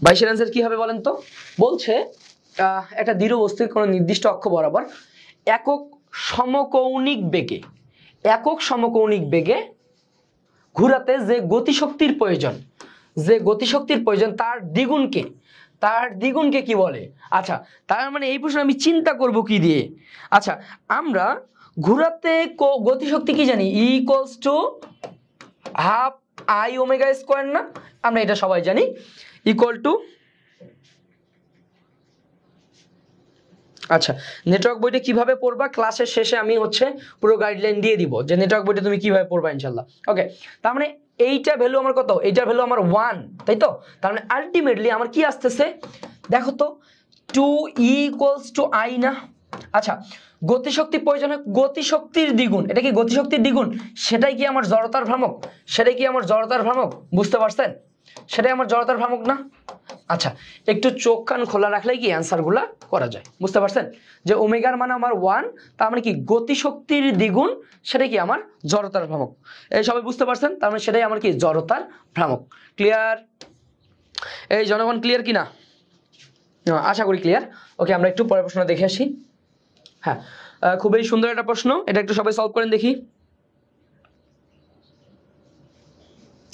22 এর অ্যান্সার কি হবে বলেন তো? বলছে একটা দৃঢ় বস্তুর কোনো নির্দিষ্ট অক্ষ বরাবর একক সমকৌণিক বেগে ঘোরাতে যে গতিশক্তির প্রয়োজন তার দ্বিগুণকে কি বলে? আচ্ছা, তার মানে এই প্রশ্ন আমি চিন্তা করব কি দিয়ে? আচ্ছা, আমরা ঘোরাতে গতিশক্তি কি জানি? E equals to half I omega square না? আমরা এটা সবাই জানি, ইকুয়াল টু। আচ্ছা, নেটওয়ার্ক বইটা কিভাবে পড়বা ক্লাসের শেষে আমি হচ্ছে পুরো গাইডলাইন দিয়ে দিব যে নেটওয়ার্ক বইটা তুমি কিভাবে পড়বা ইনশাল্লাহ। ওকে, তার মানে এইটা ভ্যালু আমার কত? এইটার ভ্যালু আমার 1, তাই তো? তার মানে আলটিমেটলি আমার কি আসতেছে দেখো তো, 2E ইকুয়ালস টু আই না? আচ্ছা, গতিশক্তি প্রয়োজন হয় গতিশক্তির দ্বিগুণ, এটা কি গতিশক্তির দ্বিগুণ? সেটাই কি আমার জড়তার ভ্রামক? বুঝতে পারছেন? সেটাই আমার জড়তার ভ্রামক না? আচ্ছা, একটু চোখ কান খোলা রাখলেই কি অ্যান্সারগুলা করা যায়। বুঝতে পারছেন যে ওমেগার মানে আমার 1, তার মানে কি গতিশক্তির দ্বিগুণ, সেটাই কি আমার জড়তার ভ্রামক। এই সবাই বুঝতে পারছেন? তার মানে সেটাই আমার কি জড়তার ভ্রামক। ক্লিয়ার? এই জনগণ ক্লিয়ার কি না? আশা করি ক্লিয়ার। ওকে, আমরা একটু পরের প্রশ্ন দেখে আসি। হ্যাঁ, খুবই সুন্দর একটা প্রশ্ন, এটা একটু সবাই সলভ করেন দেখি।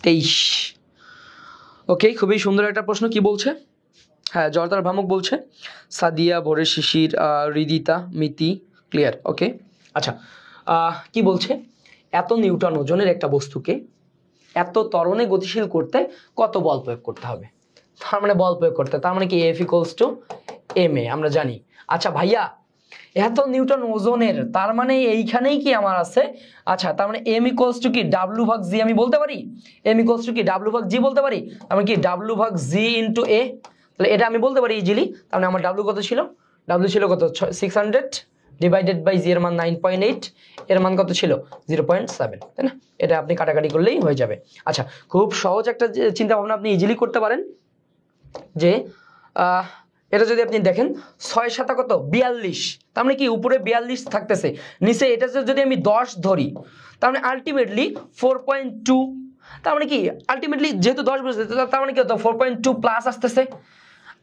23। ওকে, খুবই সুন্দর একটা প্রশ্ন। কি বলছে? হ্যাঁ, জড়তার ভ্রামক বলছে। সাদিয়া, ভোরের শিশির, হৃদিতা, মিতি। ক্লিয়ার? ওকে, আচ্ছা, কি বলছে? এত নিউটন ওজনের একটা বস্তুকে এত ত্বরণে গতিশীল করতে কত বল প্রয়োগ করতে হবে? তার মানে বল প্রয়োগ করতে, তার মানে কি F ইকুয়ালস টু ma আমরা জানি। আচ্ছা ভাইয়া, এত নিউটন ওজনের, তার মানে এইখানেই কি আমার আছে? আচ্ছা, তার মানে m ইকুয়ালস টু কি W ভাগ g আমি বলতে পারি? m ইকুয়ালস টু কি W ভাগ g বলতে পারি? আমি কি W ভাগ g ইন্টু a, তাহলে এটা আমি বলতে পারি ইজিলি। তার মানে আমার W কত ছিল? W ছিল কত? 600 ডিভাইডেড বাই g এর মান 9.8, এর মান কত ছিল? 0.7, তাই না? এটা আপনি কাটাকাটি করলেই হয়ে যাবে। আচ্ছা, খুব সহজ একটা চিন্তা ভাবনা আপনি ইজিলি করতে পারেন যে এটা যদি আপনি দেখেন 6 7 কত 42, তার মানে কি উপরে 42 থাকতেছে, নিচে এটা যদি আমি 10 ধরি, তার মানে আলটিমেটলি 4.2, তার মানে কি আলটিমেটলি যেহেতু 10 বসে, তার মানে কি 4.2 প্লাস আসতেছে,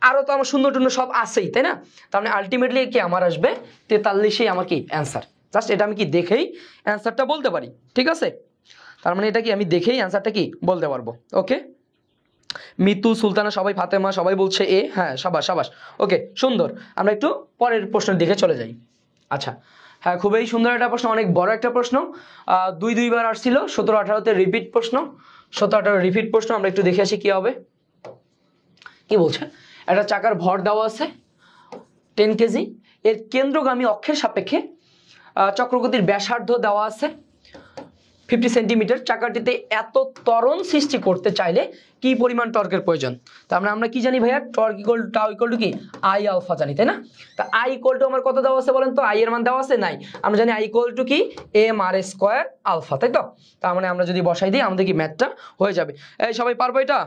আরো তো আমার শূন্য টূন্য সব আছেই, তাই না? তার মানে আলটিমেটলি কি আমার আসবে 43ই আমার কি অ্যান্সার। জাস্ট এটা আমি কি দেখেই অ্যান্সারটা বলতে পারি, ঠিক আছে? তার মানে এটা কি আমি দেখেই অ্যান্সারটা কি বলতে পারবো। ওকে, মিতু, সুলতানা, সবাই, ফাতেমা সবাই বলছে এ। হ্যাঁ, সাবাস সাবাস। ওকে, সুন্দর। আমরা একটু পরের প্রশ্নের দিকে চলে যাই। আচ্ছা, হ্যাঁ খুবই সুন্দর একটা প্রশ্ন, অনেক বড় একটা প্রশ্ন, 2বার আসছিল, 17-18তে রিপিট প্রশ্ন, 17-18 রিপিট প্রশ্ন। আমরা একটু দেখে আসি কি হবে। কি বলছে? একটা চাকার ভর দেওয়া আছে 10 কেজি, এর কেন্দ্রগামী অক্ষের সাপেক্ষে চক্রগতির ব্যাসার্ধ দেওয়া আছে 50 সেন্টিমিটার। চাকাটিতে এত ত্বরণ সৃষ্টি করতে চাইলে কি পরিমাণ টর্কের প্রয়োজন? তার মানে আমরা কি জানি ভাইয়া? Torque equal tau equal to কি আই আলফা জানি, তাই না? তা আই ইকুয়াল টু আমার কত দেওয়া আছে বলেন তো? আই এর মান দেওয়া আছে নাই? আমরা জানি আই ইকুয়াল টু কি এম আর স্কোয়ার আলফা, তাই তো? তার মানে আমরা যদি বসাই দিই আমাদের কি ম্যাথটা হয়ে যাবে। এই সবাই পারবো এটা?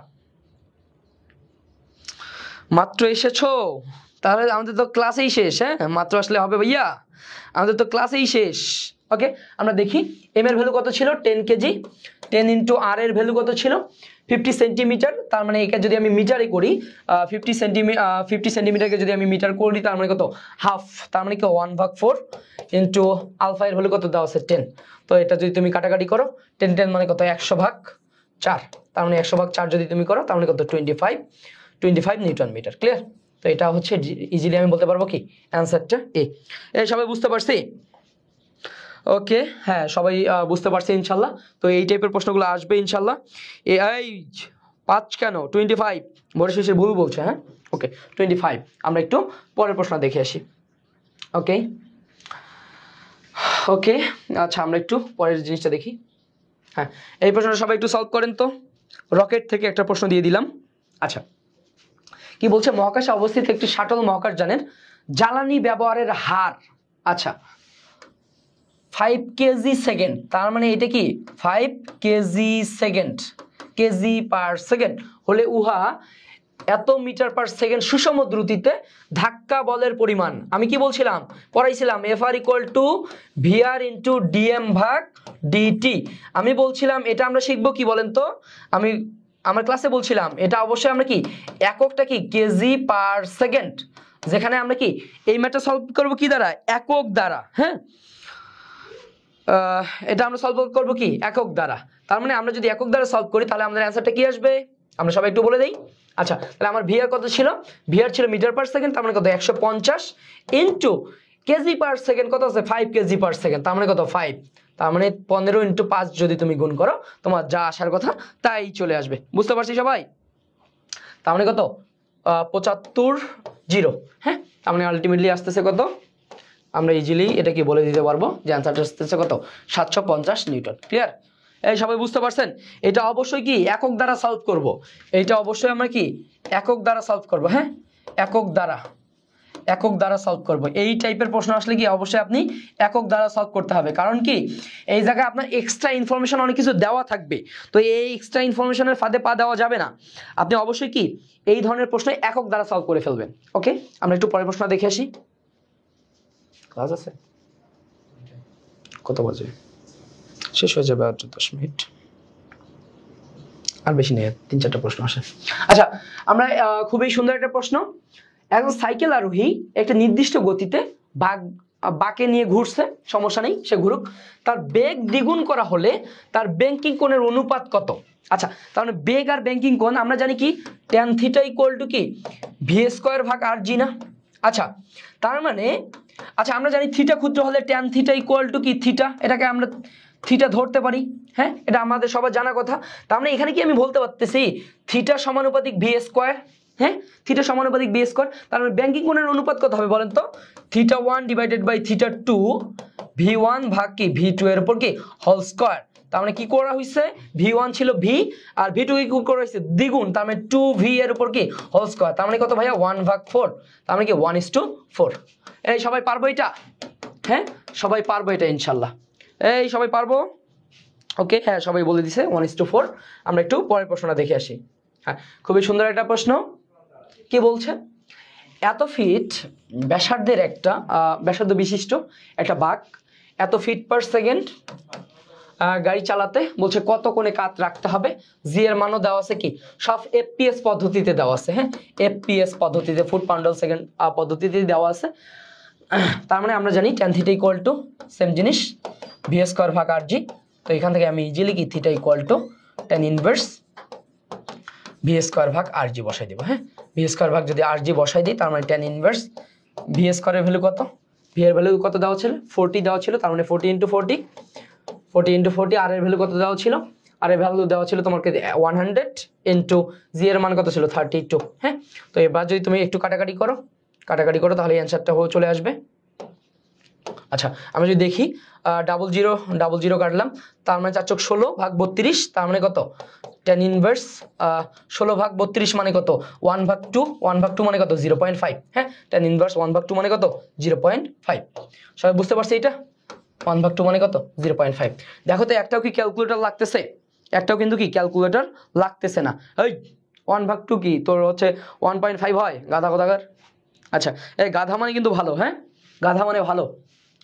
মাত্র এসেছো, তাহলে আমাদের তো ক্লাসেই শেষ, হ্যাঁ মাত্র আসলে হবে ভাইয়া, আমাদের তো ক্লাসেই শেষ। ওকে, আমরা দেখি এম এর ভ্যালু কত ছিল 10 কেজি, 10 ইন্টু আর এর ভ্যালু কত ছিল 50 সেন্টিমিটার, তার মানে একে যদি আমি মিটারে করি 50 সেন্টিমিটারকে যদি আমি মিটার করি তার মানে কত হাফ, তার মানে কি 1/4 ইন্টু আলফা এর ভ্যালু কত দেওয়া আছে 10। তো এটা যদি তুমি কাটাকাটি করো 10 10 মানে কত 100/4, তার মানে 100/4 যদি তুমি করো তার মানে কত 25 নিউটন মিটার। ক্লিয়ার? তো এটা হচ্ছে ইজিলি আমি বলতে পারবো কি অ্যান্সারটা এ। এই সবাই বুঝতে পারছি? ওকে, হ্যাঁ সবাই বুঝতে পারছি ইনশাল্লাহ। তো এই টাইপের প্রশ্নগুলো আসবে ইনশাল্লাহ। এই 5 কেন 25 বড় শেষে ভুল বলছে, হ্যাঁ ওকে 25। আমরা একটু পরের প্রশ্ন দেখে আসি। ওকে ওকে, আচ্ছা আমরা একটু পরের জিনিসটা দেখি। হ্যাঁ, এই প্রশ্নটা সবাই একটু সলভ করেন তো। রকেট থেকে একটা প্রশ্ন দিয়ে দিলাম। আচ্ছা, কি বলছে, মহাকাশে অবস্থিত একটি শাটল মহাকাশ যানের জ্বালানি ব্যবহারের হার আচ্ছা 5 কেজি সেকেন্ড, তার মানে এটা কি 5 KG second, KG per second হলে উহা এত মিটার পার সেকেন্ড সুষম দ্রুতিতে ধাক্কা বলের পরিমাণ। আমি কি বলছিলাম, পড়াইছিলাম F R equal to V R into D M ভাগ ডিটি। আমি বলছিলাম এটা আমরা শিখবো কি বলেন তো, আমি আমার ক্লাসে বলছিলাম এটা অবশ্যই আমরা কি এককটা কি কেজি পার সেকেন্ড, যেখানে আমরা কি এই ম্যাথটা সলভ করবো কি দ্বারা একক দ্বারা। হ্যাঁ, এটা আমরা সলভ করব কি একক দ্বারা, তার মানে আমরা যদি একক দ্বারা সলভ করি তাহলে আমাদের অ্যান্সারটা কি আসবে আমরা সবাই একটু বলে দেই। আচ্ছা, তাহলে আমার ভিআর কত ছিল, ভিআর ছিল মিটার পার সেকেন্ড, তার মানে কত 150 ইন্টু কেজি পার সেকেন্ড কত আছে 5 কেজি পার সেকেন্ড, তার মানে কত 5, তার মানে 15 ইন্টু 5 যদি তুমি গুণ করো তোমার যা আসার কথা তাই চলে আসবে। বুঝতে পারছি সবাই? তার মানে কত 75 জিরো। হ্যাঁ, তার মানে আলটিমেটলি আসতেছে কত, আমরা ইজিলি এটা কি বলে দিতে পারবো যে অ্যান্সারটা আসতেছে কত 750 নিউটন। ক্লিয়ার? এই সবাই বুঝতে পারছেন? এটা অবশ্যই কি একক দ্বারা সলভ করব, এইটা অবশ্যই আমরা কি একক দ্বারা সলভ করব। হ্যাঁ, একক দ্বারা সলভ করব। এই টাইপের প্রশ্ন আসলে কি অবশ্যই আপনি একক দ্বারা সলভ করতে হবে, কারণ কি এই জায়গায় আপনার এক্সট্রা ইনফরমেশন অনেক কিছু দেওয়া থাকবে, তো এই এক্সট্রা ইনফরমেশনের ফাঁদে পা দেওয়া যাবে না। আপনি অবশ্যই কি এই ধরনের প্রশ্ন একক দ্বারা সলভ করে ফেলবেন। ওকে, আমরা একটু পরের প্রশ্ন দেখে আসি। ক্লাস আছে কত বাজে, শেষ হয়ে যাবে আর 10 মিনিট, আর বেশি নেই, 3-4টা প্রশ্ন আসে। আচ্ছা, আমরা খুবই সুন্দর একটা প্রশ্ন। একজন সাইকেল আরোহী একটা নির্দিষ্ট গতিতে বাঁকে নিয়ে ঘুরছে, সমস্যা নেই সে ঘুরুক, তার বেগ দ্বিগুণ করা হলে তার ব্যাংকিং কোণের অনুপাত কত। আচ্ছা, তার মানে বেগ আর ব্যাংকিং কোণ আমরা জানি কি tan থিটা ইকুয়াল টু কি v² ভাগ rg না। আচ্ছা, তার মানে আচ্ছা আমরা জানি থিটা ক্ষুদ্র হলে tan থিটা ইকুয়াল টু কি থিটা, এটাকে আমরা থিটা ধরতে পারি। হ্যাঁ, এটা আমাদের সবার জানা কথা। তার মানে এখানে কি আমি বলতে পারতেছি থিটা সমানুপাতিক v²। হ্যাঁ, থিটা সমানুপাতিক v², তার মানে ব্যাংকিং কোণের অনুপাত কত হবে বলেন তো, θ1 ডিভাইডেড বাই θ2 v1 ভাগ কি v2 এর উপর কি হোল স্কয়ার। তার মানে কি করা হয়েছে v1 ছিল v আর v2 কি করা হয়েছে দ্বিগুণ, তার মানে 2v এর উপর কি হোল স্কয়ার, তার মানে কত ভাইয়া 1/4, তার মানে কি 1:4। এই সবাই পারবো এটা? হ্যাঁ, সবাই পারবো এটা ইনশাল্লাহ। এই সবাই পারবো? ওকে, হ্যাঁ সবাই বলে দিছে 1:4। আমরা একটু পরের প্রশ্নটা দেখে আসি। হ্যাঁ, খুবই সুন্দর একটা প্রশ্ন। কি বলছে, এত ফিট ব্যাসার্ধের একটা ব্যাসার্ধ বিশিষ্ট একটা বাঁক এত ফিট পার সেকেন্ড গাড়ি চালাতে বলছে কত কোণে কাত রাখতে হবে। জি এর মানও দেওয়া আছে কি সব এফপিএস পদ্ধতিতে দেওয়া আছে। হ্যাঁ, এফপিএস পদ্ধতিতে ফুট পার সেকেন্ড পদ্ধতিতে দেওয়া আছে। তার মানে আমরা জানি tan theta equal to same জিনিস v² ভাগ rg। তো এখান থেকে আমি ইজিলি কি theta equal to tan inverse v² ভাগ rg বসাই দেব। হ্যাঁ, v² ভাগ যদি rg বসাই দিই তার মানে tan ইনভার্স v² এর ভ্যালু কত, v এর ভ্যালু কত দেওয়া ছিল 40 দেওয়া ছিল, তার মানে 40 × 40 আর এর ভ্যালু কত দেওয়া ছিল, আর এর ভ্যালু দেওয়া ছিল তোমাকে 100 ইনটু জি এর মান কত ছিল 32। হ্যাঁ, তো এবার যদি তুমি একটু কাটাকাটি করো তাহলে অ্যানসারটা চলে আসবে। আচ্ছা, আমরা যদি দেখি 00 কাটলাম, তার মানে 4 × 16 ভাগ 32, তার মানে কত tan ইনভার্স 16 ভাগ 32 মানে কত 1/2, 1/2 মানে কত 0.5। হ্যাঁ, tan ইনভার্স 1/2 মানে কত 0.5। সবাই বুঝতে পারছে এটা 1/2 মানে কত 0.5। দেখো তো একটাও কি ক্যালকুলেটর লাগতেছে, একটাও কিন্তু কি ক্যালকুলেটর লাগতেছে না। এই 1/2 কি তোর হচ্ছে 1.5 হয় গাধা কোথাকার, আচ্ছা, এই গাধা মানে কিন্তু ভালো, হ্যাঁ, গাধা মানে ভালো।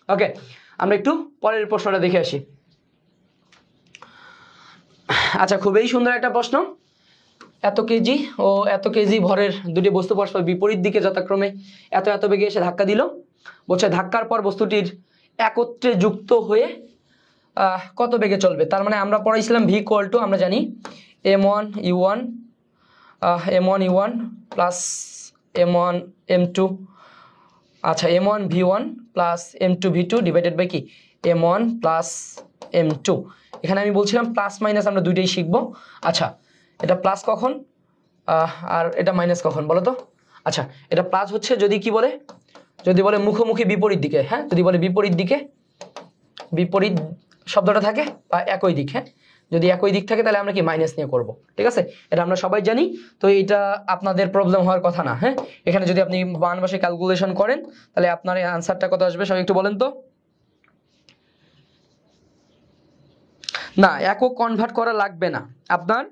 ওকে, আমরা একটু পরের প্রশ্নটা দেখে আসি। আচ্ছা, খুবই সুন্দর একটা প্রশ্ন। এত কেজি ও এত কেজি ভরের দুটি বস্তু পরস্পর বিপরীত দিকে যথাক্রমে এত এত বেগে এসে ধাক্কা দিল। বলছে ধাক্কার পর বস্তুটির একত্রে যুক্ত হয়ে কত বেগে চলবে। তার মানে আমরা পড়াইছিলাম ভি ইকুয়াল টু, আমরা জানি m1u1 m1u1 plus m1 m2, আচ্ছা m1 v1 plus m2 v2 divided by কি m1 প্লাস m2। এখানে আমি বলছিলাম প্লাস মাইনাস আমরা দুইটাই শিখবো। আচ্ছা, এটা প্লাস কখন আর এটা মাইনাস কখন বলো তো? আচ্ছা, এটা প্লাস হচ্ছে যদি কি বলে, যদি বলে মুখোমুখি বিপরীত দিকে, হ্যাঁ, যদি বলে বিপরীত দিকে, বিপরীত শব্দটা থাকে বা একই দিক, হ্যাঁ, যদি একই দিক থাকে তাহলে আমরা কি মাইনাস নিয়ে করব, ঠিক আছে? এটা আমরা সবাই জানি, তো এটা আপনাদের প্রবলেম হওয়ার কথা না। হ্যাঁ, এখানে যদি আপনি বান বসে ক্যালকুলেশন করেন তাহলে আপনার এই আনসারটা কত আসবে সবাই একটু বলেন তো। না, একক কনভার্ট করা লাগবে না আপনার,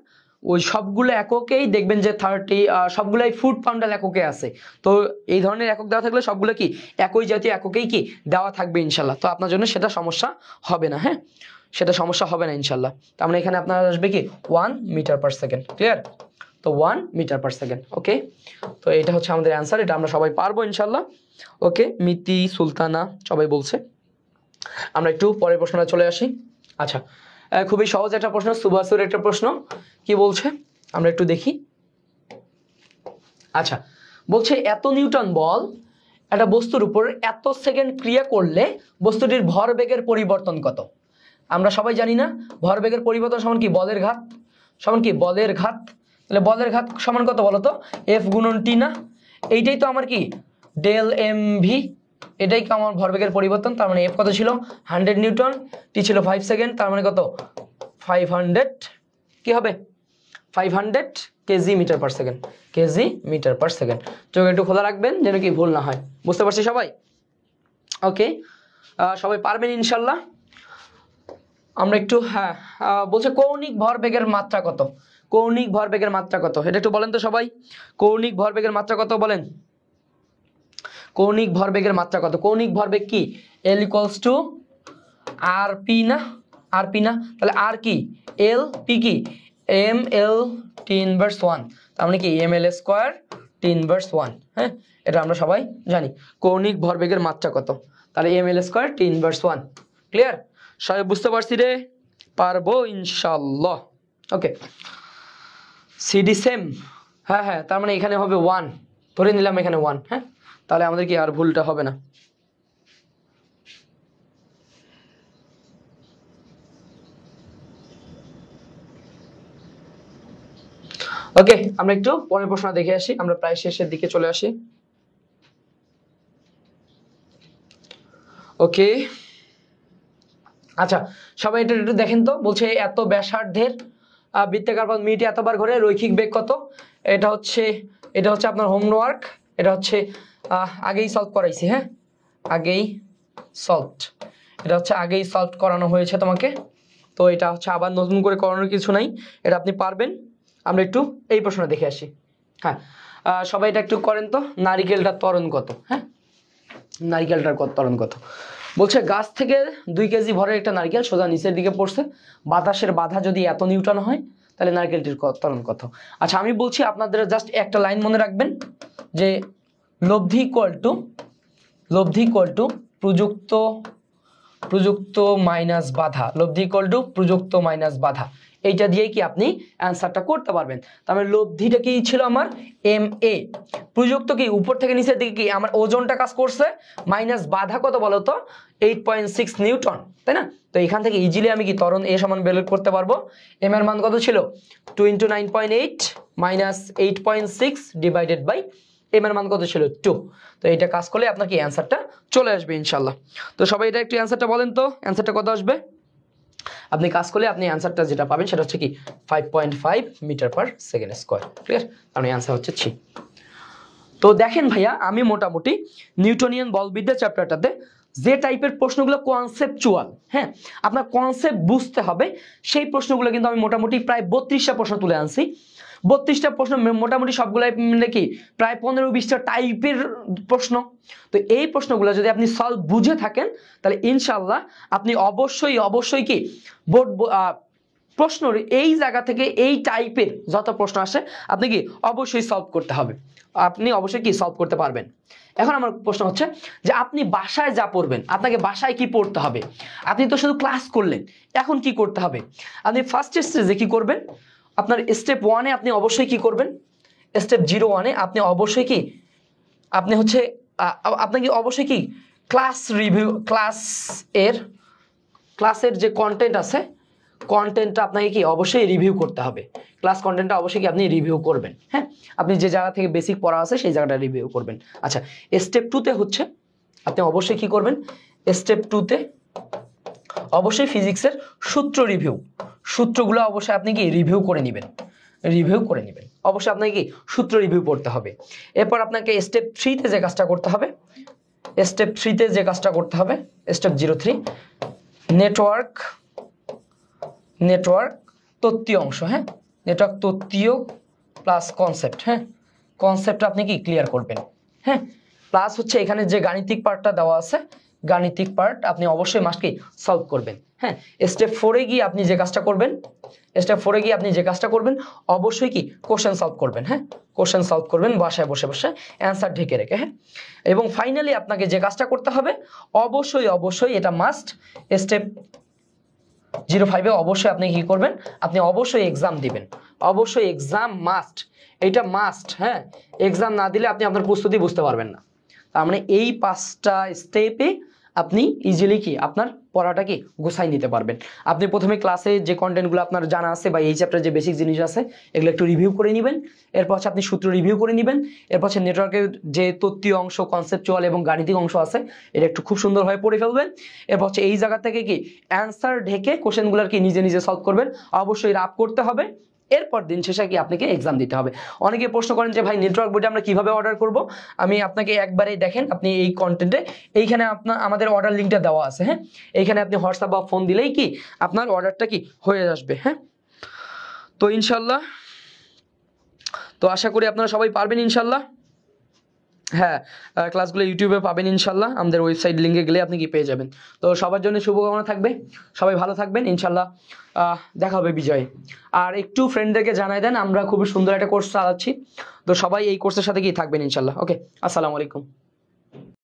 ওই সবগুলো এককেই দেখবেন যে 30 সবগুলাই ফুট পাউন্ডাল এককে আছে। তো এই ধরনের একক দেওয়া থাকলে সবগুলো কি একই জাতীয় এককেই কি দেওয়া থাকবে ইনশাল্লাহ। তো আপনার জন্য সেটা সমস্যা হবে না, হ্যাঁ, সেটা সমস্যা হবে না ইনশাল্লাহ। তার মানে এখানে আপনার আসবে কি 1 মিটার পার সেকেন্ড, ক্লিয়ার? তো 1 মিটার পার সেকেন্ড। ওকে, তো এটা হচ্ছে আমাদের অ্যান্সার, এটা আমরা সবাই পারবো ইনশাল্লাহ। ওকে, মিতি সুলতানা সবাই বলছে। আমরা একটু পরের প্রশ্নটা চলে আসি। আচ্ছা, খুবই সহজ একটা প্রশ্ন, সুভাষের একটা প্রশ্ন। কি বলছে আমরা একটু দেখি। আচ্ছা, বলছে এত নিউটন বল একটা বস্তুর উপর এত সেকেন্ড ক্রিয়া করলে বস্তুটির ভরবেগের পরিবর্তন কত? আমরা সবাই জানি না ভরবেগের পরিবর্তন সমান কি বলের ঘাত, সমান কি বলের ঘাত। তাহলে বলের ঘাত সমান কত বলো তো? এফ গুণন টি না? এইটাই তো আমার কি ডেল এম ভি, এটাই কি আমার ভরবেগের পরিবর্তন। তার মানে এফ কত ছিল 100 নিউটন, টি ছিল 5 সেকেন্ড, তার মানে কত 500 কি হবে 500 kg metre per second, kg metre per second. চোখ একটু খোলা রাখবেন যেন কি ভুল না হয়। বুঝতে পারছি সবাই? ওকে, সবাই পারবেন ইনশাল্লাহ। আমরা একটু হ্যাঁ, বলছে কৌণিক ভরবেগের মাত্রা কত? কৌণিক ভরবেগের মাত্রা কত এটা একটু বলেন তো সবাই। কৌণিক ভরবেগের মাত্রা কত বলেন? কৌণিক ভরবেগের মাত্রা কত? কৌণিক ভরবেগ কি L equals to R P না? আর পি না? তাহলে আর কি এল, পি কি এম এল টি ইনভার্স 1, তার মানে কি M L square T inverse 1। হ্যাঁ, এটা আমরা সবাই জানি। কৌণিক ভরবেগের মাত্রা কত? তাহলে M L square T inverse 1। Clear? সবাই বুঝতে পারছি রে? পারবো ইনশাল্লাহ। ওকে, সিডি সেম, হ্যাঁ হ্যাঁ, তার মানে এখানে হবে 1, ধরে নিলাম এখানে 1। হ্যাঁ, তাহলে আমাদের কি আর ভুলটা হবে না। ওকে, আমরা একটু পরের প্রশ্ন দেখে আসি, আমরা প্রায় শেষের দিকে চলে আসি। ওকে, আচ্ছা সবাই এটা একটু দেখেন তো। বলছে এত ব্যাসার্ধের বৃত্তাকার পথ মিনিটে এতবার ঘোরে, রৈখিক বেগ কত? এটা হচ্ছে আপনার হোমওয়ার্ক, এটা হচ্ছে আগেই সলভ করাইছি। হ্যাঁ, আগেই সলভ, এটা হচ্ছে আগেই সলভ করানো হয়েছে তোমাকে, তো এটা হচ্ছে আবার নতুন করে করানোর কিছু নাই, এটা আপনি পারবেন। আমরা একটু এই প্রশ্নটা দেখে আসি। হ্যাঁ, সবাই এটা একটু করেন তো। নারিকেলটার ত্বরণ কত? হ্যাঁ, নারিকেলটার ত্বরণ কত? বলছে গাছ থেকে 2 কেজি ভরের একটা নারকেল সোজা নিচের দিকে পড়ছে, বাতাসের বাধা যদি এত নিউটন হয় তাহলে নারকেলটির ত্বরণ কত? আচ্ছা, আমি বলছি আপনাদের জাস্ট একটা লাইন মনে রাখবেন যে লব্ধি ইকুয়াল টু প্রযুক্ত মাইনাস বাধা, লব্ধি ইকুয়াল টু প্রযুক্ত মাইনাস বাধা। এইটা দিয়েই কি আপনি অ্যান্সারটা করতে পারবেন। তার মানে লব্ধিটা কি ছিল আমার এম এ, প্রযুক্ত কি উপর থেকে নিচের দিকে কি আমার ওজনটা কাজ করছে, মাইনাস বাধা কত বলো তো 8.6 নিউটন, তাই না? তো এখান থেকে ইজিলি আমি কি ত্বরণ এ সমান বের করতে পারবো। এম এর মান কত ছিল 2 × 9.8 মাইনাস 8.6 ডিভাইডেড বাই এম এর মান কত ছিল 2। তো এইটা কাজ করলে আপনার কি অ্যান্সারটা চলে আসবে ইনশাল্লাহ। তো সবাই এটা একটু অ্যান্সারটা বলেন তো, অ্যান্সারটা কত আসবে? আপনি কাজ করলে আপনি অ্যান্সারটা যেটা পাবেন সেটা হচ্ছে কি 5.5 metre per second square. Clear? তাহলে অ্যান্সার হচ্ছে 3। তো দেখেন ভাইয়া, আমি মোটামুটি নিউটনিয়ান বলবিদ্যা চ্যাপ্টারটাতে যে টাইপের প্রশ্নগুলো কনসেপচুয়াল, হ্যাঁ, আপনার কনসেপ্ট বুঝতে হবে, সেই প্রশ্নগুলো কিন্তু আমি মোটামুটি প্রায় 32টা প্রশ্ন তুলে আনছি। 32টা প্রশ্ন মোটামুটি সবগুলাই মিলে কি প্রায় 15-20টা টাইপের প্রশ্ন। তো এই প্রশ্নগুলো যদি আপনি সলভ বুঝে থাকেন তাহলে ইনশাআল্লাহ আপনি অবশ্যই কি বোর্ড প্রশ্নের এই জায়গা থেকে এই টাইপের যত প্রশ্ন আসে আপনি কি অবশ্যই সলভ করতে হবে, আপনি অবশ্যই কি সলভ করতে পারবেন। এখন আমার প্রশ্ন হচ্ছে যে আপনি বাসায় যা পড়বেন, আপনাকে বাসায় কি পড়তে হবে? আপনি তো শুধু ক্লাস করলেন, এখন কি করতে হবে? আপনি ফার্স্ট স্টেজে কি করবেন? আপনার স্টেপ 1-এ আপনি অবশ্যই কি করবেন? স্টেপ 01-এ আপনি অবশ্যই কি আপনি হচ্ছে আপনাকে অবশ্যই কি ক্লাস রিভিউ, ক্লাসের যে কন্টেন্ট আছে কন্টেন্টটা আপনাকে কি অবশ্যই রিভিউ করতে হবে। ক্লাস কন্টেন্টটা অবশ্যই কি আপনি রিভিউ করবেন। হ্যাঁ, আপনি যে জায়গা থেকে বেসিক পড়া আছে সেই জায়গাটা রিভিউ করবেন। আচ্ছা, স্টেপ 2-তে হচ্ছে আপনি অবশ্যই কি করবেন? স্টেপ 2-তে অবশ্যই ফিজিক্সের সূত্রগুলো অবশ্যই আপনি কি রিভিউ করে নেবেন। অবশ্যই আপনাকে কি সূত্র রিভিউ পড়তে হবে। এরপর আপনাকে স্টেপ 3-তে যে কাজটা করতে হবে, স্টেপ 03 নেটওয়ার্ক তত্ত্বীয় অংশ। হ্যাঁ, নেটওয়ার্ক তত্ত্বীয় প্লাস কনসেপ্ট। হ্যাঁ, কনসেপ্ট আপনি কি ক্লিয়ার করবেন। হ্যাঁ, প্লাস হচ্ছে এখানে যে গাণিতিক পার্টটা দেওয়া আছে, গাণিতিক পার্ট আপনি অবশ্যই মাস্ট কি সলভ করবেন। হ্যাঁ, স্টেপ 4-এ গিয়ে আপনি যে কাজটা করবেন, অবশ্যই কি কোশ্চেন সলভ করবেন। হ্যাঁ, কোশ্চেন সলভ করবেন বাসায় বসে অ্যান্সার ঢেকে রেখে। হ্যাঁ, এবং ফাইনালি আপনাকে যে কাজটা করতে হবে অবশ্যই এটা মাস্ট, স্টেপ 05-এ অবশ্যই আপনি কি করবেন? আপনি অবশ্যই এক্সাম দিবেন। অবশ্যই এক্সাম মাস্ট, এটা মাস্ট। হ্যাঁ, এক্সাম না দিলে আপনি আপনার প্রস্তুতি বুঝতে পারবেন না। তার মানে এই 5টা স্টেপে আপনি ইজিলি কি আপনার পড়াটা কি গোছাই নিতে পারবেন। আপনি প্রথমে ক্লাসে যে কন্টেন্টগুলো আপনার জানা আছে বা এই চ্যাপ্টারে যে বেসিক জিনিস আছে এগুলো একটু রিভিউ করে নেবেন। এরপর হচ্ছে আপনি সূত্র রিভিউ করে নেবেন। এরপর হচ্ছে নেটওয়ার্কের যে তত্ত্বীয় অংশ, কনসেপচুয়াল এবং গাণিতিক অংশ আছে এটা একটু খুব সুন্দরভাবে পড়ে ফেলবেন। এরপর হচ্ছে এই জায়গা থেকে কি অ্যান্সার ঢেকে কোশ্চেনগুলোর কি নিজে সলভ করবেন। অবশ্যই রাপ করতে হবে। এরপর দিন শেষে কি আপনাকে এক্সাম দিতে হবে। অনেকে প্রশ্ন করেন যে ভাই নেটওয়ার্ক বইটা আমরা কিভাবে অর্ডার করব? আমি আপনাকে একবারেই দেখেন, আপনি এই কন্টেন্টে এইখানে আমাদের অর্ডার লিঙ্কটা দেওয়া আছে। হ্যাঁ, এইখানে আপনি হোয়াটসঅ্যাপ বা ফোন দিলেই কি আপনার অর্ডারটা কি হয়ে আসবে। হ্যাঁ, তো ইনশাল্লাহ, তো আশা করি আপনারা সবাই পারবেন ইনশাল্লাহ। হ্যাঁ, ক্লাসগুলো ইউটিউবে পাবেন ইনশাল্লাহ, আমাদের ওয়েবসাইট লিঙ্কে গেলে আপনি কি পেয়ে যাবেন। তো সবার জন্য শুভকামনা থাকবে, সবাই ভালো থাকবেন ইনশাল্লাহ। দেখা হবে বিজয়। আর একটু ফ্রেন্ডদেরকে জানাই দেন আমরা খুব সুন্দর একটা কোর্স চালাচ্ছি, তো সবাই এই কোর্সের সাথে কি থাকবেন ইনশাল্লাহ। ওকে, আসসালামু আলাইকুম।